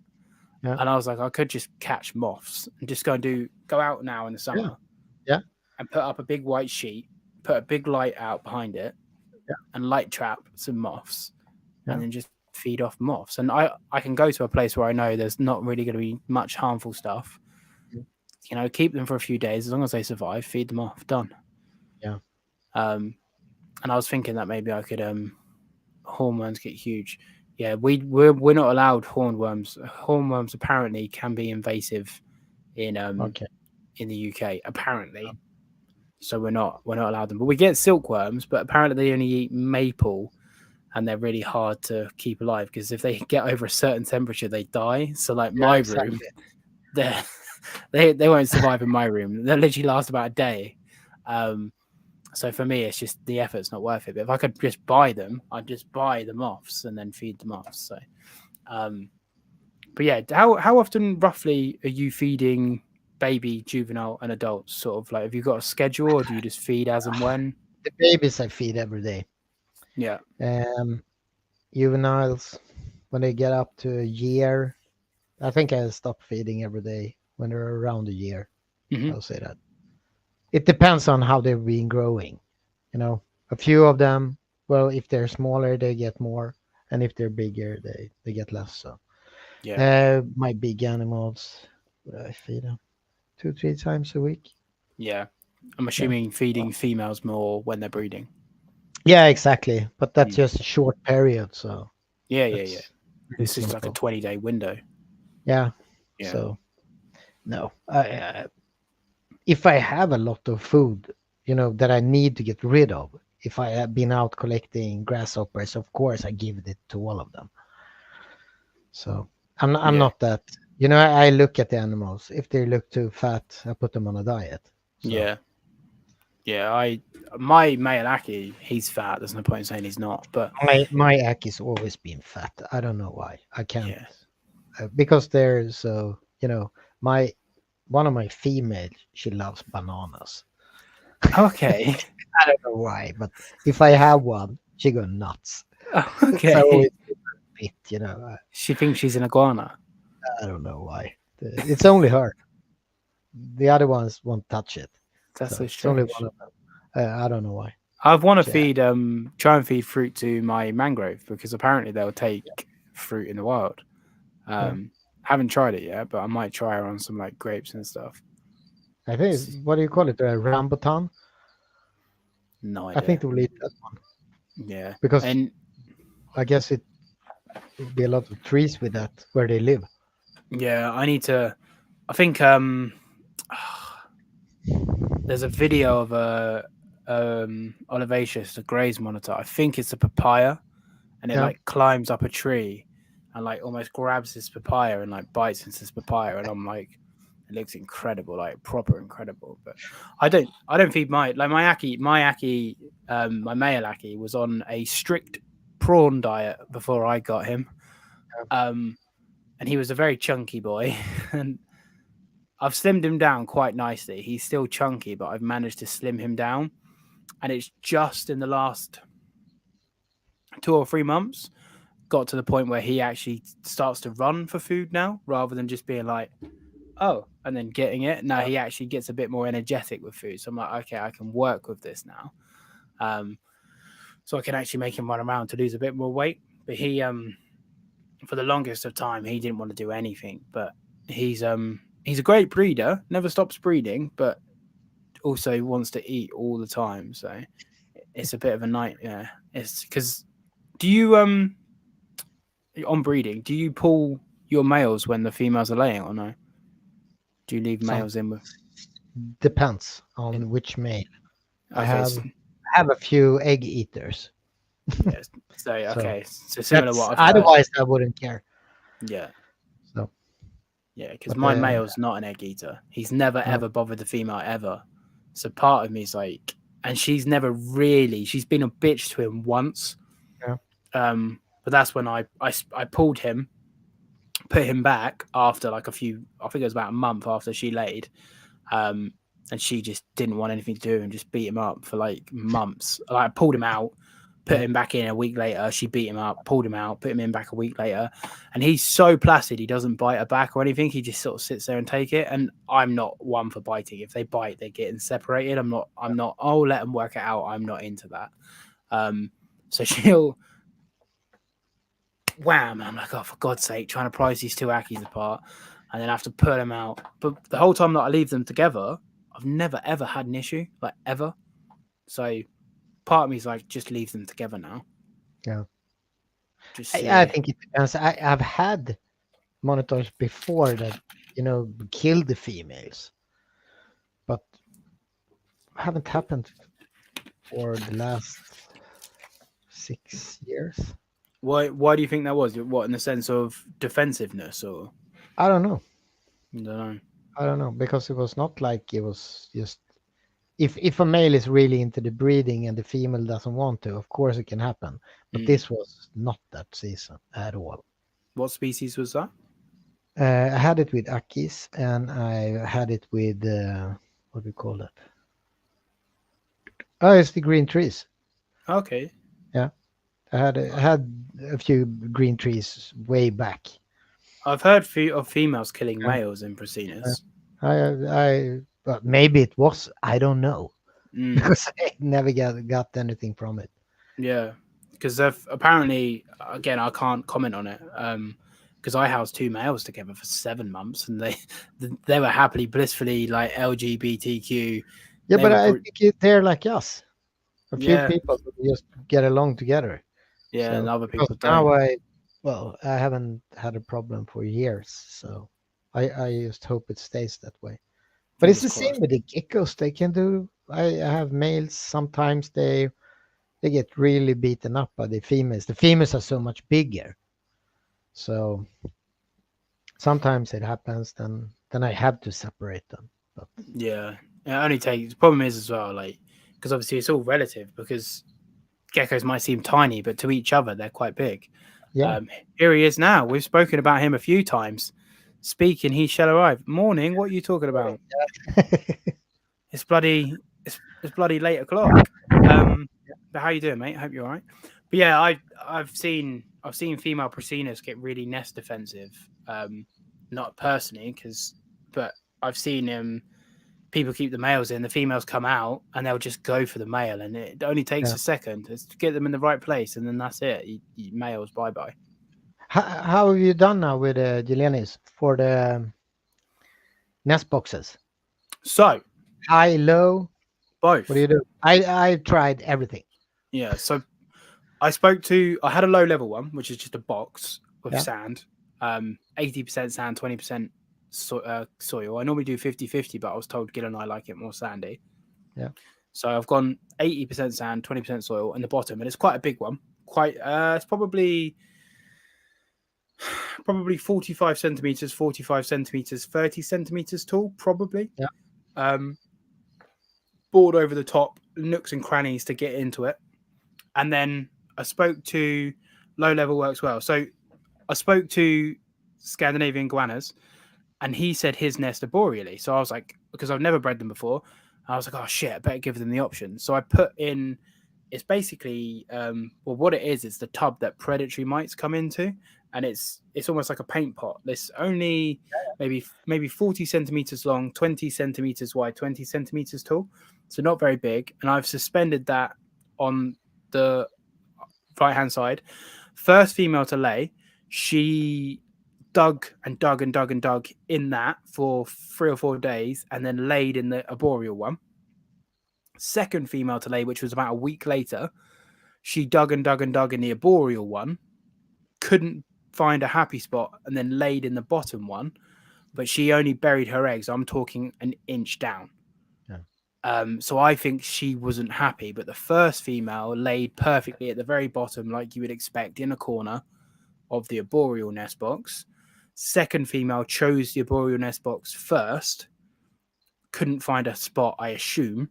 Yeah. and I was like, I could just catch moths and just go out now in the Yeah. summer, Yeah. and put up a big white sheet, put a big light out behind it, Yeah. and light trap some moths, Yeah. and then just feed off moths. And I can go to a place where I know there's not really going to be much harmful stuff. Mm. Keep them for a few days as long as they survive. Feed them off. Done. Yeah. And I was thinking that maybe I could hornworms get huge. Yeah, we're not allowed hornworms. Hornworms apparently can be invasive in Okay. in the UK apparently. So we're not allowed them. But we get silkworms, but apparently they only eat maple and they're really hard to keep alive because if they get over a certain temperature they die. So like Yeah. my room, Exactly. they won't survive in my room. They'll literally last about a day. So for me, it's just the effort's not worth it. But if I could just buy them, I'd just buy the moths and then feed the moths. So, um, but yeah, how often roughly are you feeding baby, juvenile, and adults? Sort of like, have you got a schedule, or do you just feed as and when? The babies I feed every day. Yeah. Juveniles, when they get up to a year, I think I stop feeding every day when they're around a year. Hmm. I'll say that. It depends on how they've been growing. A few of them, well, if they're smaller, they get more, and if they're bigger, they get less. So, Yeah. my big animals, I feed them 2-3 times a week. Yeah. I'm Yeah. assuming feeding females more when they're breeding. Yeah, exactly. But that's Mm. just a short period, so Yeah, yeah, yeah. that's really This is like a simple. 20-day window. Yeah. Yeah. So no, if I have a lot of food, that I need to get rid of, if I have been out collecting grasshoppers, of course I give it to all of them. So I'm Yeah. not that. I look at the animals. If they look too fat, I put them on a diet. So Yeah. Yeah. My male Aki, he's fat. There's no point in saying he's not. But my Aki's always been fat. I don't know why. I can't yeah. because they're so. My one of my females, she loves bananas. Okay. I don't know why, but if I have one, she go nuts. So Okay. it's a bit. She thinks she's an iguana. I don't know why. It's only her. The other ones won't touch it. That's So so it's only strange. one of them. I don't know why. I want to Yeah. feed try and feed fruit to my mangrove because apparently they'll take fruit in the wild. Yeah. Haven't tried it yet, but I might try her on some like grapes and stuff. I think S- what do you call it? A rambutan. No I think idea. they will eat that one Yeah, because and I guess it will be a lot of trees with that where they live. yeah, I need to. I think there's a video of a olivaceous, a graze monitor. I think it's a papaya, and it Yeah. like climbs up a tree and like almost grabs this papaya and like bites into this papaya, and I'm like, it looks incredible, like proper incredible. But I don't feed my my male Aki was on a strict prawn diet before I got him. Um, and he was a very chunky boy, and I've slimmed him down quite nicely. He's still chunky, but I've managed to slim him down, and it's just in the last 2 or 3 months got to the point where he actually starts to run for food now rather than just being like, oh, and then getting it. Now Yeah. he actually gets a bit more energetic with food. So I'm like, okay, I can work with this now. So I can actually make him run around to lose a bit more weight. But he for the longest of time he didn't want to do anything. But he's a great breeder, never stops breeding, but also wants to eat all the time. So it's a bit of a nightmare. It's because do you on breeding, do you pull your males when the females are laying or no? Do you leave Some males in with? depends In, on which male. I okay, have a few egg eaters, yes. So so okay, so similar that's what I've heard. otherwise I wouldn't care. Yeah, So, yeah, because but my male's not an egg eater. He's never no, ever bothered the female ever. So part of me is like, and she's never really. She's been a bitch to him once. yeah, But that's when I pulled him, put him back after like a few. I think it was about a month after she laid. Um, and she just didn't want anything to do and just beat him up for like months. Like I pulled him out, put yeah, him back in a week later. She beat him up, pulled him out, put him in back a week later. And he's so placid, he doesn't bite her back or anything. He just sort of sits there and take it. And I'm not one for biting. If they bite, they're getting separated. I'm not, oh, let them work it out. I'm not into that. So she'll wham. And I'm like, oh, for God's sake, trying to prize these two Akis apart and then have to pull them out. But the whole time that I leave them together, I've never ever had an issue, like ever. So part of me is like, just leave them together now. yeah. Just I see. think it depends. I've had monitors before that killed the females, but haven't happened for the last 6 years. Why do you think that was? What in the sense of defensiveness or I don't know. I don't know. I don't know because it was not like it was just if a male is really into the breeding and the female doesn't want to, of course it can happen. But this was not that season at all. What species was that? I had it with Akis, and I had it with what do we call it? Oh, it's the green trees. Okay. Yeah, I had a few green trees way back. I've heard of females killing Yeah, males in yeah. Prasinus. But maybe it was. I don't know Mm, because I never got anything from it. yeah, because apparently, again, I can't comment on it. Because I housed two males together for 7 months, and they were happily, blissfully like LGBTQ. Yeah, They but were, I think they're like us. A few yeah, people who just get along together. yeah, and So other because people don't. now I haven't had a problem for years. So I just hope it stays that way. But it's Fingers the same crossed. with the geckos. They can do. I have males. Sometimes they get really beaten up by the females. The females are so much bigger. So sometimes it happens. Then I have to separate them. But Yeah, it only takes. The problem is as well, like, because obviously it's all relative. Because geckos might seem tiny, but to each other they're quite big. yeah. Here he is now. We've spoken about him a few times. Speaking, he shall arrive. Morning. What are you talking about? It's bloody. It's bloody late o'clock. But how you doing, mate? Hope you're all right. But yeah, I've seen female Prasinus get really nest defensive. Not personally, but I've seen people keep the males in, the females come out, and they'll just go for the male, and it only takes Yeah. a second to get them in the right place, and then that's it. Males, bye bye. How have you done now with Gilenis for the nest boxes? So High, low. What do both, you do? I tried everything. yeah. So I had a low level one, which is just a box with Yeah. sand, 80% sand, 20% soil. I normally do 50-50, but I was told Gil and I like it more sandy. Yeah. So I've gone 80% sand, 20% soil in the bottom, and it's quite a big one. It's probably 45 centimeters, 45 centimeters, 30 centimeters tall, probably. Yeah. Um, bored over the top, nooks and crannies to get into it. And then I spoke to low level works well. So I spoke to Scandinavian guanas, and he said his nest are boreally. So I was like, because I've never bred them before, I was like, oh shit, I better give them the option. So I put in, it's basically, well, what it is the tub that predatory mites come into, and it's almost like a paint pot. It's only maybe 40 centimeters long, 20 centimeters wide, 20 centimeters tall, so not very big. And I've suspended that on the right hand side. First female to lay, she dug and dug and dug and dug in that for 3 or 4 days, and then laid in the arboreal one. Second female to lay, which was about a week later, she dug and dug and dug in the arboreal one, couldn't find a happy spot, and then laid in the bottom one. But she only buried her eggs, I'm talking an inch down. Yeah. So I think she wasn't happy. But the first female laid perfectly at the very bottom, like you would expect, in a corner of the arboreal nest box. Second female chose the arboreal nest box first, couldn't find a spot, I assume,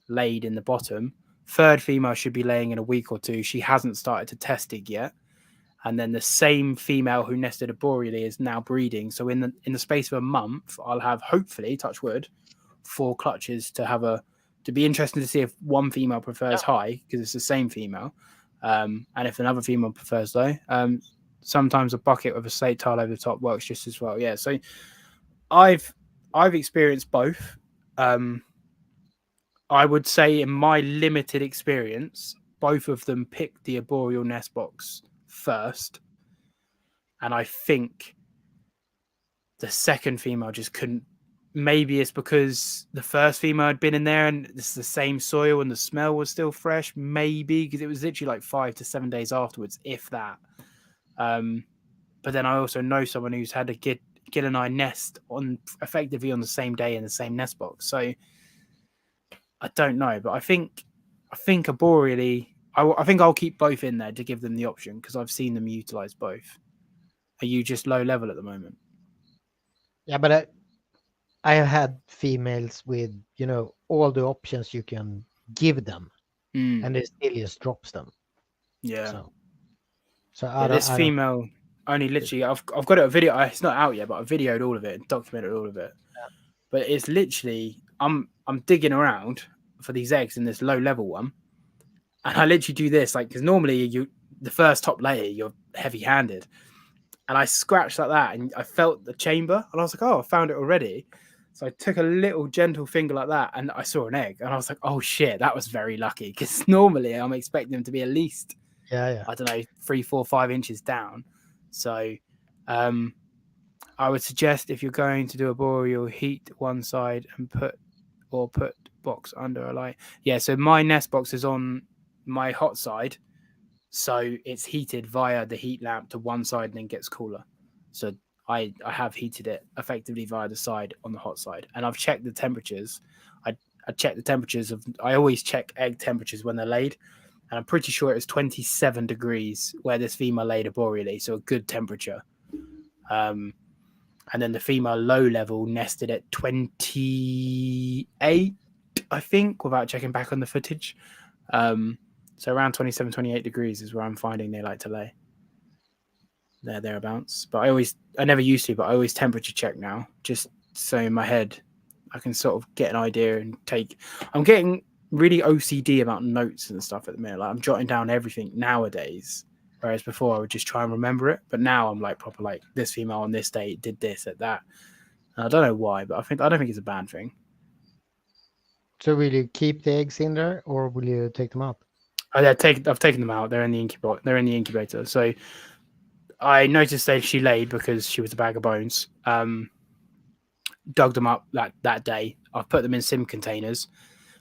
laid in the bottom. Third female should be laying in a week or two. She hasn't started to test it yet. And then the same female who nested arboreally is now breeding. So in the space of a month, I'll have, hopefully, touch wood, 4 clutches to be interesting to see if one female prefers high, because it's the same female, and if another female prefers low. Sometimes a bucket with a slate tile over the top works just as well. Yeah, so I've experienced both. I would say in my limited experience, both of them picked the arboreal nest box first, and I think the second female just couldn't. Maybe it's because the first female had been in there and it's the same soil and the smell was still fresh. Maybe because it was literally like 5 to 7 days afterwards, if that. But then I also know someone who's had a Gil and I nest effectively on the same day in the same nest box. So I don't know, but I think arboreally, I think I'll keep both in there to give them the option because I've seen them utilize both. Are you just low level at the moment? Yeah, but I have had females with, all the options you can give them, Mm, and it still just drops them. yeah. So, so Yeah, this I don't. female only literally I've got it a video. It's not out yet, but I videoed all of it, documented all of it. But it's literally I'm digging around for these eggs in this low level one, and I literally do this like because normally the first top layer you're heavy handed, and I scratched like that, and I felt the chamber, and I was like, oh, I found it already. So I took a little gentle finger like that, and I saw an egg, and I was like, oh shit, that was very lucky because normally I'm expecting them to be at least Yeah. I don't know 3, 4, 5 inches down. So I would suggest if you're going to do a boreal, heat one side and put box under a light. Yeah, so my nest box is on my hot side, so it's heated via the heat lamp to one side and then gets cooler. So I have heated it effectively via the side on the hot side, and I've checked the temperatures. I check the temperatures of. I always check egg temperatures when they're laid, and I'm pretty sure it was 27 degrees where this female laid arboreally, so a good temperature. And then the female low level nested at 28, I think, without checking back on the footage. So around 27, 28 degrees is where I'm finding they like to lay. Thereabouts. But I never used to, but I always temperature check now, just so in my head I can sort of get an idea and I'm getting really OCD about notes and stuff at the minute. Like I'm jotting down everything nowadays, whereas before I would just try and remember it. But now I'm like proper like this female on this date did this at that. And I don't know why, but I don't think it's a bad thing. So will you keep the eggs in there, or will you take them out? I've taken them out. They're in the incubator. So I noticed that she laid because she was a bag of bones. Dug them up that day. I've put them in sim containers.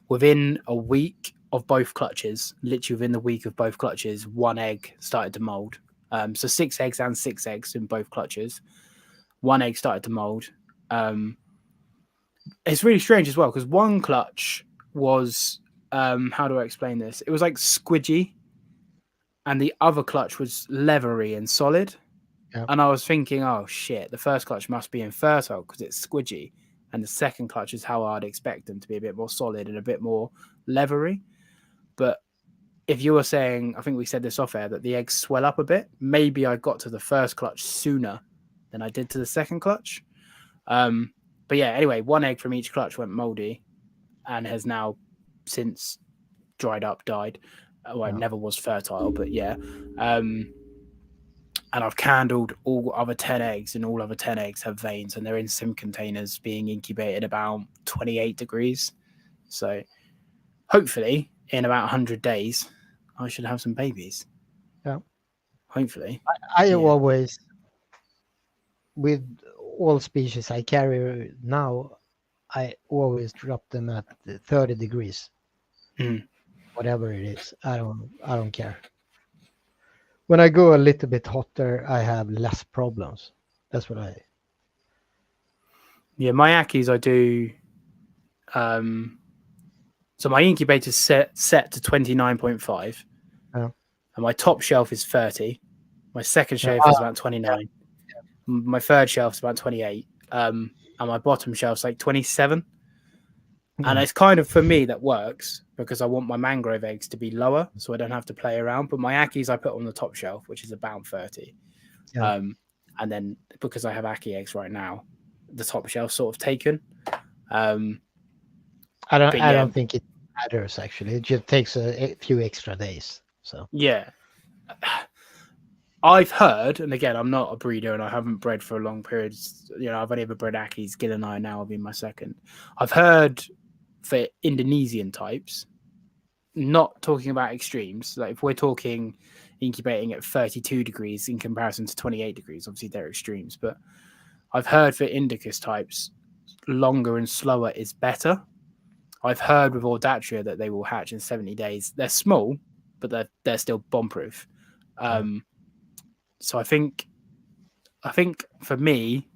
Within a week of both clutches, literally within the week of both clutches, one egg started to mold. So 6 eggs and 6 eggs in both clutches. One egg started to mold. It's really strange as well because one clutch was how do I explain this? It was like squidgy, and the other clutch was leathery and solid. Yeah. And I was thinking, oh shit, the first clutch must be infertile because it's squidgy, and the second clutch is how I'd expect them to be a bit more solid and a bit more leathery. But if you were saying, I think we said this off air, that the eggs swell up a bit, maybe I got to the first clutch sooner than I did to the second clutch. But yeah, anyway, one egg from each clutch went moldy and has now since dried up, died. Well, it never was fertile, but yeah. And I've candled all other 10 eggs, and all other 10 eggs have veins, and they're in sim containers being incubated about 28 degrees. So hopefully in about 100 days, I should have some babies. Yeah. Hopefully. I always, with all species I carry now, I always drop them at 30 degrees. Whatever it is. I don't care. When I go a little bit hotter, I have less problems. That's what I. Yeah, my Ackies I do. So my incubator's set to 29.5. Yeah. And my top shelf is 30. My second shelf is about 29. Yeah. My third shelf is about 28. And my bottom shelf's like 27. And it's kind of, for me, that works because I want my mangrove eggs to be lower so I don't have to play around. But my Ackies I put on the top shelf, which is about 30. Yeah. And then because I have Ackie eggs right now, the top shelf's sort of taken. I don't think it matters, actually. It just takes a few extra days. So yeah. I've heard, and again, I'm not a breeder and I haven't bred for a long period. You know, I've only ever bred Ackies. Gill and I now will be my second. I've heard for Indonesian types, not talking about extremes, like if we're talking incubating at 32 degrees in comparison to 28 degrees, obviously they're extremes, but I've heard for Indicus types, longer and slower is better. I've heard with odatria that they will hatch in 70 days. They're small, but they're still bomb-proof. So I think for me,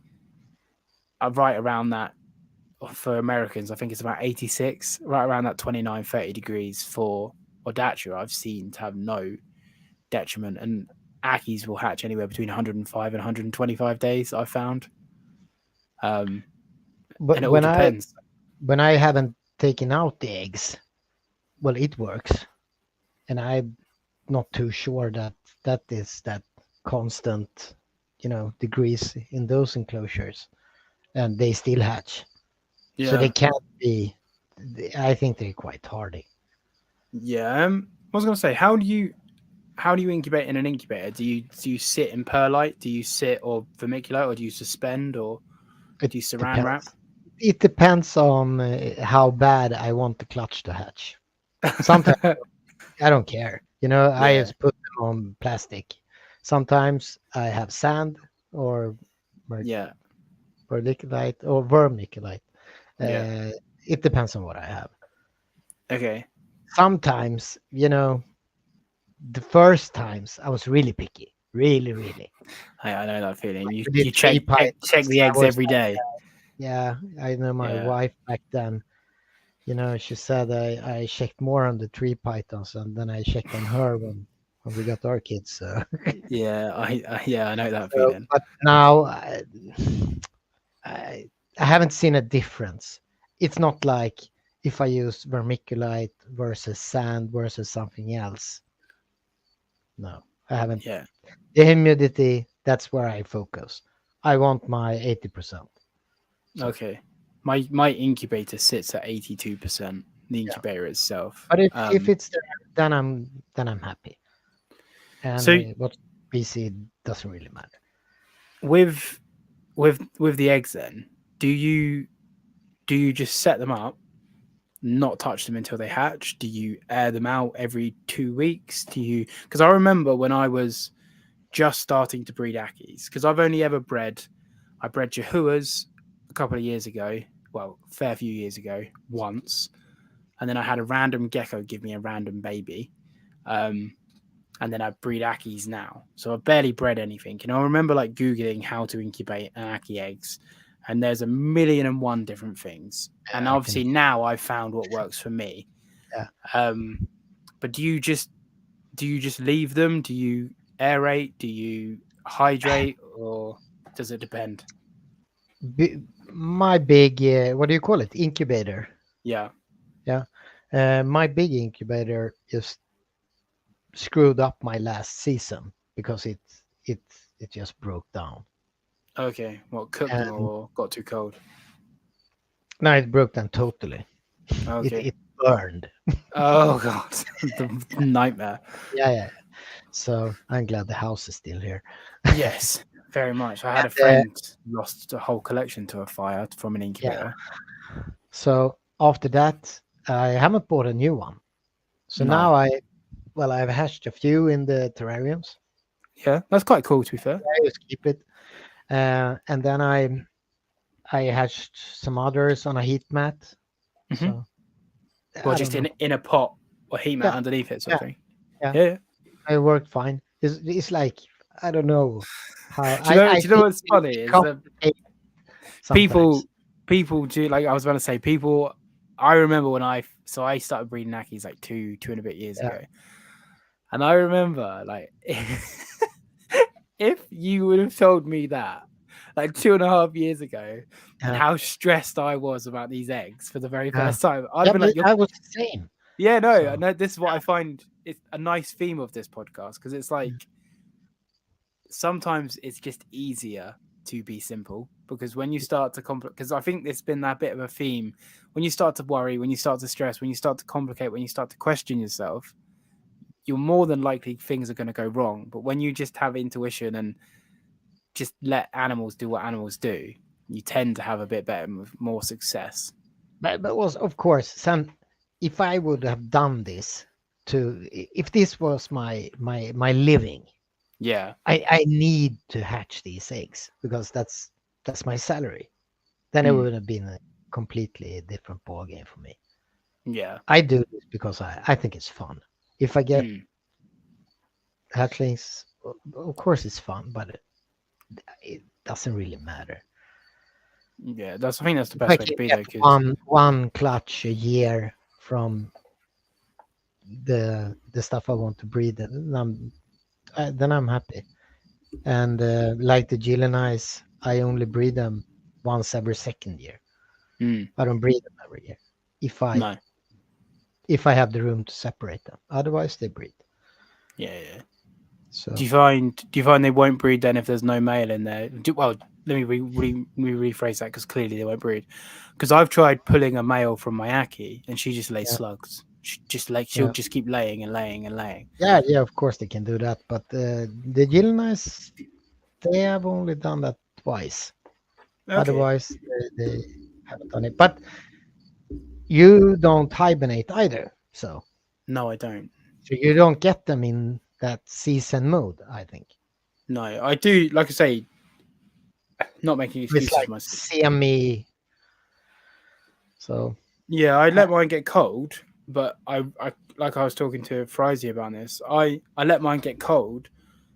I'm right around that. For Americans, I think it's about 86, right around that 29, 30 degrees for odatria. I've seen to have no detriment, and Ackies will hatch anywhere between 105 and 125 days. I've found. But And it all depends. when I haven't taken out the eggs, well, it works, and I'm not too sure that that is that constant, degrees in those enclosures, and they still hatch. So they Yeah. can't be. I think they're quite hardy. Yeah. I was gonna say, how do you incubate in an incubator? Do you sit in perlite? Do you sit or vermiculite, or do you suspend, or It do you saran wrap? depends. It depends on how bad I want the clutch to hatch. Sometimes I don't care. I Yeah. just put them on plastic. Sometimes I have sand or mer- Yeah. vermiculite or vermiculite. Yeah. Uh, it depends on what I have. Okay. Sometimes, the first times I was really picky, really, really. I know that feeling. You We did you check tree check check pythons. the I eggs was every like, day. yeah, I know my Yeah. wife back then. She said I checked more on the tree pythons and then I checked on her when we got our kids. So, Yeah. I know that so feeling. but now I I haven't seen a difference. It's not like if I use vermiculite versus sand versus something else. No, I haven't. Yeah. The humidity, that's where I focus. I want my 80%. So Okay. My incubator sits at 82%. The yeah. incubator itself. But if it's there, then I'm happy. And So what PC doesn't really matter. with with the eggs, then do you just set them up, not touch them until they hatch? Do you air them out every 2 weeks? Do you? Because I remember when I was just starting to breed Ackies, because I bred Chihuahuas a couple of years ago. Well, a fair few years ago, once, and then I had a random gecko give me a random baby. Um, and then I breed Ackies now. So I've barely bred anything. And I remember like Googling how to incubate an Ackie eggs, and there's a million and one different things. And I can. obviously now I've found what works for me. Yeah. Um, but do you just leave them? Do you aerate? Do you hydrate, or does it depend? My big, what do you call it? Incubator. Yeah. Yeah. My big incubator just screwed up my last season because it it just broke down. Okay. What, cooked them And or got too cold? no, it broke down totally. It Okay. it burned. Oh god, the nightmare. Yeah, yeah. So I'm glad the house is still here. Yes, very much. I had a And, friend lost a whole collection to a fire from an yeah. incubator. So after that, I haven't bought a new one. So No. now I've hatched a few in the terrariums. Yeah, that's quite cool to be fair. I just keep it. And then I hatched some others on a heat mat. Hmm. So Well, I just don't know. in a pot or heat mat Yeah, underneath it, sort yeah, of thing. yeah. Yeah, yeah. I worked fine. It's like I don't know how Do you know? I Do you know think what's we funny is that complicate people sometimes. people do, like I was going to say, people. I remember when I started breeding Ackies like two and a bit years Yeah, ago, and I remember like if you would have told me that like 2.5 years ago, and yeah, how stressed I was about these eggs for the very yeah, first time, I'd yeah. have been But like, "You're I was the same. yeah, no, I So know this is what I find it's a nice theme of this podcast because it's yeah, like sometimes it's just easier to be simple because when you start to complicate, because I think there's been that bit of a theme when you start to worry, when you start to stress, when you start to complicate, when you start to question yourself, you're more than likely things are going to go wrong. But when you just have intuition and just let animals do what animals do, you tend to have a bit better, more success. but was of course some. If I would have done this if this was my living, Yeah. I need to hatch these eggs because that's my salary. Then it Mm. would have been a completely different ball game for me. Yeah. I do this because I think it's fun. If I get Mm. hatchlings, of course it's fun, but it doesn't really matter. Yeah. I think that's the If I best way to can be get though, because one clutch a year from the stuff I want to breed, then I'm happy. And like the Gillen eyes, I only breed them once every second year. I don't breed them every year. If I No. if I have the room to separate them, otherwise they breed. Yeah. So Do you find they won't breed then if there's no male in there? Well, let me rephrase that because clearly they won't breed. Because I've tried pulling a male from my Aki and she just lays yeah, slugs. She'll yeah, just keep laying and laying and laying. yeah. Of course they can do that, but the Gillness, they have only done that twice. Okay. Otherwise, they haven't done it. But you don't hibernate either, No, I don't. so you don't get them in that season mode. I think No, I do. Like I say, not making it's excuses like for myself. semi. So Yeah, I uh, let mine get cold, but I like I was talking to Frizy about this. I let mine get cold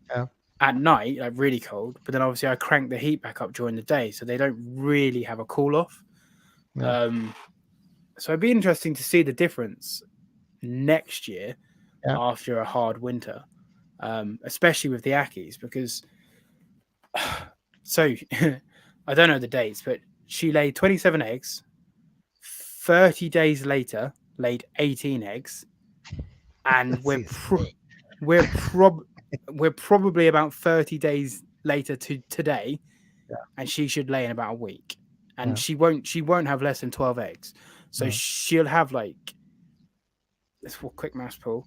yeah, at night, like really cold, but then obviously I crank the heat back up during the day, so they don't really have a cool off. yeah, Um, so it'd be interesting to see the difference next year yeah. after a hard winter, especially with the Akis, because so I don't know the dates, but she laid 27 eggs. 30 days later, laid 18 eggs, and That's insane. we're prob we're probably about 30 days later to today, Yeah, and she should lay in about a week, and yeah, she won't have less than 12 eggs, so yeah, she'll have like, let's walk quick maths pool,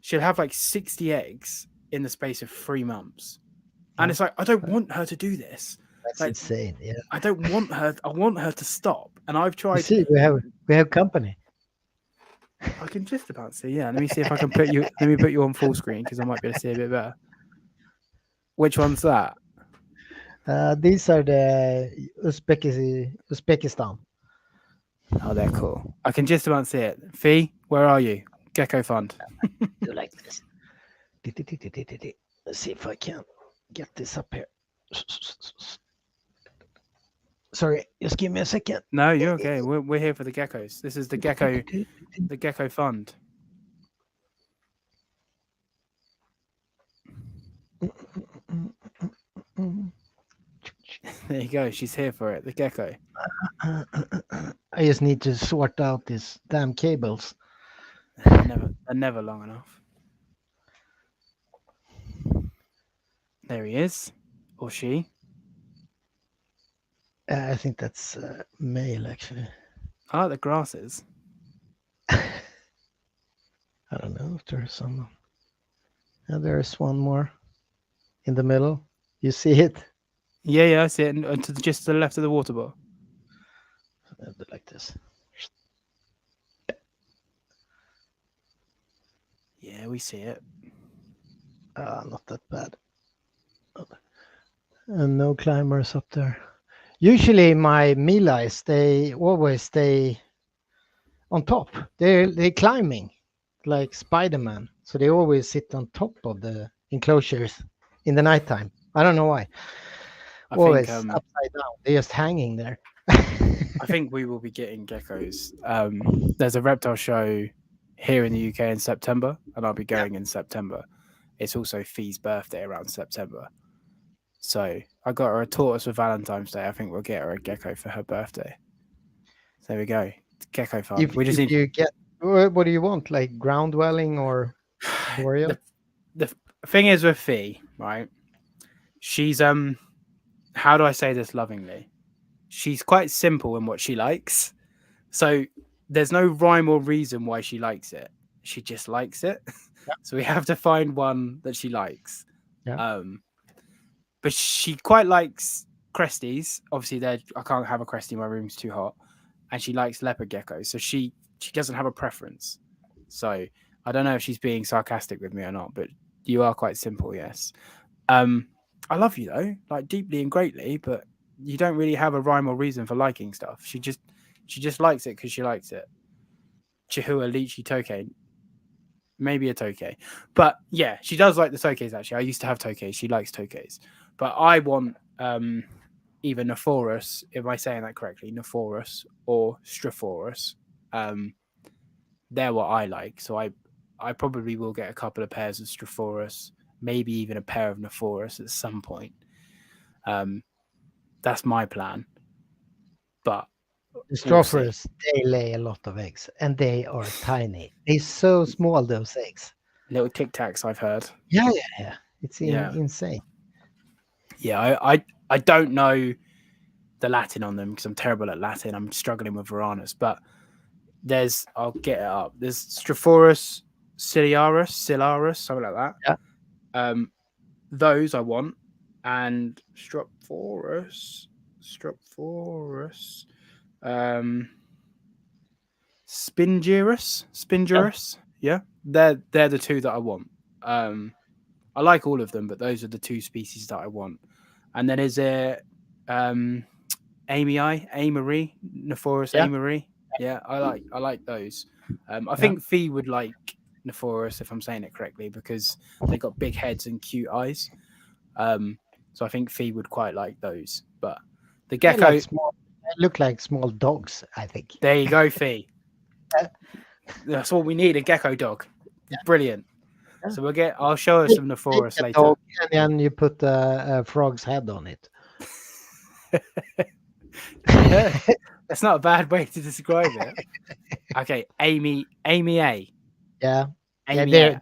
she'll have like 60 eggs in the space of 3 months, and yeah. it's like I don't want her to do this, That's like insane. Yeah. I don't want her, I want her to stop, and I've You tried. see, we have company. I can just about see. Yeah, let me see if I can put you. Let me put you on full screen because I might be able to see a bit better. Which one's that? These are the Uzbekistan. Oh, they're cool. I can just about see it. Fee, where are you? Gecko Fund. Do like this. Let's see if I can get this up here. Sorry, just give me a second. No, you're okay. We're here for the geckos. This is the Gecko Fund. There you go. She's here for it. The gecko. I just need to sort out these damn cables. They're never long enough. There he is, or she. I think that's male, actually. I like the grasses. I don't know if there's some. There's one more in the middle. You see it? Yeah, I see it. And just to the left of the water bottle. Like this. Yeah, we see it. Not that bad. And no climbers up there. Usually my Milais, they always stay on top. They're climbing like Spider-Man. So they always sit on top of the enclosures in the nighttime. I don't know why. I think Always upside down. They're just hanging there. I think we will be getting geckos. There's a reptile show here in the UK in September, and I'll be going in September. It's also Fee's birthday around September. So I got her a tortoise for Valentine's Day. I think we'll get her a gecko for her birthday. So there we go. It's gecko fund. If We just if need you get what do you want? Like ground dwelling or boreal? the thing is with Fee, right? She's how do I say this lovingly? She's quite simple in what she likes. So there's no rhyme or reason why she likes it. She just likes it. Yeah. So we have to find one that she likes. Yeah. But she quite likes cresties. Obviously, I can't have a crestie. My room's too hot. And she likes leopard geckos. So she doesn't have a preference. So I don't know if she's being sarcastic with me or not, but you are quite simple, yes. I love you though, like deeply and greatly, but you don't really have a rhyme or reason for liking stuff. She just likes it because she likes it. Chihuahua Lychee Tokay. Maybe a Tokay. But yeah, she does like the Tokays actually. I used to have Tokays. She likes Tokays. But I want either Nephorus, am I saying that correctly? Nephorus or Strophoros. They're what I like. So I probably will get a couple of pairs of Strophoros, maybe even a pair of Nephorus at some point. That's my plan. But The We'll see. Strophers, they lay a lot of eggs, and they are tiny. They're so small, those eggs. Little Tic Tacs, I've heard. Yeah, yeah, yeah. It's Yeah, insane. yeah. I don't know the Latin on them because I'm terrible at Latin. I'm struggling with Varanus, but I'll get it up. There's Strophoros ciliaris, something like that. Yeah. Those I want, and Strophoros, um, Spingerus. Yeah, they're the two that I want. I like all of them, but those are the two species that I want. And then is there Amory, Nephorus Yeah, Amory? Yeah, I like those. I yeah. think Fee would like Nephorus if I'm saying it correctly because they got big heads and cute eyes. So I think Fee would quite like those. But the They're like gecko, small. They look like small dogs, I think. there you go, Fee. Yeah. That's what we need, a gecko dog. Yeah. Brilliant. Yeah. So I'll show us some Take Nephorus a later. dog, and then you put a frog's head on it. Yeah, that's not a bad way to describe it. Okay, Amy A. Yeah, yeah. Amy A.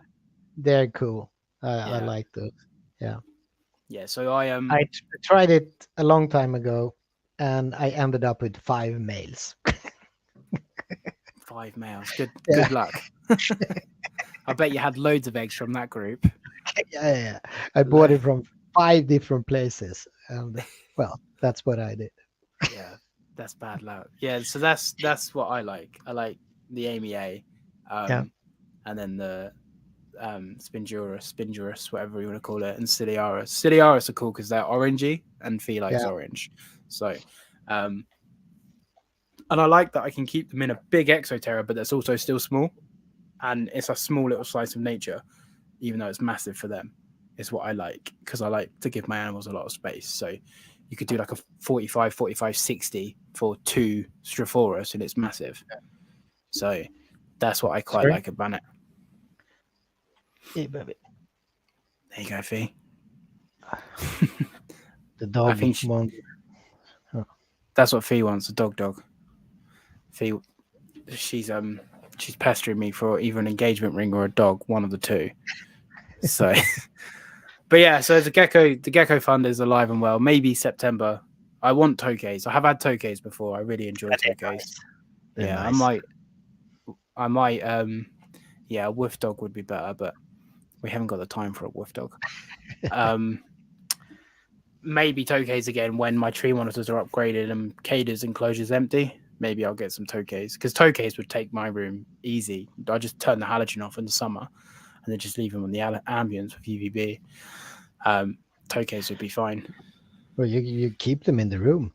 They're cool. I Yeah. like those. Yeah. Yeah, so I I tried it a long time ago, and I ended up with 5 males. 5 males. Good Yeah. good luck. I bet you had loads of eggs from that group. Yeah. I bought it from 5 different places, and well, that's what I did. Yeah, that's bad luck. Yeah, so that's what I like. I like the Amy A. Yeah. And then the Spingerus, whatever you want to call it, and Ciliaris. Ciliaris are cool because they're orangey, and Fee likes Yeah. orange. So, and I like that I can keep them in a big exoterra, but that's also still small, and it's a small little slice of nature, even though it's massive for them. Is what I like because I like to give my animals a lot of space. So you could do like a 45, 60 for 2 Strophoros, and it's massive. So that's what I quite like about it. Hey, baby. There you go, Fee. The dog I think that's what Fee wants, a dog. Fee, she's pestering me for either an engagement ring or a dog, one of the two. So, but yeah, so the gecko fund is alive and well. Maybe September. I want tokays. I have had tokays before. I really enjoy tokays. Nice. Yeah, nice. I might. Yeah, a wolf dog would be better, but we haven't got the time for a wolf dog. Maybe tokays again when my tree monitors are upgraded and Cada's enclosure's empty. Maybe I'll get some tokays because tokays would take my room easy. I just turn the halogen off in the summer and then just leave them on the ambience with UVB. Tokays would be fine. Well, you keep them in the room.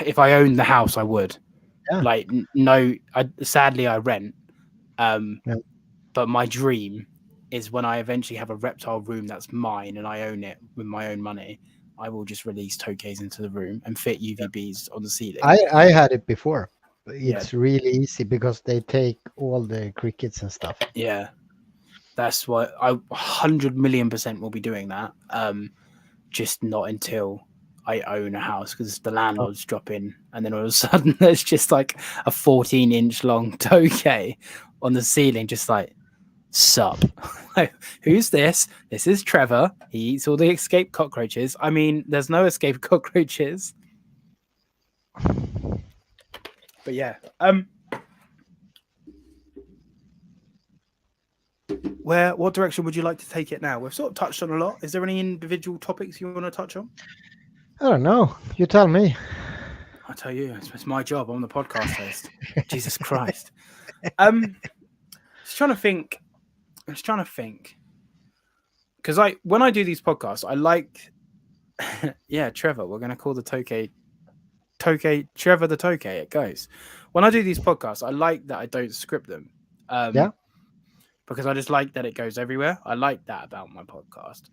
If I owned the house, I would. Yeah. Like no, sadly I rent. But my dream is when I eventually have a reptile room that's mine and I own it with my own money. I will just release tokays into the room and fit UVBs on the ceiling. I had it before. It's really easy because they take all the crickets and stuff. Yeah, that's what I 100,000,000% will be doing that. Just not until I own a house because the landlords drop in and then all of a sudden there's just like a 14-inch long tokay on the ceiling, just like, sup. Like, who's this? This is Trevor. He eats all the escaped cockroaches. I mean, there's no escaped cockroaches. But yeah. What direction would you like to take it now? We've sort of touched on a lot. Is there any individual topics you want to touch on? I don't know. You tell me. I tell you, it's my job. I'm the podcast host. Jesus Christ. Just trying to think. Because when I do these podcasts, I like. Yeah, Trevor. We're going to call the tokay Trevor the tokay. It goes. When I do these podcasts, I like that I don't script them. Because I just like that it goes everywhere. I like that about my podcast.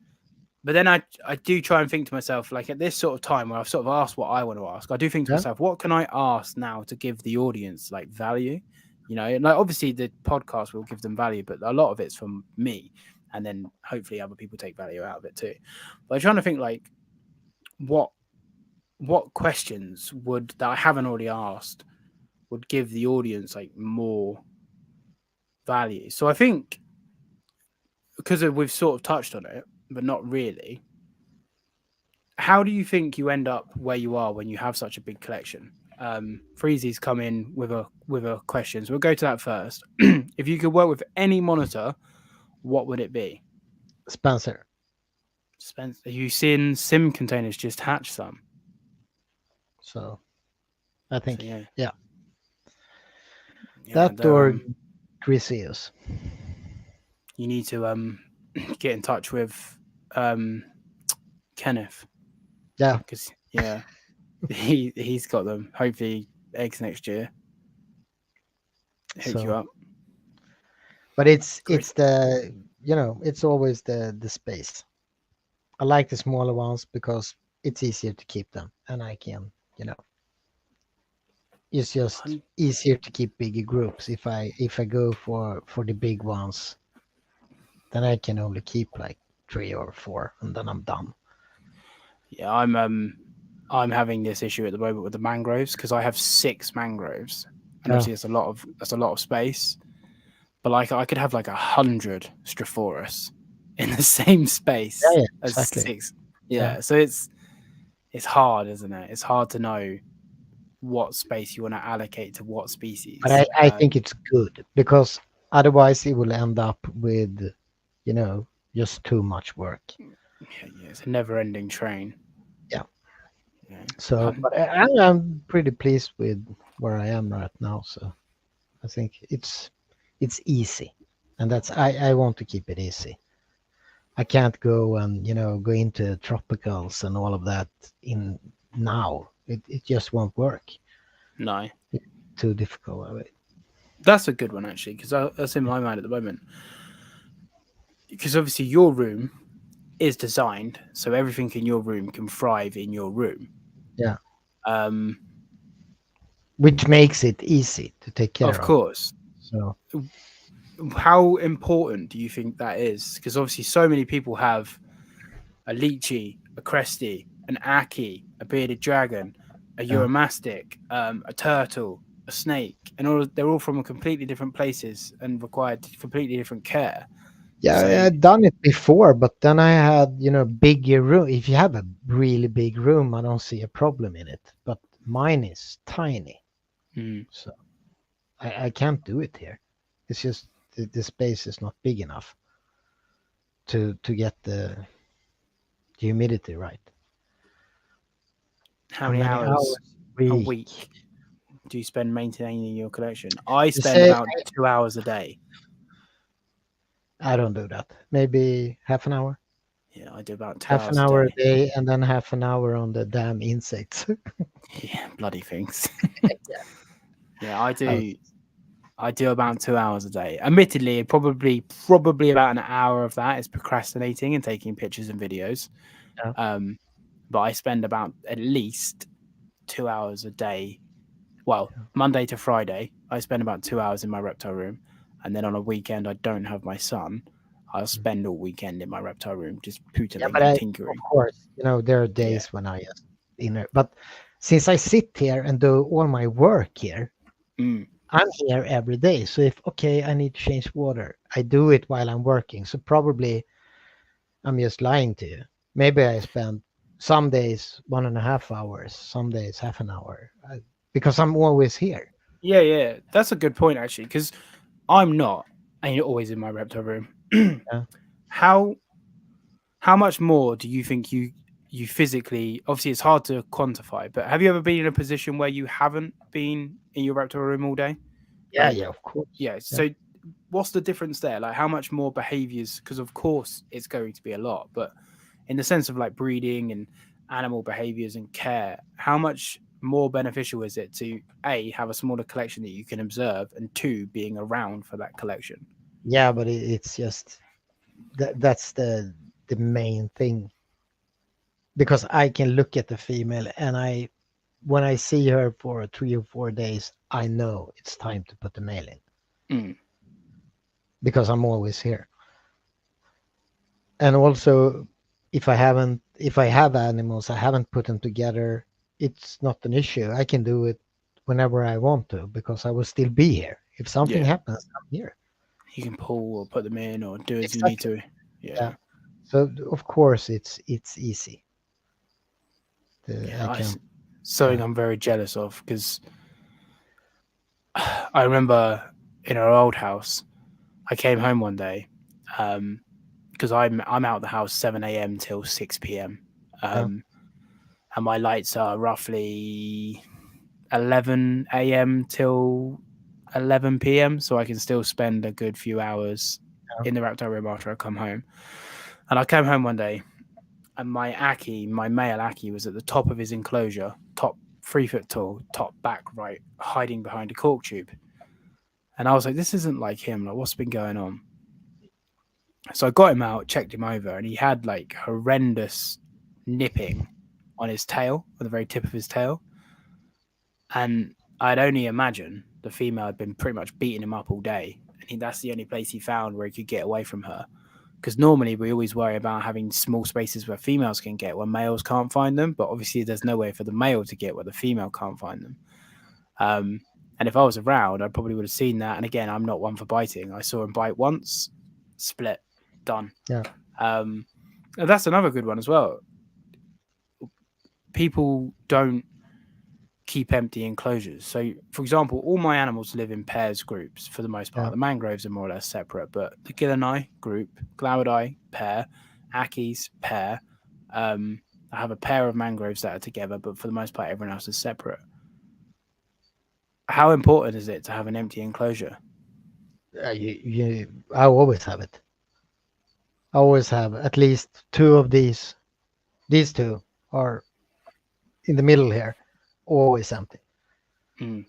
But then I do try and think to myself, like at this sort of time where I've sort of asked what I want to ask, I do think to myself, what can I ask now to give the audience like value? You know, and like obviously the podcast will give them value, but a lot of it's from me. And then hopefully other people take value out of it too. But I'm trying to think like what what questions would that I haven't already asked would give the audience like more value. So I think because we've sort of touched on it, but not really. How do you think you end up where you are when you have such a big collection? Freezy's come in with a question, so we'll go to that first. If you could work with any monitor, what would it be? Spencer. Spence, are you seeing sim containers just hatch some? So I So think, yeah, yeah, yeah. that or Chryseus. You need to get in touch with um Kenneth Yeah. because yeah, he's got them. Hopefully, eggs next year. Hook you So, up. but it's Great. the, it's always the space. I like the smaller ones because it's easier to keep them, and I can, it's just easier to keep bigger groups. If I go for the big ones, then I can only keep like 3 or 4, and then I'm done. Yeah, I'm having this issue at the moment with the mangroves because I have 6 mangroves, and Yeah, obviously that's a lot of space. But like I could have like 100 Strophoros in the same space yeah, as exactly. 6. Yeah, Yeah, so it's hard, isn't it? It's hard to know what space you want to allocate to what but species. I think it's good because otherwise it will end up with, just too much work. Yeah, it's a never-ending train. Yeah. Yeah. So, but I'm pretty pleased with where I am right now. So I think it's easy, and that's I want to keep it easy. I can't go and go into tropicals and all of that in now. It just won't work. No, It's too difficult of it. that's a good one actually because that's in my mind at the moment. Because obviously your room is designed so everything in your room can thrive in your room. Yeah, Um, which makes it easy to take of care of. course, So how important do you think that is? Because obviously, so many people have a lychee, a cresty, an aki, a bearded dragon, a yeah, Euromastic, a turtle, a snake, and they're all from completely different places and require completely different care. yeah, So, I've done it before, but then I had bigger room. If you have a really big room, I don't see a problem in it. But mine is tiny, mm, so I can't do it here. It's just the space is not big enough to get the humidity right. how How many many hours hours a a week? week do you spend maintaining your collection? I You spend say about 2 hours a day. I don't do that. Maybe half an hour, Yeah, I do about two half an hours a hour a day. day, and then half an hour on the damn insects. Yeah, bloody things. Yeah. Yeah, Oh, I do about 2 hours a day. Admittedly, probably about an hour of that is procrastinating and taking pictures and videos. yeah. Um, but I spend about at least 2 hours a day. Well, Monday to Friday, I spend about 2 hours in my reptile room, and then on a weekend I don't have my son. I'll spend all weekend in my reptile room just Yeah, pootling but and of tinkering. course, there are Yeah. days when I just but since I sit here and do all my work here, Mm. I'm here every day. So if okay, I need to change water, I do it while I'm working. So probably I'm just lying to you. Maybe I spend some days 1.5 hours, some days half an hour, because I'm always here. Yeah, yeah. That's a good point actually, because I'm not, and you're always in my reptile room. Yeah, how how much more do you think you physically? Obviously, it's hard to quantify, but have you ever been in a position where you haven't been in your reptile room all day? yeah, Like, yeah. Of course. yeah. Yeah, So, what's the difference there? Like, how much more behaviors? Because of course, it's going to be a lot, but in the sense of like breeding and animal behaviors and care, how much more beneficial is it to a have a smaller collection that you can observe, and two being around for that collection? yeah, but it's just that's the main thing because I can look at the female and when I see her for 3 or 4 days, I know it's time to put the male in Mm, because I'm always here. And also, if I have animals, I haven't put them together. it's not an issue. I can do it whenever I want to because I will still be here. If something Yeah. happens, I'm here. You can pull or put them in or do as you need Exactly. to. Yeah. Yeah. So of course it's easy. Yeah. I can. Something Yeah. I'm very jealous of because I remember in our old house, I came home one day because I'm out the house 7 a.m. till 6 p.m. Yeah. Um, and my lights are roughly 11 a.m. till 11 p.m. So I can still spend a good few hours Yeah. in the reptile room after I come home. And I came home one day, and my male Aki, was at the top of his enclosure, top 3 foot tall, top back right, hiding behind a cork tube. And I was like, this isn't like him. Like, what's been going on? So I got him out, checked him over, and he had like horrendous nipping on his tail, on the very tip of his tail. And I'd only imagine the female had been pretty much beating him up all day. And that's the only place he found where he could get away from her. Because normally we always worry about having small spaces where females can get where males can't find them. But obviously, there's no way for the male to get where the female can't find them. And if I was around, I probably would have seen that. And again, I'm not one for biting. I saw him bite once, split, done. Yeah. And that's another good one as well. People don't keep empty enclosures. So, for example, all my animals live in pairs groups for the most part. Yeah. The mangroves are more or less separate, but the Gillanai group, Glauidai pair, Akis pair. I have a pair of mangroves that are together, but for the most part, everyone else is separate. How important is it to have an empty enclosure? I always have it. I always have at least two of these. These two are in the middle here, always empty. Mm.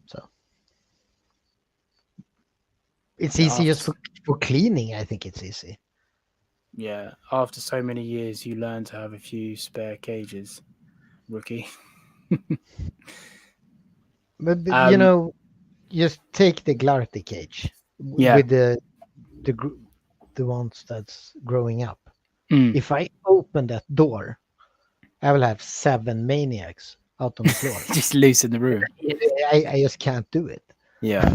So it's Yeah, easy just for cleaning. I think it's easy. after so many years, you learn to have a few spare cages, rookie. But um, just take the Glarty cage yeah, with the ones that's growing up. mm. If I open that door, I will have 7 maniacs out on the floor. Just loose in the room. I just can't do it. Yeah,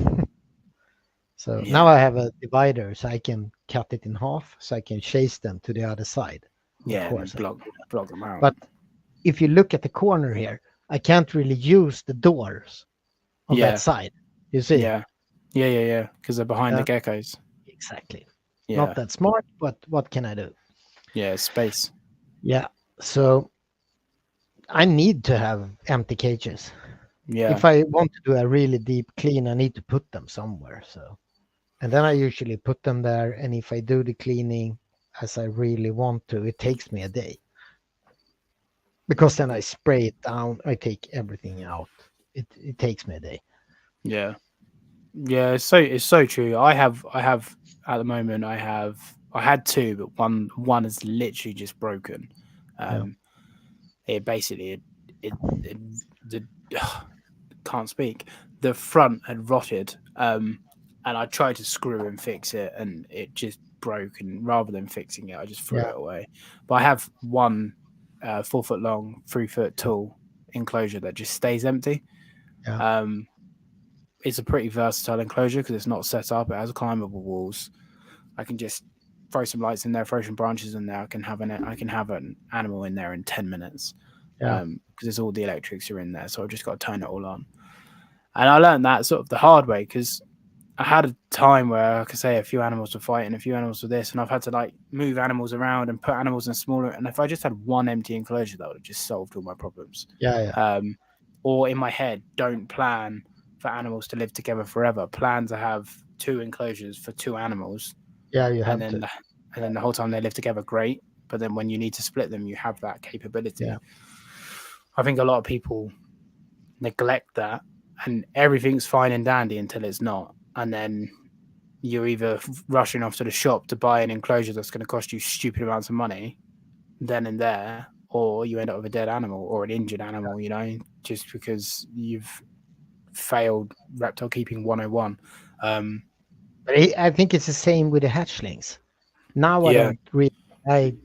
So now yeah, I have a divider, so I can cut it in half, so I can chase them to the other side. Of yeah, and then course, I can do that. block them out. But if you look at the corner here, I can't really use the doors on that Yeah, side. You see? yeah, yeah. Because they're behind the Yeah, geckos. exactly. Not Yeah, that smart, but what can I do? yeah, space. Yeah. So I need to have empty cages. Yeah, If I want to do a really deep clean, I need to put them somewhere. So, and then I usually put them there. And if I do the cleaning as I really want to, it takes me a day because then I spray it down. I take everything out. It takes me a day. yeah, yeah. It's so true. I have at the moment. I had two, but one is literally just broken. Yeah. Um, it basically it the can't speak. The front had rotted, and I tried to screw and fix it, and it just broke. And rather than fixing it, I just threw Yeah. it away. But I have one 4 foot long, 3 foot tall enclosure that just stays empty. Yeah. Um, it's a pretty versatile enclosure because it's not set up. It has climbable walls. I can just throw some lights in there, throw some branches in there. I can have an animal in there in 10 minutes Yeah. because it's all the electrics are in there. So I've just got to turn it all on. And I learned that sort of the hard way because I had a time where I could say a few animals were fighting, a few animals were this, and I've had to like move animals around and put animals in smaller. And if I just had one empty enclosure, that would have just solved all my problems. Yeah. Yeah. Um, or in my head, don't plan for animals to live together forever. Plan to have two enclosures for two animals, Yeah. You and have then to. the whole time they live together, great. But then when you need to split them, you have that capability. Yeah. I think a lot of people neglect that, and everything's fine and dandy until it's not, and then you're either rushing off to the shop to buy an enclosure that's going to cost you stupid amounts of money then and there, or you end up with a dead animal or an injured animal, just because you've failed reptile keeping 101. But I think it's the same with the hatchlings. Now I Yeah, don't really.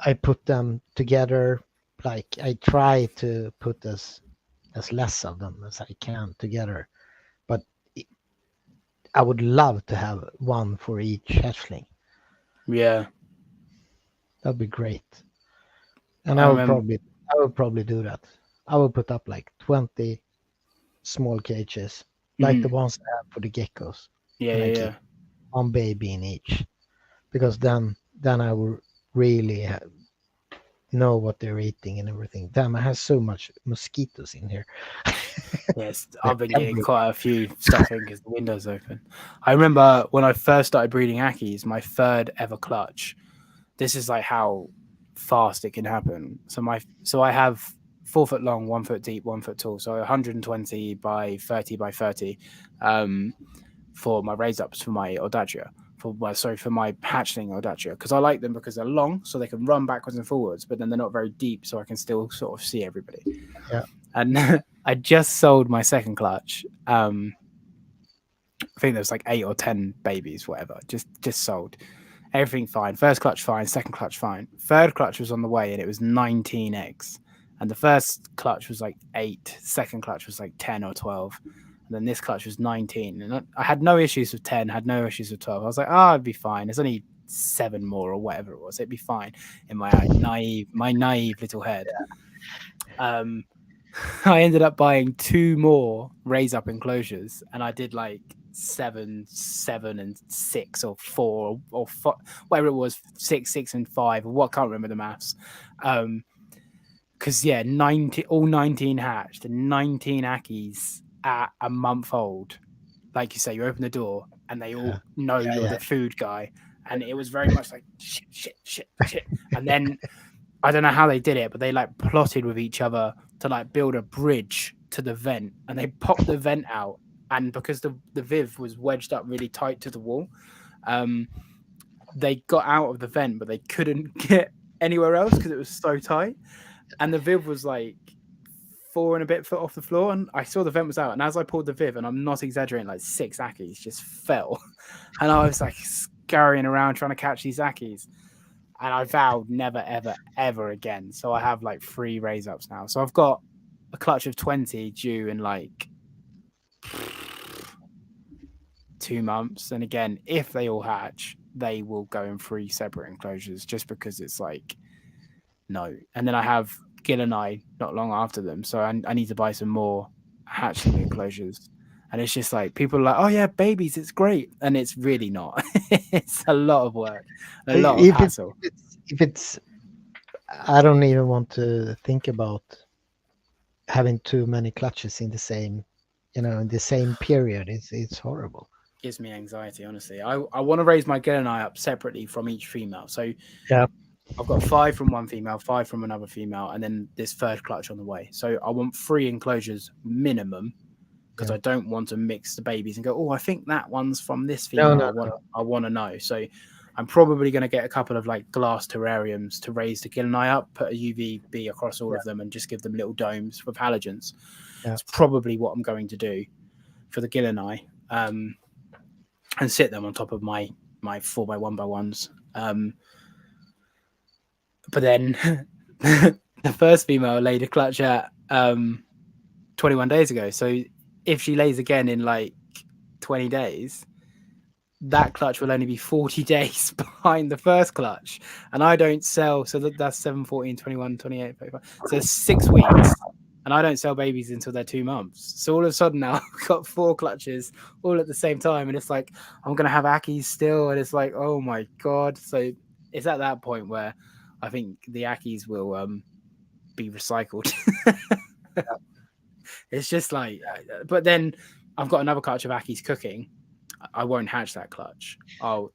I put them together like I try to put as less of them as I can together, but it, I would love to have one for each hatchling. Yeah. That'd be great. And I remember. I would probably do that. I would put up like 20 small cages, like the Mhm. ones I have for the geckos, Yeah, and I yeah, keep yeah. one baby in each, because then I will really know what they're eating and everything. Damn, I have so much mosquitoes in here. Yes, They're I've been getting everywhere. quite a few stuffing because the window's open. I remember when I first started breeding Ackies, my third ever clutch. This is like how fast it can happen. So I have 4 foot long, 1 foot deep, 1 foot tall. So 120 by 30 by 30 for my raise ups for my odatria. For my hatchling odatria, because I like them because they're long, so they can run backwards and forwards, but then they're not very deep, so I can still sort of see everybody. Yeah, And I just sold my second clutch. I think there was like 8 or 10 babies, whatever. Just sold. Everything fine. First clutch fine. Second clutch fine. Third clutch was on the way, and it was 19 eggs. And the first clutch was like 8. Second clutch was like 10 or 12. And then this clutch was 19. And I had no issues with 10. Had no issues with 12. I was like, oh, it'd be fine. There's only 7 more or whatever it was. It'd be fine in my naive little head. I ended up buying 2 more raise up enclosures, and I did like 7, 7, and 6, or 4, or whatever it was, 6, 6, and 5, or what, can't remember the maths. Because yeah, 19 hatched, and 19 Ackies at a month old. Like you say, you open the door and they yeah, all know yeah, you're yeah. the food guy, and it was very much like shit, shit, shit, shit, and then I don't know how they did it, but they like plotted with each other to like build a bridge to the vent, and they popped the vent out. And because the Viv was wedged up really tight to the wall, um, they got out of the vent, but they couldn't get anywhere else because it was so tight. And the Viv was like 4 and a bit foot off the floor, and I saw the vent was out. And as I pulled the Viv, and I'm not exaggerating, like 6 Ackies just fell, and I was like scurrying around trying to catch these Ackies. And I vowed never, ever, ever again. So I have like 3 raise ups now. So I've got a clutch of 20 due in like 2 months. And again, if they all hatch, they will go in 3 separate enclosures, just because it's like, no. And then I have Gil and I not long after them. So I need to buy some more hatchling enclosures. And it's just like, people are like, oh yeah, babies, it's great. And it's really not. It's a lot of work, a lot of If it hassle. if it's I don't even want to think about having too many clutches in the same, in the same period. It's horrible. Gives me anxiety, honestly. I want to raise my Gil and I up separately from each female. So Yeah, I've got 5 from one female, 5 from another female, and then this third clutch on the way. So I want 3 enclosures minimum, because yeah. I don't want to mix the babies and go, oh, I think that one's from this No, female. no, no. I want to know. So I'm probably going to get a couple of like glass terrariums to raise the Gil and I up, put a UVB across all Yeah, of them, and just give them little domes with halogens. yeah, It's probably what I'm going to do for the Gil and I. And sit them on top of my 4x1x1s. But then the first female laid a clutch at 21 days ago. So if she lays again in like 20 days, that clutch will only be 40 days behind the first clutch. And I don't sell. So that's 7, 14, 21, 28, 35. So 6 weeks. And I don't sell babies until they're 2 months. So all of a sudden now I've got 4 clutches all at the same time. And it's like, I'm going to have Ackies still. And it's like, oh my God. So it's at that point where I think the Ackies will be recycled. It's just like, but then I've got another clutch of Ackies cooking. I won't hatch that clutch.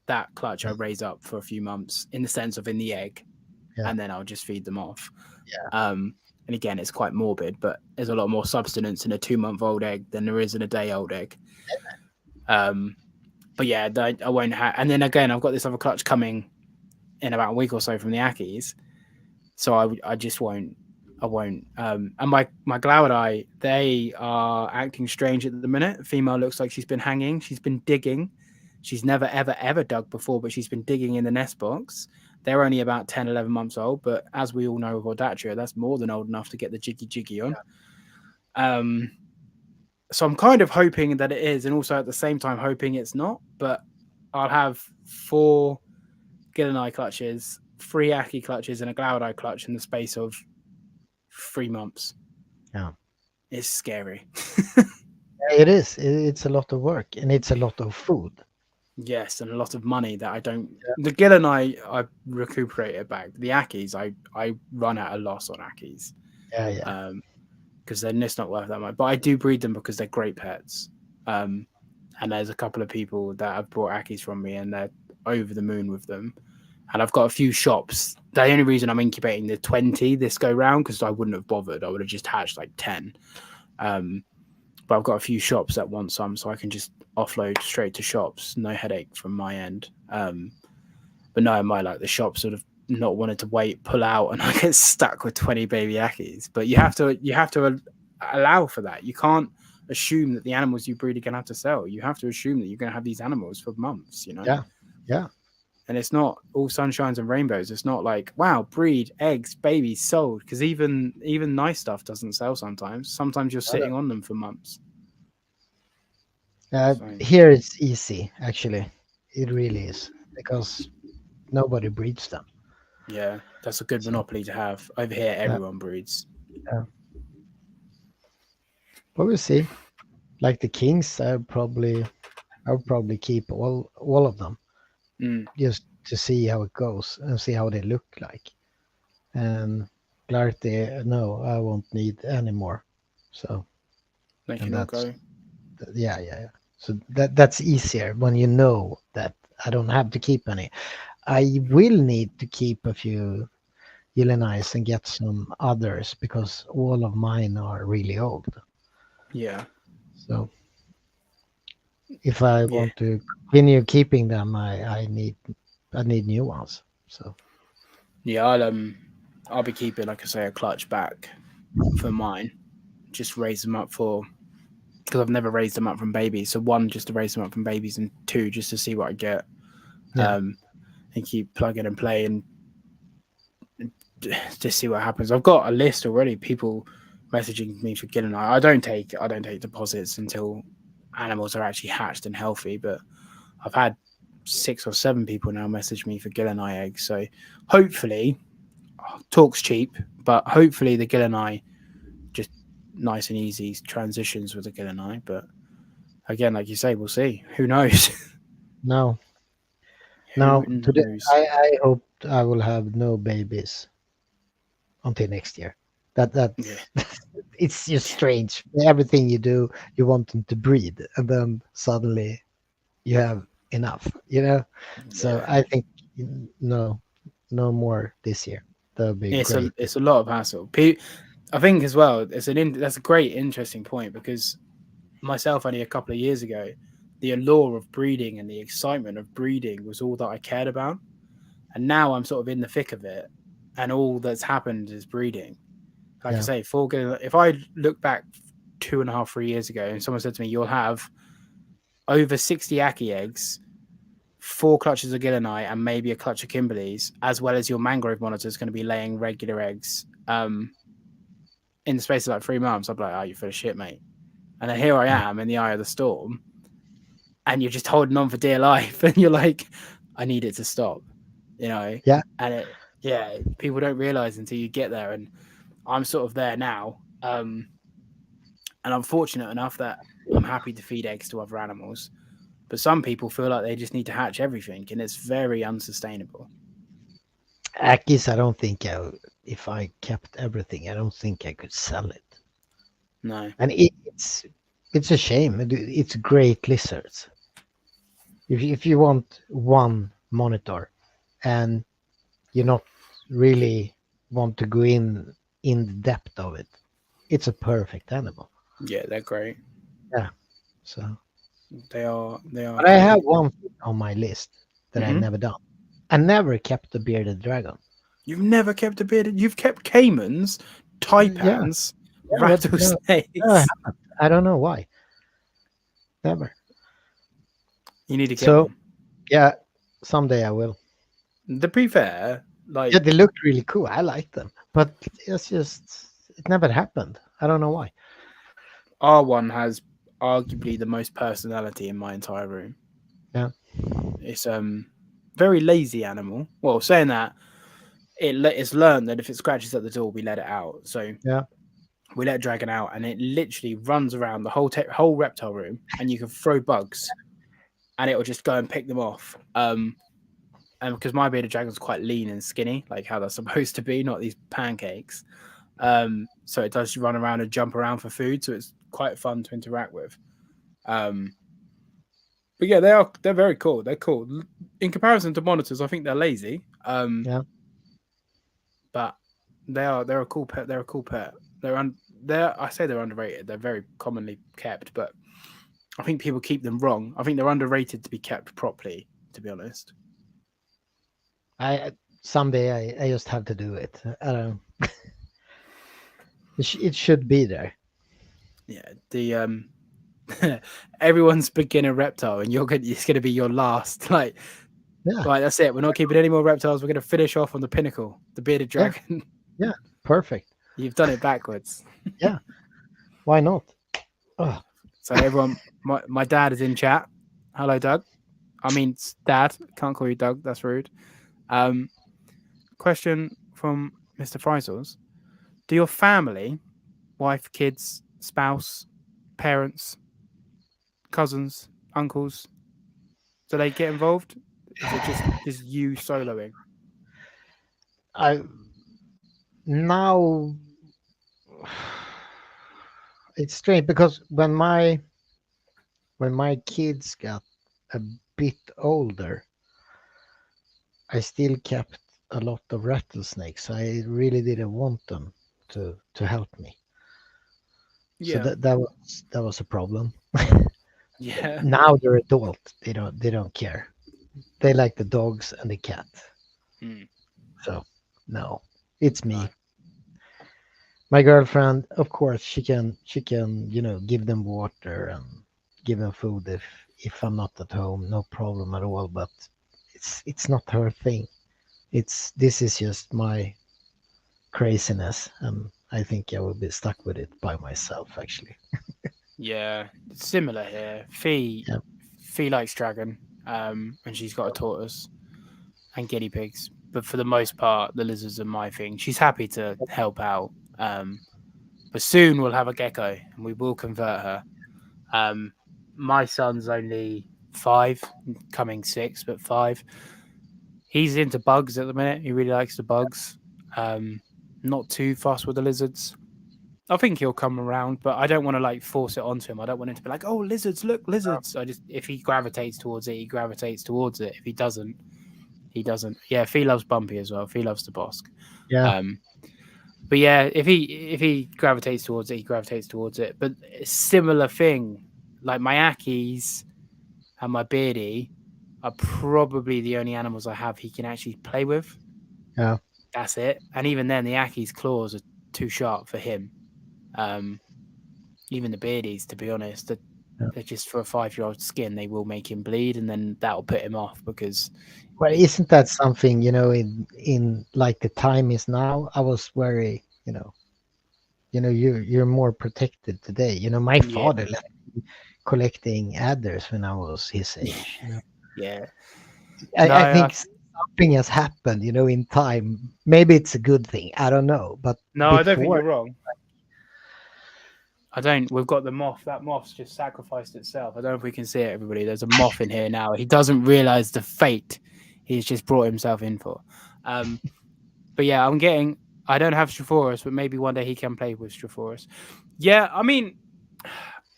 That clutch I raise up for a few months in the sense of in the egg, yeah, and then I'll just feed them off. yeah. And again, it's quite morbid, but there's a lot more substance in a 2-month-old egg than there is in a day-old egg. But yeah, I won't have. And then again, I've got this other clutch coming in about a week or so from the Ackies, so I just won't. I won't. And my Glauidai, they are acting strange at the minute. Female looks like she's been hanging. She's been digging. She's never ever ever dug before, but she's been digging in the nest box. They're only about 10, 11 months old, but as we all know with odatria, that's more than old enough to get the jiggy jiggy on. Um, so I'm kind of hoping that it is, and also at the same time hoping it's not. But I'll have 4 Gilleneye clutches, 3 Aki clutches, and a Glaude clutch in the space of 3 months. Yeah. It's scary. It is. It's a lot of work and it's a lot of food. Yes, and a lot of money that I don't. The Gilleneye I recuperate it back. The Akis I run at a loss on Akis. Yeah, yeah. Because they're just not worth that much. But I do breed them because they're great pets. And there's a couple of people that have brought Akis from me, and they're over the moon with them. And I've got a few shops. The only reason I'm incubating the 20 this go round, because I wouldn't have bothered. I would have just hatched like 10. But I've got a few shops that want some, so I can just offload straight to shops. No headache from my end. But no, the shops sort of not wanted to wait, pull out, and I get stuck with 20 baby Akis. But you have to allow for that. You can't assume that the animals you breed are going to have to sell. You have to assume that you're going to have these animals for months, Yeah. Yeah. And it's not all sunshines and rainbows. It's not like, wow, breed, eggs, babies sold. Because even nice stuff doesn't sell sometimes. Sometimes you're sitting on them for months. Here it's easy, actually. It really is. Because nobody breeds them. Yeah, that's a good monopoly to have. Over here, everyone breeds. Yeah. But we'll see. Like the kings, I would probably keep all of them. Just to see how it goes and see how they look like. And clarity, no, I won't need any more. So They can all go. Yeah. So that's easier when you know that I don't have to keep any. I will need to keep a few Gilleneyes and get some others because all of mine are really old. Yeah. So if I want to continue keeping them, I need new ones. So yeah, I'll be keeping, like I say, a clutch back for mine. Just raise them up because I've never raised them up from babies. So 1 just to raise them up from babies, and 2 just to see what I get. And keep plugging and playing, just see what happens. I've got a list already. People messaging me for Gilleneye. I don't take deposits until animals are actually hatched and healthy. But I've had 6 or 7 people now message me for Gilleneye eggs. So hopefully, talk's cheap, but hopefully the Gilleneye just nice and easy transitions with the Gilleneye. But again, like you say, we'll see. Who knows? No. Who Today knows? I hope I will have no babies until next year. That's it's just strange. Everything you do, you want them to breed, and then suddenly you have enough. So I think no more this year. That would be great. It's a lot of hassle. I think as well. That's a great interesting point, because myself only a couple of years ago, the allure of breeding and the excitement of breeding was all that I cared about, and now I'm sort of in the thick of it, and all that's happened is breeding. Like I say, if I look back 2.5, 3 years ago, and someone said to me, "You'll have over 60 Aki eggs, 4 clutches of Gilleneye, and maybe a clutch of Kimberleys, as well as your mangrove monitor is going to be laying regular eggs in the space of like 3 months," I'd be like, "Oh, you're full of shit, mate." And then here I am in the eye of the storm, and you're just holding on for dear life, and you're like, "I need it to stop," Yeah. And people don't realize until you get there, and I'm sort of there now. And I'm fortunate enough that I'm happy to feed eggs to other animals. But some people feel like they just need to hatch everything, and it's very unsustainable. Akis, I don't think if I kept everything, I don't think I could sell it. No. And it's a shame. It's great lizards. If you want one monitor, and you not really want to go in the depth of it, it's a perfect animal. Yeah, they're great. Yeah. So They are. but I have one thing on my list that I've Mhm. never done. I never kept a bearded dragon. You've never kept a bearded. You've kept caimans, Yeah, taipans, but no, I rattlesnakes. haven't. I don't know why. Never. You need to get So one. yeah, someday I will. To be fair, like Yeah, they looked really cool. I liked them, but it's just it never happened. I don't know why. R1 has arguably the most personality in my entire room. Yeah, It's very lazy animal. Well, saying that, it's learned that if it scratches at the door, we let it out. So yeah. we let Dragon out, and it literally runs around the whole reptile room, and you can throw bugs, and it will just go and pick them off. And because my bearded dragon's quite lean and skinny, like how they're supposed to be, not these pancakes. So it does run around and jump around for food, so it's quite fun to interact with. But yeah, they're very cool. They're cool in comparison to monitors. I think they're lazy. Yeah. But they're a cool pet. They're a cool pet. I say they're underrated. They're very commonly kept, but I think people keep them wrong. I think they're underrated to be kept properly. To be honest. I someday I just have to do it. I don't. It should be there. Yeah, the everyone's beginner reptile, and it's going to be your last. Like, Yeah. right, that's it. We're not keeping any more reptiles. We're going to finish off on the pinnacle, the bearded Yeah. dragon. Yeah. Perfect. You've done it backwards. Yeah. Why not? Oh, So everyone, my dad is in chat. Hello, Doug. I mean, Dad. Can't call you Doug. That's rude. Question from Mr. Frizzles. Do your family, wife, kids, spouse, parents, cousins, uncles, do they get involved? Is it just you soloing? I now it's strange because when my kids got a bit older, I still kept a lot of rattlesnakes. I really didn't want them to help me. So Yeah. that was a problem. Yeah. Now they're adult. They don't care. They like the dogs and the cat. Mm, So no, it's no. me. My girlfriend, of course, she can give them water and give them food if I'm not at home, no problem at all. But it's not her thing. This is just my craziness, and I think I will be stuck with it by myself. Actually, Yeah. Similar here. Fee likes dragon. And she's got a tortoise and guinea pigs. But for the most part, the lizards are my thing. She's happy to help out. But soon we'll have a gecko and we will convert her. My son's only 5, coming 6, but 5. He's into bugs at the minute. He really likes the bugs. Not too fussed with the lizards. I think he'll come around, but I don't want to like force it onto him. I don't want him to be like, "Oh, lizards! Look, lizards!" If he gravitates towards it, he gravitates towards it. If he doesn't, he doesn't. Yeah, Fee loves Bumpy as well. Fee loves the Bosk. yeah, But yeah, if he gravitates towards it, he gravitates towards it. But similar thing, like my Ackies and my Beardy are probably the only animals I have he can actually play with. yeah, That's it. And even then, the Ackies' claws are too sharp for him. Even the Beardies, to be honest, yeah. they're just for a 5-year-old skin. They will make him bleed, and then that'll put him off because. Well, isn't that something in like the time is now? I was very you're more protected today. My Yeah, father left me collecting adders when I was his age. yeah. I No, think something has happened, in time. Maybe it's a good thing. I don't know. But no, I don't think before, you're wrong. I don't. We've got the moth. That moth's just sacrificed itself. I don't know if we can see it, everybody. There's a moth in here now. He doesn't realize the fate he's just brought himself in for. But yeah, I don't have Straforus, but maybe one day he can play with Straforus. Yeah, I mean,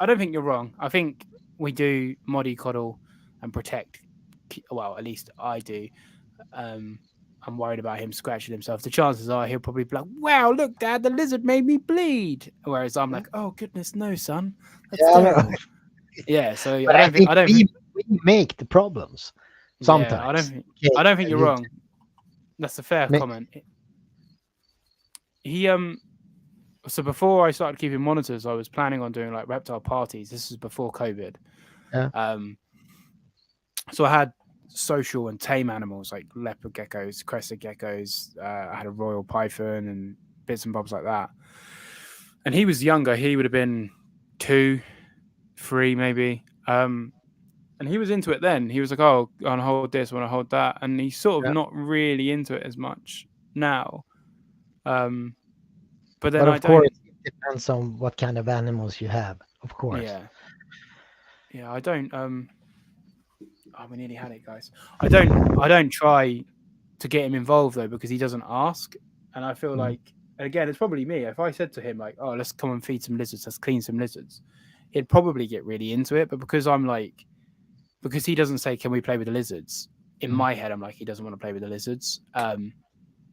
I don't think you're wrong. I think we do mollycoddle and protect. Well, at least I do. I'm worried about him scratching himself. The chances are he'll probably be like, "Wow, look, Dad, the lizard made me bleed." Whereas I'm like, "Oh goodness, no, son, that's yeah, I know. terrible." Yeah, so But I think we make the problems yeah, sometimes. I Okay, don't think and you're wrong. That's a fair ma- comment. He So before I started keeping monitors, I was planning on doing like reptile parties. This is before COVID. yeah, So I had social and tame animals like leopard geckos, crested geckos. I had a royal python and bits and bobs like that. And he was younger. He would have been 2, 3 maybe. And he was into it then. He was like, "Oh, I want to hold this, I want to hold that," and he's sort of not really into it as much now. But then But I of course, don't. it depends on what kind of animals you have. Of course. Yeah. I don't. Oh, we nearly had it, guys. I don't try to get him involved though because he doesn't ask, and I feel Mm. like, and again, it's probably me. If I said to him like, "Oh, let's come and feed some lizards, let's clean some lizards," he'd probably get really into it. But because I'm like, because he doesn't say, "Can we play with the lizards?" In Mm. my head, I'm like, he doesn't want to play with the lizards.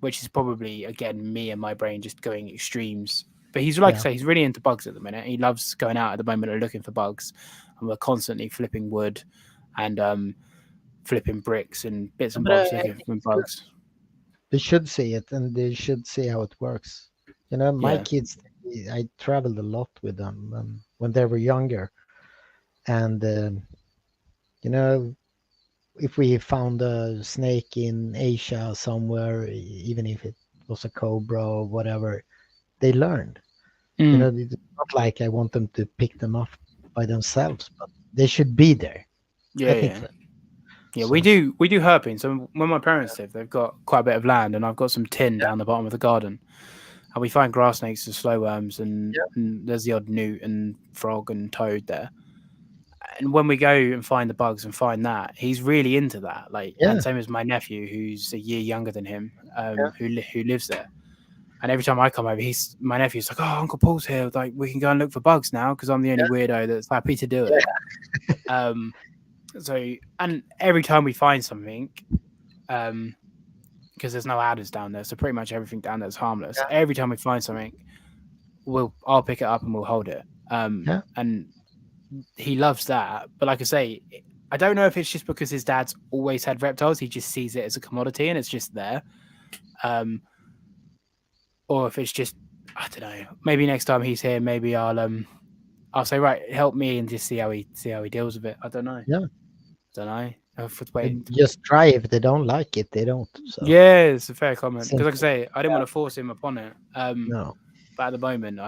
Which is probably again me and my brain just going extremes. But he's like I Yeah. say, he's really into bugs at the minute. He loves going out at the moment and looking for bugs, and we're constantly flipping wood and flipping bricks and bits and But bobs I looking think for it's good. bugs. They should see it and they should see how it works. My Yeah. kids, I traveled a lot with them when they were younger. And, you know, if we found a snake in Asia somewhere, even if it was a cobra or whatever, they learned. Mm. It's not like I want them to pick them up by themselves, but they should be there. I Yeah, think yeah. so. Yeah, we So, do herping. So when my parents live, they've got quite a bit of land, and I've got some tin down the bottom of the garden. And we find grass snakes and slow worms, yeah, and there's the odd newt and frog and toad there. And when we go and find the bugs and find that, he's really into that. Like, yeah, and same as my nephew, who's a year younger than him, yeah, who lives there. And every time I come over, my nephew's like, "Oh, Uncle Paul's here. Like, we can go and look for bugs now because I'm the only weirdo that's happy to do it." Um, so, and every time we find something, because there's no adders down there, so pretty much everything down there is harmless. yeah, Every time we find something, I'll pick it up and we'll hold it. yeah, And he loves that. But like I say, I don't know if it's just because his dad's always had reptiles. He just sees it as a commodity and it's just there. Or if it's just, I don't know. Maybe next time he's here, maybe I'll say, right, help me and just see how he deals with it. I don't know. yeah. Don't know. I have to wait. And just try. If they don't like it, they don't. So Yeah, it's a fair comment because, like I simple. say, I didn't Yeah. want to force him upon it. No. But at the moment,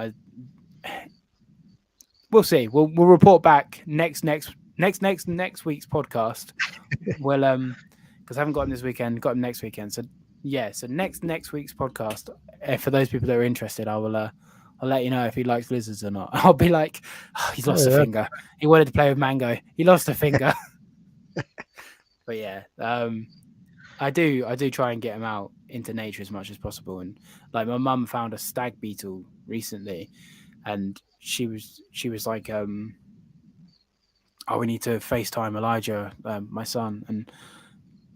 we'll see. We'll report back next week's podcast. We'll because I haven't got him this weekend, got him next weekend. So yeah, so next week's podcast. For those people that are interested, I will I'll let you know if he likes lizards or not. I'll be like, oh, he's lost a finger. He wanted to play with Mango. He lost a finger. But yeah, I do try and get him out into nature as much as possible. And like my mum found a stag beetle recently, and she was like, "Oh, we need to FaceTime Elijah, my son, and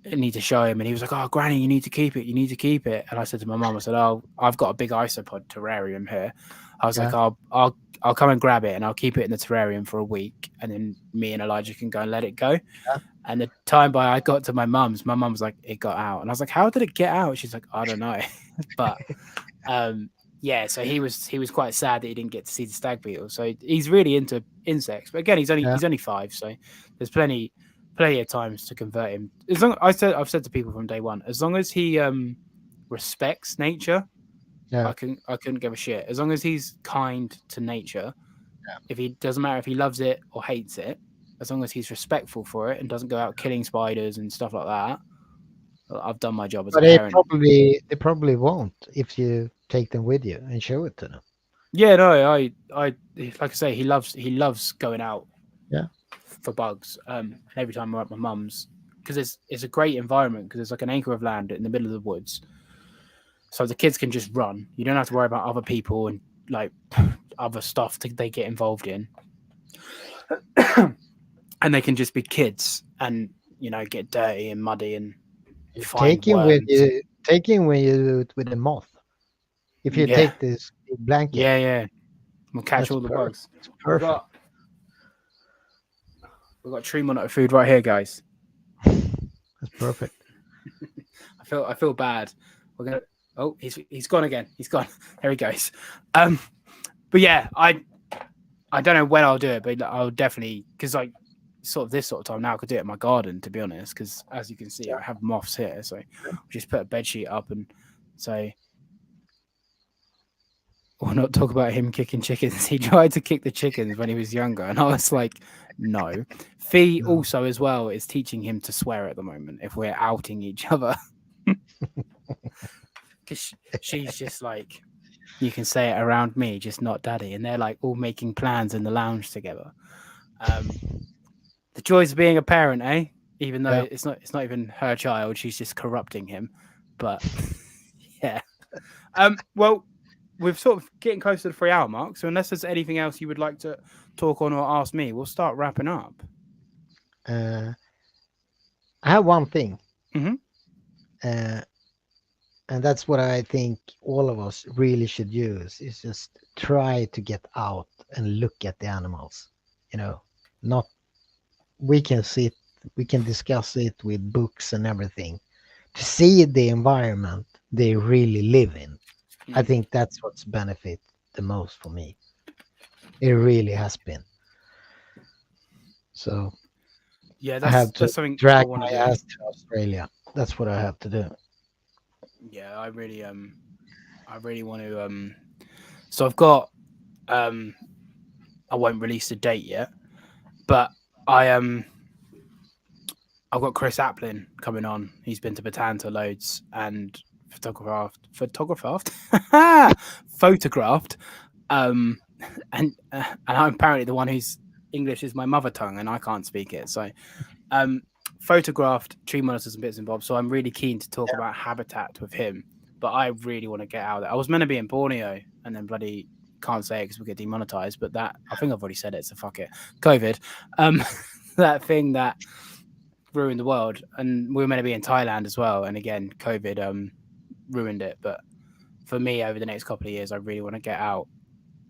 I need to show him." And he was like, "Oh, Granny, you need to keep it. You need to keep it." And I said to my mum, I said, "Oh, I've got a big isopod terrarium here." I was like, Yeah. I'll come and grab it and I'll keep it in the terrarium for a week, and then me and Elijah can go and let it go." Yeah. And the time by I got to my mum was like, "It got out," and I was like, "How did it get out?" She's like, "I don't know," but yeah. So he was quite sad that he didn't get to see the stag beetle. So he's really into insects, but again, he's only 5, so there's plenty of times to convert him. As long I've said to people from day one, as long as he respects nature, Yeah. I couldn't give a shit. As long as he's kind to nature, Yeah. if he doesn't matter if he loves it or hates it, as long as he's respectful for it and doesn't go out killing spiders and stuff like that, I've done my job as a But parent. they probably won't if you take them with you and show it to them. Yeah, no, I like I say, he loves going out Yeah. for bugs. And every time I'm at my mum's, because it's a great environment because it's like an acre of land in the middle of the woods, so the kids can just run. You don't have to worry about other people and like other stuff they get involved in, and they can just be kids and get dirty and muddy and find worms. Take him when you do it with a moth. If you Yeah, take this blanket, yeah. We'll catch that's all the bugs. It's perfect. We've got tree monitor food right here, guys. That's perfect. I feel bad. We're gonna. Oh, he's gone again. He's gone. There he goes. But yeah, I don't know when I'll do it, but I'll definitely, because like sort of this sort of time now, I could do it in my garden, to be honest, because as you can see, I have moths here, so just put a bed sheet up and say, or not talk about him kicking chickens. He tried to kick the chickens when he was younger, and I was like, no. Fee No. also as well is teaching him to swear at the moment if we're outing each other. Because she's just like, you can say it around me, just not daddy. And they're like all making plans in the lounge together. The joys of being a parent, eh? Even though Yeah. it's not even her child, she's just corrupting him. But yeah. Well, we're sort of getting close to the 3 hour mark. So unless there's anything else you would like to talk on or ask me, we'll start wrapping up. I have one thing. Mm-hmm. And that's what I think all of us really should use is just try to get out and look at the animals. Not we can sit, we can discuss it with books and everything to see the environment they really live in. I think that's what's benefit the most for me. It really has been. So Yeah, I have to that's something I drag want my to do. ass to Australia. That's what I have to do. Yeah, I really want to so I've got I won't release the date yet, but I've got Chris Applin coming on. He's been to Batanta loads and photographed photographed and I'm apparently the one whose English is my mother tongue and I can't speak it, so photographed tree monitors and bits and bobs. So I'm really keen to talk about habitat with him, but I really want to get out there. I was meant to be in Borneo and then bloody can't say it because we get demonetized, but that I think I've already said it, so fuck it. COVID, that thing that ruined the world, and we were meant to be in Thailand as well, and again COVID ruined it. But for me, over the next couple of years, I really want to get out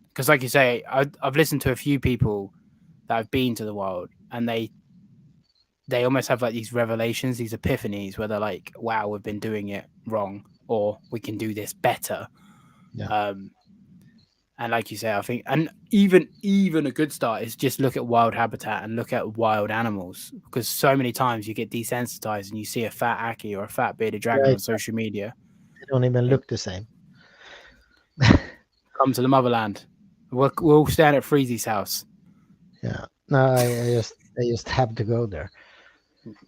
because, like you say, I've listened to a few people that have been to the wild, and they almost have like these revelations, these epiphanies, where they're like, "Wow, we've been doing it wrong, or we can do this better." Yeah. And like you say, I think, and even a good start is just look at wild habitat and look at wild animals, because so many times you get desensitized and you see a fat Aki or a fat bearded dragon Right. on social media. They don't even It look the same. come to the motherland. We're all staying at Freezy's house. Yeah. No, I just have to go there.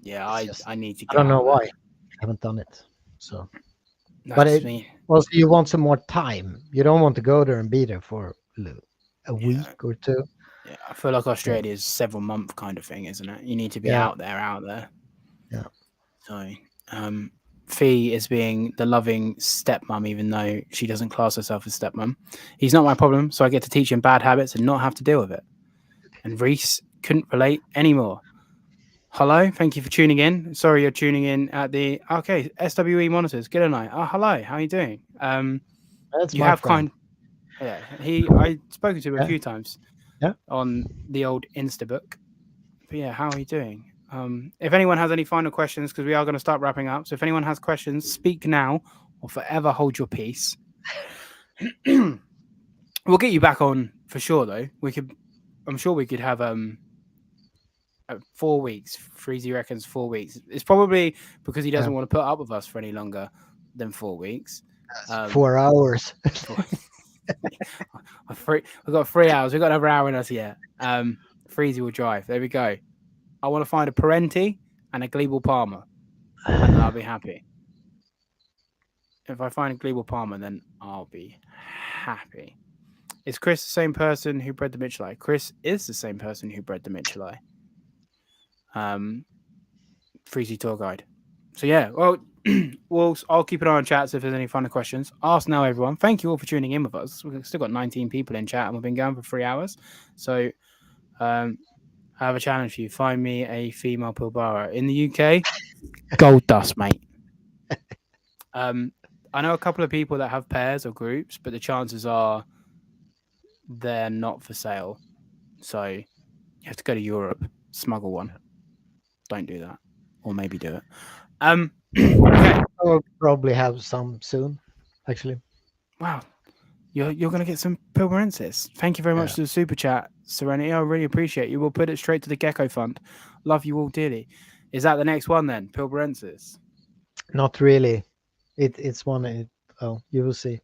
Yeah, It's just I need to I get don't know out why there. I haven't done it. So, but That's me. also you want some more time. You don't want to go there and be there for a Yeah. week or two. Yeah, I feel like So, Australia is several month kind of thing, isn't it? You need to be yeah, out there. yeah. So, Fee is being the loving stepmom, even though she doesn't class herself as stepmom. He's not my problem, so I get to teach him bad habits and not have to deal with it. And Reese couldn't relate anymore. Hello, thank you for tuning in. Sorry, you're tuning in at the SWE monitors. Good night. Oh, hello, how are you doing? That's You my have friend. I've spoken to him a Yeah, few times yeah. on the old Instabook. But yeah, how are you doing? If anyone has any final questions, because we are going to start wrapping up. So if anyone has questions, speak now or forever hold your peace. We'll get you back on for sure, though. I'm sure we could have 4 weeks. Freezy reckons 4 weeks. It's probably because he doesn't Yeah. want to put up with us for any longer than 4 weeks. 4 hours. We've got 3 hours. We've got another hour in us yet. Freezy will drive. There we go. I want to find a Parenti and a Glebal Palmer, and then I'll be happy. If I find a Glebal Palmer, then I'll be happy. Is Chris the same person who bred the Mitchellai? Chris is the same person who bred the Mitchellai. Freezy tour guide. So yeah, well, I'll keep an eye on chats if there's any final questions. Ask now, everyone. Thank you all for tuning in with us. We've still got 19 people in chat, and we've been going for 3 hours. So, I have a challenge for you. Find me a female Pilbara in the UK. Gold dust, mate. I know a couple of people that have pairs or groups, but the chances are they're not for sale. So you have to go to Europe, smuggle one. Don't do that, or maybe do it. Okay. I will probably have some soon, actually. Wow, you're gonna get some pilberensis. Thank you very much Yeah. to the super chat, Serenity. I really appreciate you. We'll put it straight to the Gecko Fund. Love you all dearly. Is that the next one then? Pilberensis. Not really. It's one. Oh, you will see.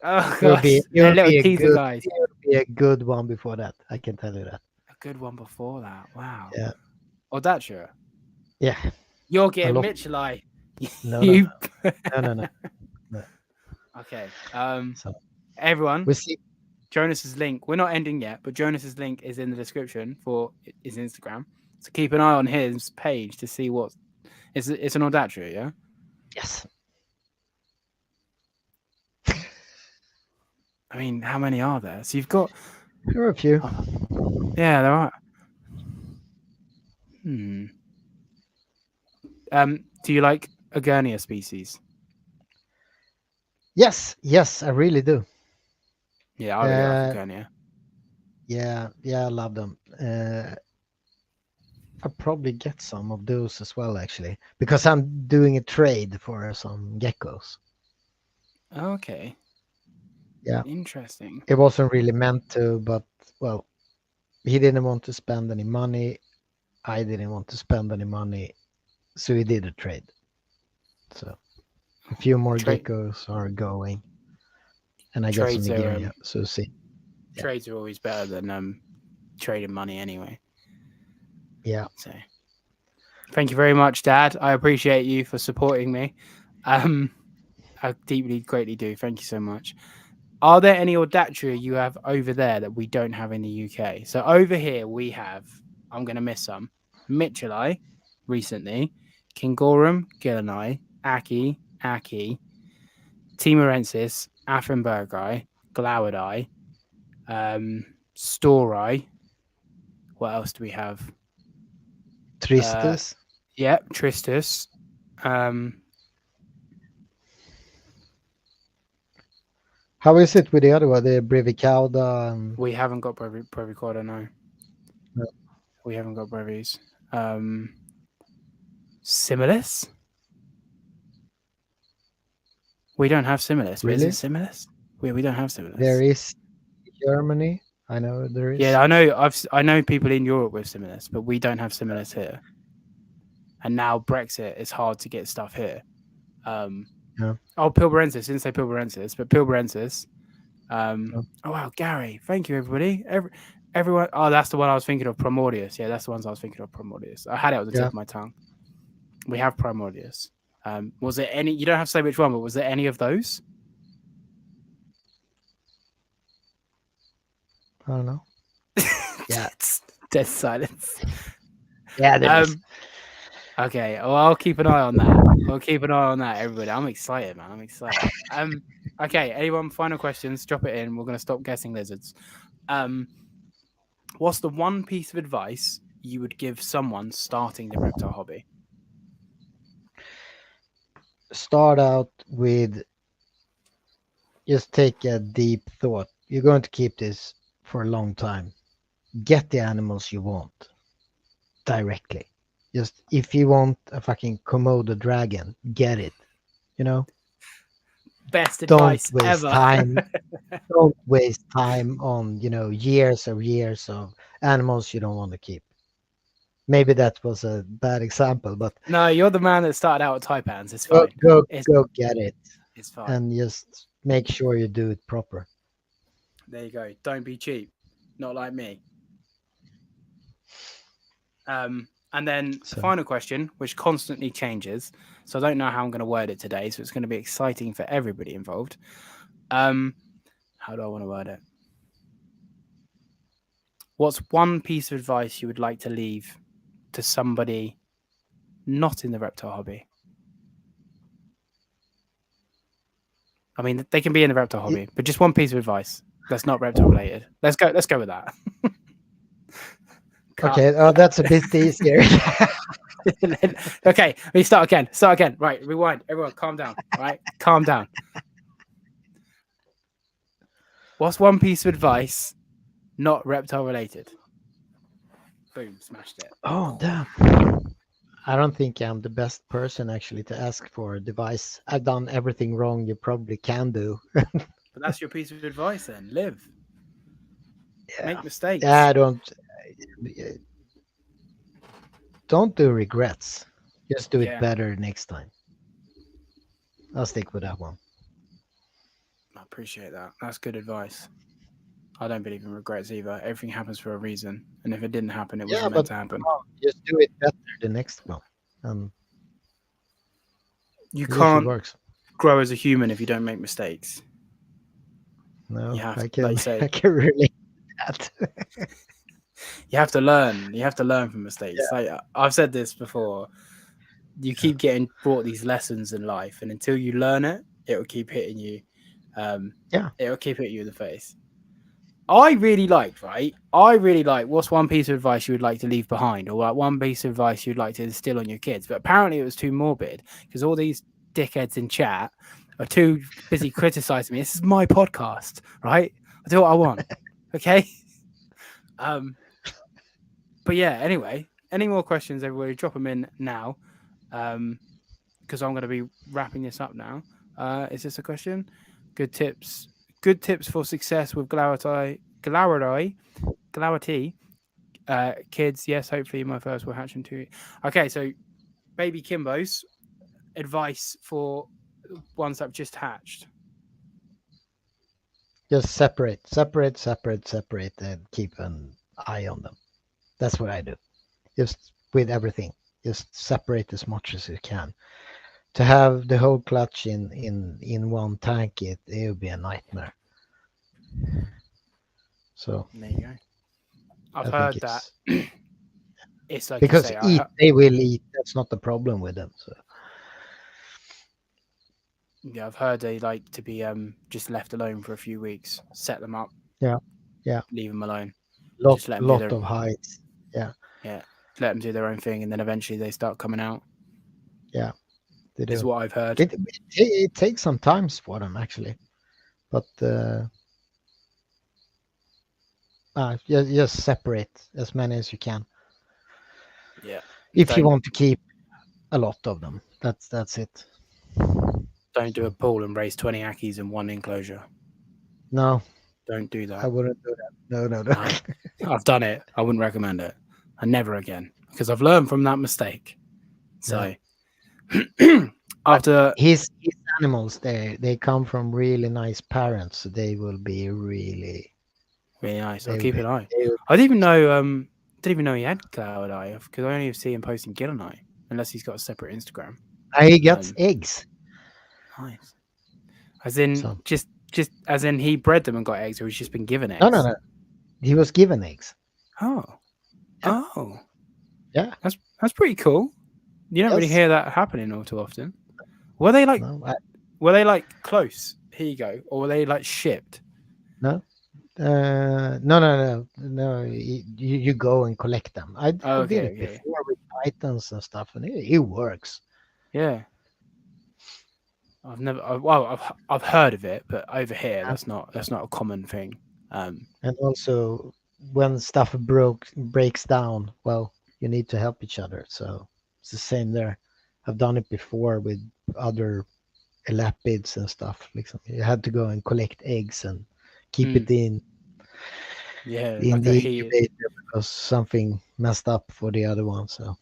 Oh It will be. gosh, It a will little be a teaser, good. guys. It will be a good one before that. I can tell you that. A good one before that. Wow. Yeah. Odatria. Yeah. You're A getting lot. Mitchellite. No. No. You. No. No. No. No. Okay. So Everyone, we see. Jonas's link. We're not ending yet, but Jonas's link is in the description for his Instagram. So keep an eye on his page to see what it's an Audatria, yeah? Yes. I mean, how many are there? So you've got There are a few. yeah, there are. Hmm. Do you like Agurnia species? Yes. Yes. I really do. Yeah, I really like Uh, Agurnia. yeah. Yeah. I love them. I'll probably get some of those as well, actually, because I'm doing a trade for some geckos. Okay. Yeah. Interesting. It wasn't really meant to, but well, he didn't want to spend any money. I didn't want to spend any money, so we did a trade. So a few more Trade geckos are going, and I got some trades are Nigeria. So see, yeah, trades are always better than trading money anyway. yeah. So thank you very much, Dad. I appreciate you for supporting me. I deeply, greatly do. Thank you so much. Are there any Audatria you have over there that we don't have in the UK? So over here we have, I'm going to miss some, Mitchellai recently, Kingorum, Gillanai, Aki, Timorensis, Affenbergi, Glauidai, Storai. What else do we have? Tristus. Yep, Tristus. How is it with the other one, the Brevicauda? We haven't got Brevicorda, no. No. We haven't got Brevis. Similis? We don't have Similis. But is Really? it Similis? We don't have Similis. There is Germany. I know there is. Yeah, I know people in Europe with Similis, but we don't have Similis here. And now Brexit, it's hard to get stuff here. Yeah. Oh, Pilberensis. Didn't say Pilberensis, but Pilberensis. Oh. Oh wow, Gary. Thank you, everybody. Everyone. Oh, that's the one I was thinking of. Primordius. Yeah, that's the ones I was thinking of. Primordius. I had it on the tip of my tongue. We have Primordius. Was there any? You don't have to say which one, but was there any of those? I don't know. Yeah. Dead silence. Yeah, there is. Okay, well, I'll keep an eye on that. I'll keep an eye on that, everybody. I'm excited, man. I'm excited. Okay, anyone, final questions? Drop it in. We're going to stop guessing lizards. What's the one piece of advice you would give someone starting the reptile hobby? Start out with just take a deep thought. You're going to keep this for a long time. Get the animals you want directly. Just if you want a fucking Komodo dragon, get it. You know? Best advice Don't waste ever. time. Don't waste time on, years of animals you don't want to keep. Maybe that was a bad example, but no, you're the man that started out with Taipans. It's fine. Go get it. It's fine. And just make sure you do it proper. There you go. Don't be cheap. Not like me. And then the final question, which constantly changes. So I don't know how I'm going to word it today. So it's going to be exciting for everybody involved. How do I want to word it? What's one piece of advice you would like to leave to somebody not in the reptile hobby? I mean, they can be in the reptile hobby, but just one piece of advice that's not reptile related. Let's go with that. Okay, that's a bit easier. Okay, we start again. Right, rewind. Everyone, calm down. Right, calm down. What's one piece of advice not reptile related? Boom, smashed it. Oh, damn. I don't think I'm the best person actually to ask for advice. I've done everything wrong you probably can do. But that's your piece of advice then. Live. Yeah. Make mistakes. Yeah, don't do regrets. Just do it Yeah. better next time. I'll stick with that one. I appreciate that. That's good advice. I don't believe in regrets either. Everything happens for a reason. And if it didn't happen, it Yeah, wasn't meant but to happen. just do it better the next one. And You it usually can't works. grow as a human if you don't make mistakes. You No, have, I like can you say, I can relate to that. you have to learn. You have to learn from mistakes. Yeah. Like I've said this before. You Yeah. keep getting brought these lessons in life, and until you learn it, it will keep hitting you. Yeah. It will keep hitting you in the face. I really liked, right? I really like. What's one piece of advice you would like to leave behind, or like one piece of advice you'd like to instill on your kids? But apparently, it was too morbid because all these dickheads in chat are too busy criticizing me. This is my podcast, right? I do what I want. Okay. But yeah. Anyway, any more questions, everybody? Drop them in now, because I'm going to be wrapping this up now. Is this a question? Good tips. Good tips for success with Glowerty. Kids, yes, hopefully my first will hatch in 2. Okay, so baby Kimbos, advice for ones that have just hatched. Just separate, and keep an eye on them. That's what I do. Just with everything. Just separate as much as you can. To have the whole clutch in one tank, it would be a nightmare. So There you go. I've I think heard that. It's like because you say, they will eat. That's not the problem with them. So yeah, I've heard they like to be just left alone for a few weeks, set them up, yeah, leave them alone, lot just let them do their of hides. Yeah, let them do their own thing, and then eventually they start coming out. yeah, they do. Is what I've heard. It takes some time for them actually, but just separate as many as you can. Yeah. If you want to keep a lot of them, that's it. Don't do a pool and raise 20 Akis in one enclosure. No, Don't do that. I wouldn't do that. No. I've done it. I wouldn't recommend it. And never again. Because I've learned from that mistake. So after his animals, they come from really nice parents, so they will be really nice. I'll keep an eye. I didn't even know he had cloud eye because I only see him posting Gillen eye unless he's got a separate Instagram. He gets eggs. Nice. As in just as in he bred them and got eggs, or he's just been given eggs. No. He was given eggs. Oh. Yeah. Oh. Yeah. That's pretty cool. You don't really hear that happening all too often. Were they like close? Here you go. Or were they like shipped? No. No. You go and collect them. I did it before with pythons and stuff, and it works. Yeah. I've heard of it, but over here that's not a common thing. And also when stuff breaks down, well, you need to help each other. So it's the same there. I've done it before with other elapids and stuff. Like you had to go and collect eggs and keep it in the incubator because something messed up for the other one. So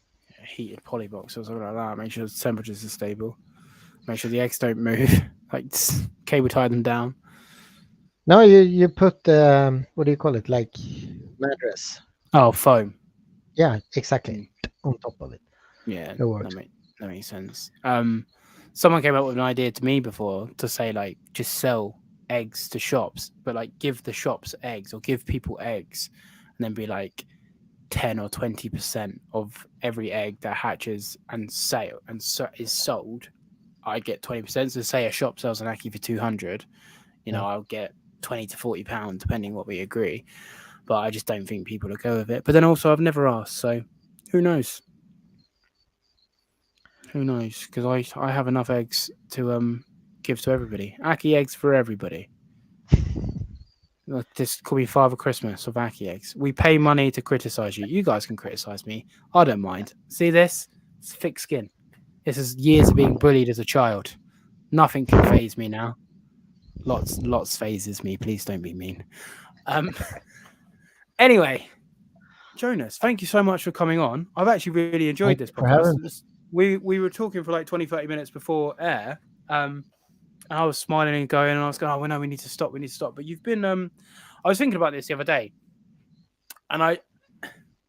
heated polybox or something like that. Make sure the temperatures are stable. Make sure the eggs don't move. Like cable tie them down. No, you put what do you call it? Like mattress. Oh, foam. Yeah, exactly. On top of it. Yeah, that makes sense. Someone came up with an idea to me before to say like just sell eggs to shops, but like give the shops eggs or give people eggs, and then be like 10 or 20% of every egg that hatches and is sold. I get 20%. So say a shop sells an Aki for 200, I'll get 20 to 40 pounds depending what we agree. But I just don't think people will go with it. But then also I've never asked, so who knows? Who knows? Because I have enough eggs to give to everybody. Aki eggs for everybody. This could be Father Christmas of Aki eggs. We pay money to criticize you. You guys can criticize me. I don't mind. See this? It's thick skin. This is years of being bullied as a child. Nothing can faze me now. Lots phases me. Please don't be mean. Um. Anyway, Jonas, thank you so much for coming on. I've actually really enjoyed Thank this you for podcast. having me. We were talking for like 20, 30 minutes before air. And I was smiling and going, and I was going, oh, well, no, we need to stop. We need to stop. But you've been, I was thinking about this the other day, and I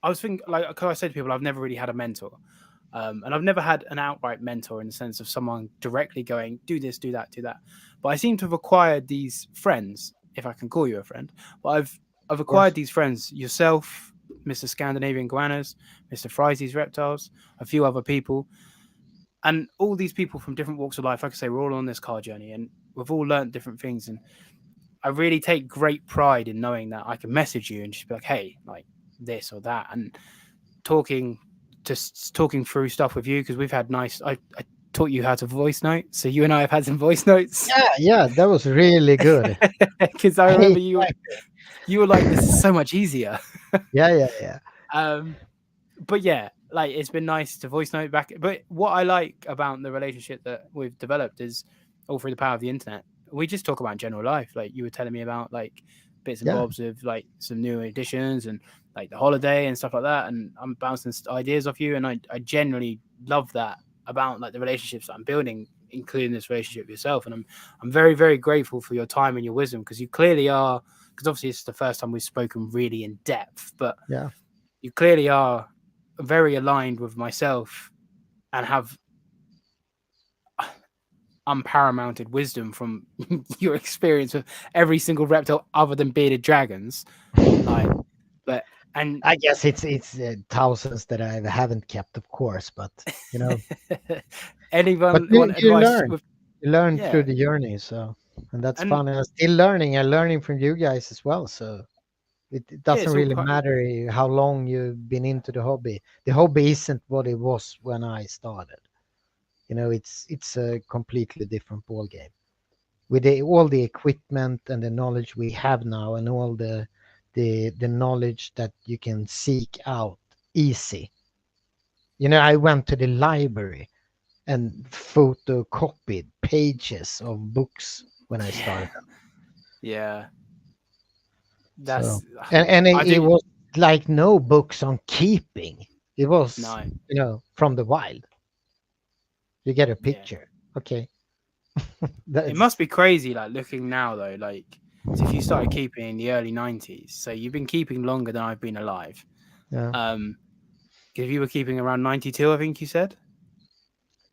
was thinking, like, because I said to people, I've never really had a mentor. And I've never had an outright mentor in the sense of someone directly going, do this, do that, do that. But I seem to have acquired these friends, if I can call you a friend. But I've Of course. acquired these friends, yourself, Mr. Scandinavian Guanas, Mr. Fry's Reptiles, a few other people. And all these people from different walks of life, like I say, we're all on this car journey and we've all learned different things. And I really take great pride in knowing that I can message you and just be like, hey, like this or that. And talking just talking through stuff with you because we've had I taught you how to voice note, so you and I have had some voice notes Yeah, that was really good. because I remember you were like, this is so much easier. Yeah. um but yeah, like it's been nice to voice note back. But what I like about the relationship that we've developed is all through the power of the internet. We just talk about general life. Like you were telling me about like bits and Yeah, bobs of like some new editions and like the holiday and stuff like that. And I'm bouncing ideas off you. And I generally love that about like the relationships that I'm building, including this relationship with yourself. And I'm very, very grateful for your time and your wisdom because you clearly are, because obviously it's the first time we've spoken really in depth, but yeah. you clearly are very aligned with myself and have unparamounted wisdom from your experience with every single reptile other than bearded dragons. Like, but and I guess it's thousands that I haven't kept, of course, but you know, but anyone you, want you advice learn, with you learn through yeah the journey. So, and that's and fun. And I'm still learning. I'm learning from you guys as well. So it yeah, doesn't it's all really part. matter how long you've been into the hobby. The hobby isn't what it was when I started. You know, it's a completely different ball game with all the equipment and the knowledge we have now, and all the knowledge that you can seek out easy. You know, I went to the library and photocopied pages of books when I Yeah, started. yeah, So, that's and I it do was like no books on keeping. It was, no, from the wild. You get a yeah. picture. Okay. It must That's, be crazy, like looking now though. Like, so if you started keeping in the early '90s, so you've been keeping longer than I've been alive. yeah. Um, because you were keeping around '92, I think you said.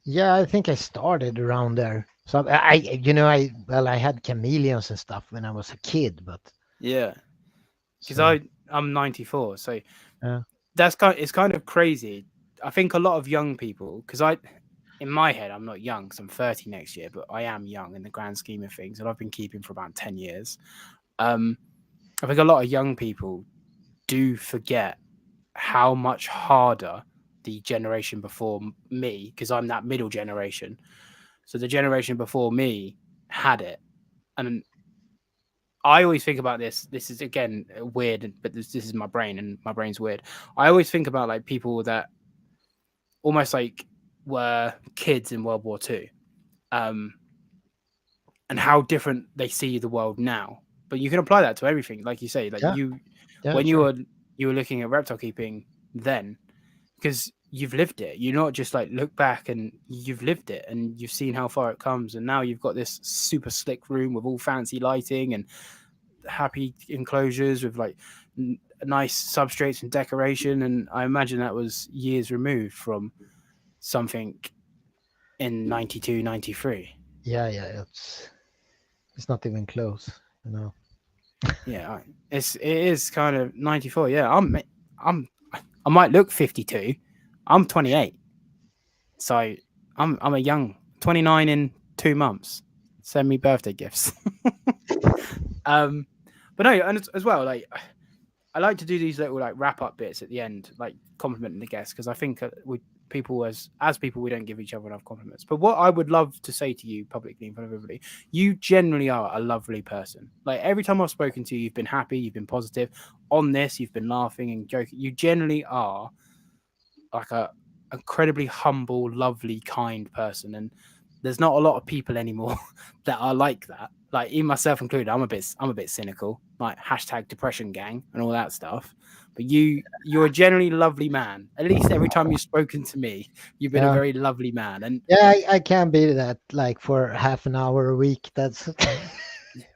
Yeah, I think I started around there. So I had chameleons and stuff when I was a kid, but Yeah, because so I'm '94, so yeah, it's kind of crazy. I think a lot of young people, because in my head I'm not young because I'm 30 next year, but I am young in the grand scheme of things, and I've been keeping for about 10 years. Um, I think a lot of young people do forget how much harder the generation before me, because I'm that middle generation. So the generation before me had it, and I always think about this. This is again weird, but this is my brain, and my brain's weird. I always think about like people that almost like were kids in World War Two, um, and how different they see the world now. But you can apply that to everything, like you say. Like yeah, yeah, when sure. you were looking at reptile keeping then, because you've lived it. You're not just like look back and you've lived it and you've seen how far it comes, and now you've got this super slick room with all fancy lighting and happy enclosures with like nice substrates and decoration. And I imagine that was years removed from something in 92, 93. Yeah. It's not even close. You know. Yeah, it is kind of 94. Yeah, I'm I might look 52. I'm 28, so I'm a young 29 in 2 months. Send me birthday gifts. um, but no, and as well, like I like to do these little like wrap up bits at the end, like complimenting the guests, because I think we people as people we don't give each other enough compliments. But what I would love to say to you publicly in front of everybody, you generally are a lovely person. Like every time I've spoken to you, you've been happy, you've been positive. On this, you've been laughing and joking. You generally are like a incredibly humble, lovely, kind person, and there's not a lot of people anymore that are like that. Like even myself included, I'm a bit cynical, like hashtag depression gang and all that stuff. But you're a generally lovely man. At least every time you've spoken to me, you've been a Yeah. very lovely man. And Yeah, I can be that like for half an hour a week. That's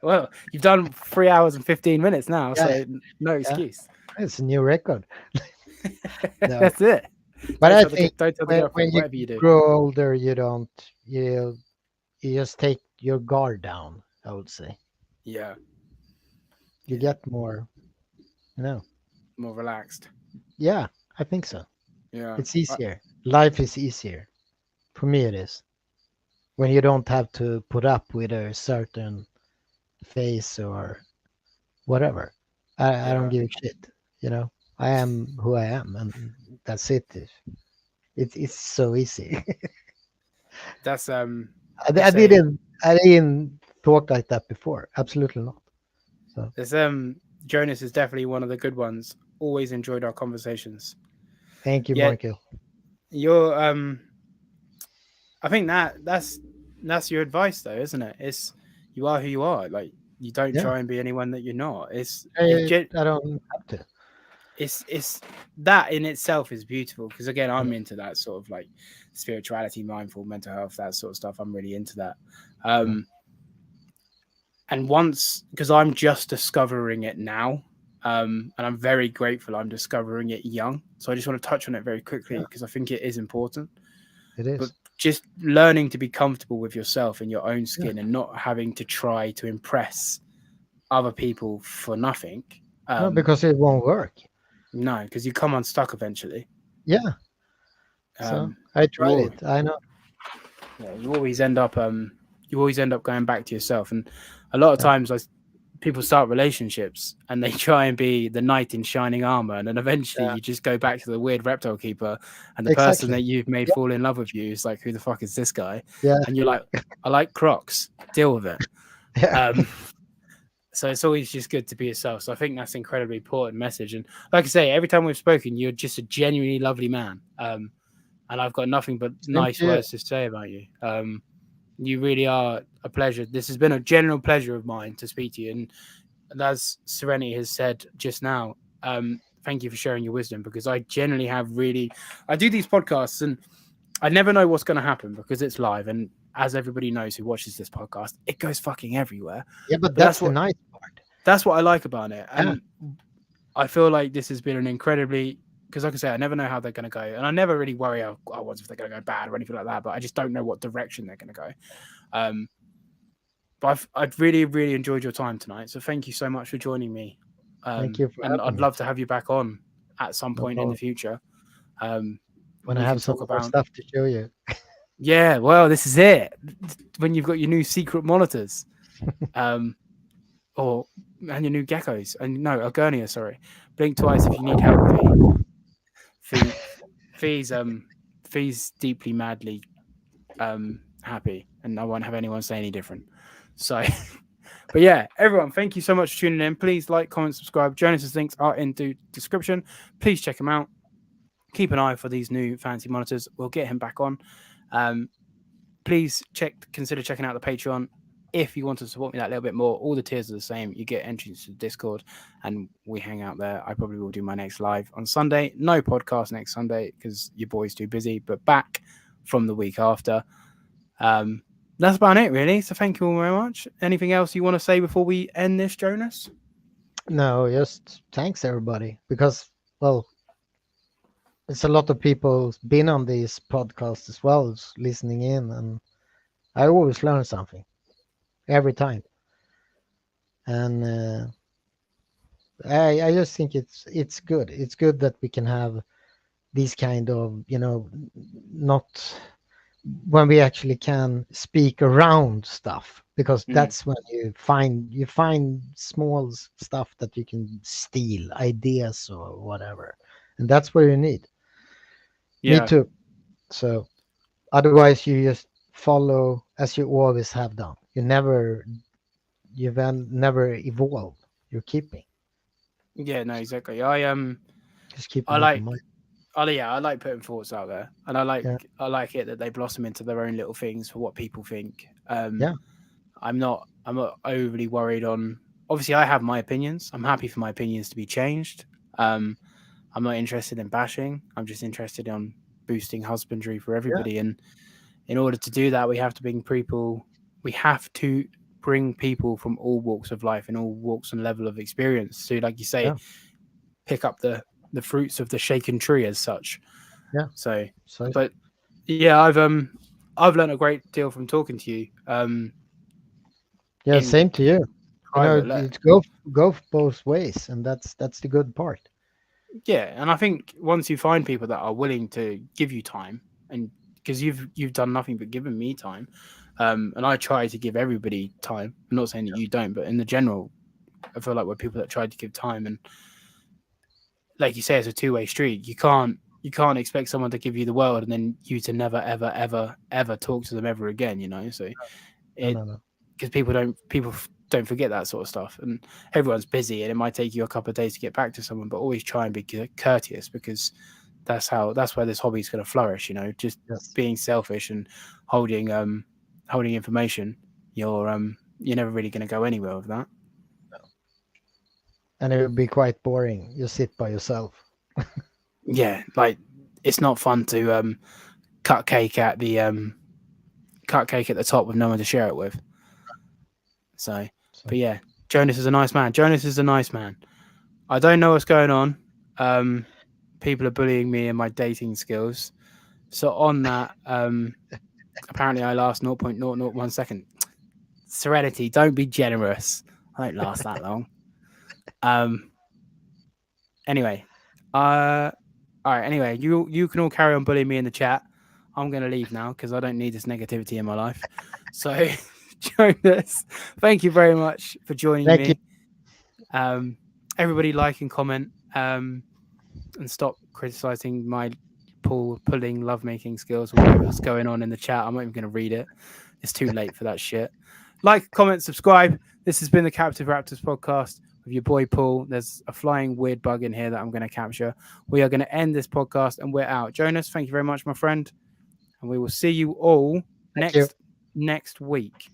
well, you've done 3 hours and 15 minutes now, yeah, so no yeah. excuse. It's a new record. No, That's it. but I think Don't tell the when girlfriend, you whatever you do. grow older, you don't you just take your guard down. I would say Yeah, you yeah, get more. You know, more relaxed. yeah, I think so. Yeah, It's easier. Life is easier for me. It is when you don't have to put up with a certain face or whatever. I don't yeah. give a shit. You know, I am who I am, and that's it. It's so easy. That's I it's a didn't talk like that before. Absolutely not. So There's Jonas is definitely one of the good ones. Always enjoyed our conversations. thank you, Yet Michael. you're I think that's your advice though, isn't it? It's you are who you are. Like you don't Yeah, try and be anyone that you're not. I, I don't have to. It's that in itself is beautiful because again I'm into that sort of like spirituality, mindful, mental health, that sort of stuff. I'm really into that. Yeah, And once because I'm just discovering it now, and I'm very grateful I'm discovering it young. So I just want to touch on it very quickly yeah, because I think it is important. it But is. just learning to be comfortable with yourself in your own Yeah, skin and not having to try to impress other people for nothing. no, Um, because it won't work. no, because you come unstuck eventually. Yeah, so Um, I you, tried it. I know. yeah, you always end up going back to yourself. And a lot of Yeah, times, people start relationships and they try and be the knight in shining armor, and then eventually yeah, you just go back to the weird reptile keeper, and the person exactly. that you've made Yeah, fall in love with you is like, who the fuck is this guy? yeah, And you're like, I like Crocs, deal with it. yeah. Um, so it's always just good to be yourself. So I think that's an incredibly important message. And like I say, every time we've spoken, you're just a genuinely lovely man. And I've got nothing but Same nice to you. words to say about you. You really are a pleasure. This has been a general pleasure of mine to speak to you. And as Serenity has said just now, thank you for sharing your wisdom because I generally I do these podcasts and I never know what's going to happen because it's live. And as everybody knows who watches this podcast, it goes fucking everywhere. Yeah, but But that's the nice part. that's what I like about it. Yeah, And I feel like this has been an incredibly because, like I say, I never know how they're going to go, and I never really worry. Oh, if they're going to go bad or anything like that. But I just don't know what direction they're going to go. Um, but I've really, really enjoyed your time tonight. So thank you so much for joining me. thank you for And having I'd me. love to have you back on at some No point in the problem. future. When I We can have some talk more about stuff to show you. yeah. Well, this is it. When you've got your new secret monitors, or and your new geckos, and no, Algonia, sorry. Blink twice if you need help, V. Fee, Fee's Fee's deeply madly happy, and I won't have anyone say any different. So, but yeah, everyone, thank you so much for tuning in. Please like, comment, subscribe. Jonas's links are in the description. Please check them out. Keep an eye for these new fancy monitors. We'll get him back on. Please consider checking out the Patreon. If you want to support me that little bit more, all the tiers are the same. You get entries to Discord and we hang out there. I probably will do my next live on Sunday. No podcast next Sunday because your boy's too busy, but back from the week after. That's about it, really. So thank you all very much. Anything else you want to say before we end this, Jonas? No, just thanks everybody because well, it's a lot of people been on these podcasts as well, listening in, and I always learn something every time. And I just think it's good. It's good that we can have these kind of not when we actually can speak around stuff because that's when you find small stuff that you can steal ideas or whatever, and that's what you need. Me Yeah. too. So otherwise, you just follow as you always have done. You then never evolve. You're keeping. Yeah, no, exactly. Just keep I an open like mind. Oh yeah, I like putting thoughts out there, and Yeah, I like it that they blossom into their own little things for what people think. yeah, I'm not overly worried on. Obviously, I have my opinions. I'm happy for my opinions to be changed. Um, I'm not interested in bashing. I'm just interested in boosting husbandry for yeah, everybody. And in order to do that, we have to bring people. We have to bring people from all walks of life and all walks and level of experience to, like you say, yeah, pick up the fruits of the shaken tree as such. yeah. So, So but yeah, I've learned a great deal from talking to you. yeah, In same to you. You know, private, it's go both ways, and that's the good part. yeah, and I think once you find people that are willing to give you time, and because you've done nothing but given me time, and I try to give everybody time. I'm not saying that you don't, but in the general, I feel like we're people that try to give time, and like you say, it's a two-way street. You can't expect someone to give you the world and then you to never ever ever ever talk to them ever again. You know, so No, it no, no. because people don't forget that sort of stuff, and everyone's busy, and it might take you a couple of days to get back to someone. But always try and be courteous, because that's where this hobby is going to flourish. You know, just Yes, being selfish and holding holding information, you're never really going to go anywhere with that. and it would be quite boring. You sit by yourself. Yeah, like it's not fun to cut cake at the cut cake at the top with no one to share it with. So, So but yeah, Jonas is a nice man. Jonas is a nice man. I don't know what's going on. Um, People are bullying me and my dating skills. So on that, apparently I last 0.001 second. Serenity, don't be generous. I don't last that long. Um, anyway, all right. Anyway, you can all carry on bullying me in the chat. I'm gonna leave now because I don't need this negativity in my life. So, Jonas, thank you very much for joining thank you. me. Um, Everybody like and comment. And stop criticizing my pulling lovemaking skills or whatever's going on in the chat. I'm not even going to read it. It's too late for that shit. Like, comment, subscribe. This has been the Captive Raptors podcast with your boy Paul. There's a flying weird bug in here that I'm going to capture. We are going to end this podcast and we're out. Jonas, thank you very much, my friend. And we will see you all Thank you. next week.